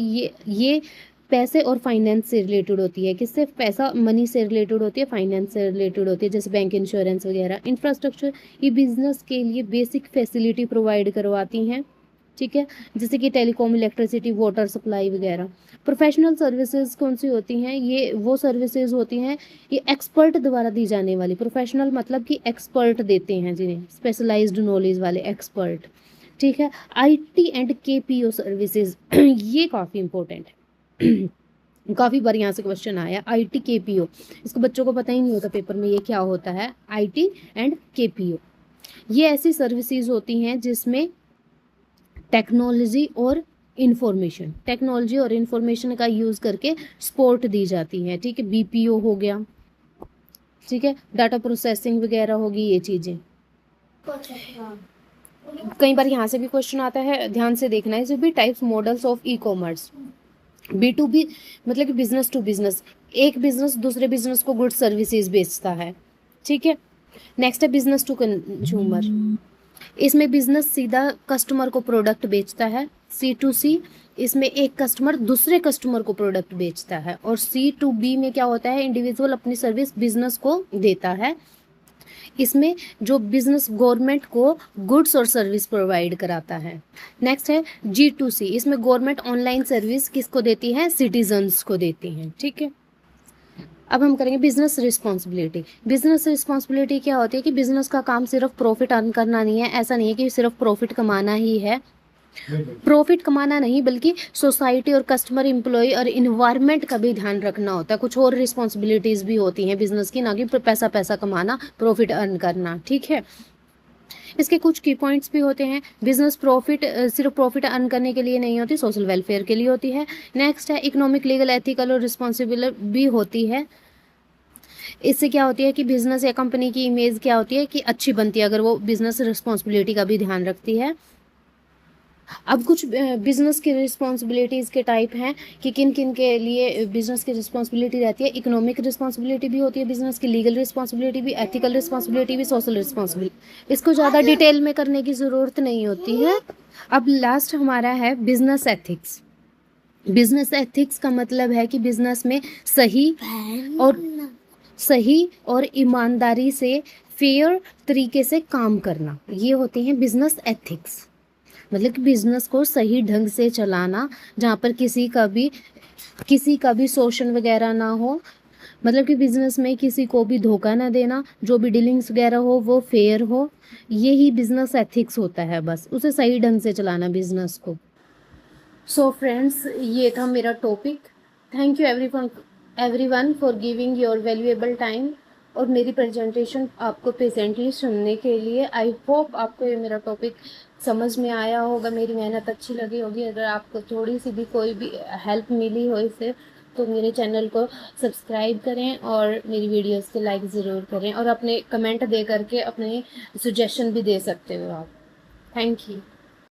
A: ये पैसे और फाइनेंस से रिलेटेड होती है। किससे, पैसा, मनी से रिलेटेड होती है, फाइनेंस से रिलेटेड होती है, जैसे बैंक, इंश्योरेंस वगैरह। इंफ्रास्ट्रक्चर, ये बिजनेस के लिए बेसिक फैसिलिटी प्रोवाइड करवाती हैं, ठीक है, जैसे कि टेलीकॉम, इलेक्ट्रिसिटी, वाटर सप्लाई वगैरह। प्रोफेशनल सर्विसेज कौन सी होती हैं, ये वो सर्विसेज होती हैं, ये एक्सपर्ट द्वारा दी जाने वाली। प्रोफेशनल मतलब कि एक्सपर्ट देते हैं जिन्हें, स्पेशलाइज्ड नॉलेज वाले एक्सपर्ट, ठीक है। IT एंड KPO सर्विसेज ये काफ़ी इंपॉर्टेंट है काफ़ी बार यहाँ से क्वेश्चन आया, IT KPO, इसको बच्चों को पता ही नहीं होता पेपर में ये क्या होता है। IT एंड KPO ये ऐसी सर्विसेज होती हैं जिसमें टेक्नोलॉजी और इन्फॉर्मेशन का यूज़ करके सपोर्ट दी जाती है, ठीक है। BPO हो गया, ठीक है, डाटा प्रोसेसिंग वगैरह होगी, ये चीज़ें। कई बार यहाँ से भी क्वेश्चन आता है, ध्यान से देखना है। भी types models of e-commerce, B2B मतलब कि बिजनेस टू बिजनेस, एक बिजनेस दूसरे बिजनेस को गुड्स सर्विसेज बेचता है, ठीक है। नेक्स्ट है बिजनेस टू कंज्यूमर, इसमें बिजनेस सीधा कस्टमर को प्रोडक्ट बेचता है। C2C, इसमें एक कस्टमर दूसरे कस्टमर को प्रोडक्ट बेचता है। और C2B में क्या होता है, इंडिविजुअल अपनी सर्विस बिजनेस को देता है। इसमें जो बिजनेस गवर्नमेंट को गुड्स और सर्विस प्रोवाइड कराता है। नेक्स्ट है G2C, इसमें गवर्नमेंट ऑनलाइन सर्विस किसको देती है? सिटीजन्स को देती हैं, ठीक है। अब हम करेंगे बिजनेस रिस्पॉन्सिबिलिटी। बिजनेस रिस्पॉन्सिबिलिटी क्या होती है कि बिजनेस का काम सिर्फ प्रॉफिट अर्न करना नहीं है, ऐसा नहीं है कि सिर्फ प्रॉफिट कमाना ही है। प्रॉफिट कमाना नहीं बल्कि सोसाइटी और कस्टमर, एम्प्लॉय और इन्वायरमेंट का भी ध्यान रखना होता है। कुछ और रिस्पॉन्सिबिलिटीज़ भी होती हैं बिजनेस की, ना कि पैसा पैसा कमाना, प्रॉफिट अर्न करना, ठीक है। इसके कुछ की पॉइंट्स भी होते हैं। बिजनेस प्रॉफिट सिर्फ प्रॉफिट अर्न करने के लिए नहीं होती, सोशल वेलफेयर के लिए होती है। नेक्स्ट है इकोनॉमिक, लीगल, एथिकल और रिस्पॉन्सिबल भी होती है। इससे क्या होती है कि बिजनेस या कंपनी की इमेज क्या होती है कि अच्छी बनती है अगर वो बिजनेस रिस्पॉन्सिबिलिटी का भी ध्यान रखती है। अब कुछ बिजनेस की रिस्पॉन्सिबिलिटीज़ के टाइप हैं कि किन किन के लिए बिजनेस की रिस्पॉन्सिबिलिटी रहती है। इकोनॉमिक रिस्पॉन्सिबिलिटी भी होती है बिजनेस की, लीगल रिस्पॉन्सिबिलिटी भी, एथिकल रिस्पॉन्सिबिलिटी भी, सोशल रिस्पॉन्सिबिलिटी। इसको ज़्यादा डिटेल में करने की ज़रूरत नहीं होती है। अब लास्ट हमारा है बिजनेस एथिक्स। बिजनेस एथिक्स का मतलब है कि बिजनेस में सही और ईमानदारी से फेयर तरीके से काम करना, ये होते हैं बिजनेस एथिक्स। मतलब कि बिजनेस को सही ढंग से चलाना, जहाँ पर किसी का भी शोषण वगैरह ना हो, मतलब कि बिजनेस में किसी को भी धोखा ना देना, जो भी डीलिंग्स वगैरह हो वो फेयर हो, यही बिजनेस एथिक्स होता है। बस उसे सही ढंग से चलाना बिजनेस को। सो फ्रेंड्स, ये था मेरा topic. Thank you everyone for giving your valuable time और मेरी प्रेजेंटेशन आपको पेशेंटली सुनने के लिए। आई होप आपको ये मेरा टॉपिक समझ में आया होगा, मेरी मेहनत अच्छी लगी होगी। अगर आपको थोड़ी सी भी कोई भी हेल्प मिली हो इससे, तो मेरे चैनल को सब्सक्राइब करें और मेरी वीडियोस को लाइक ज़रूर करें और अपने कमेंट दे करके अपने सजेशन भी दे सकते हो आप। Thank you.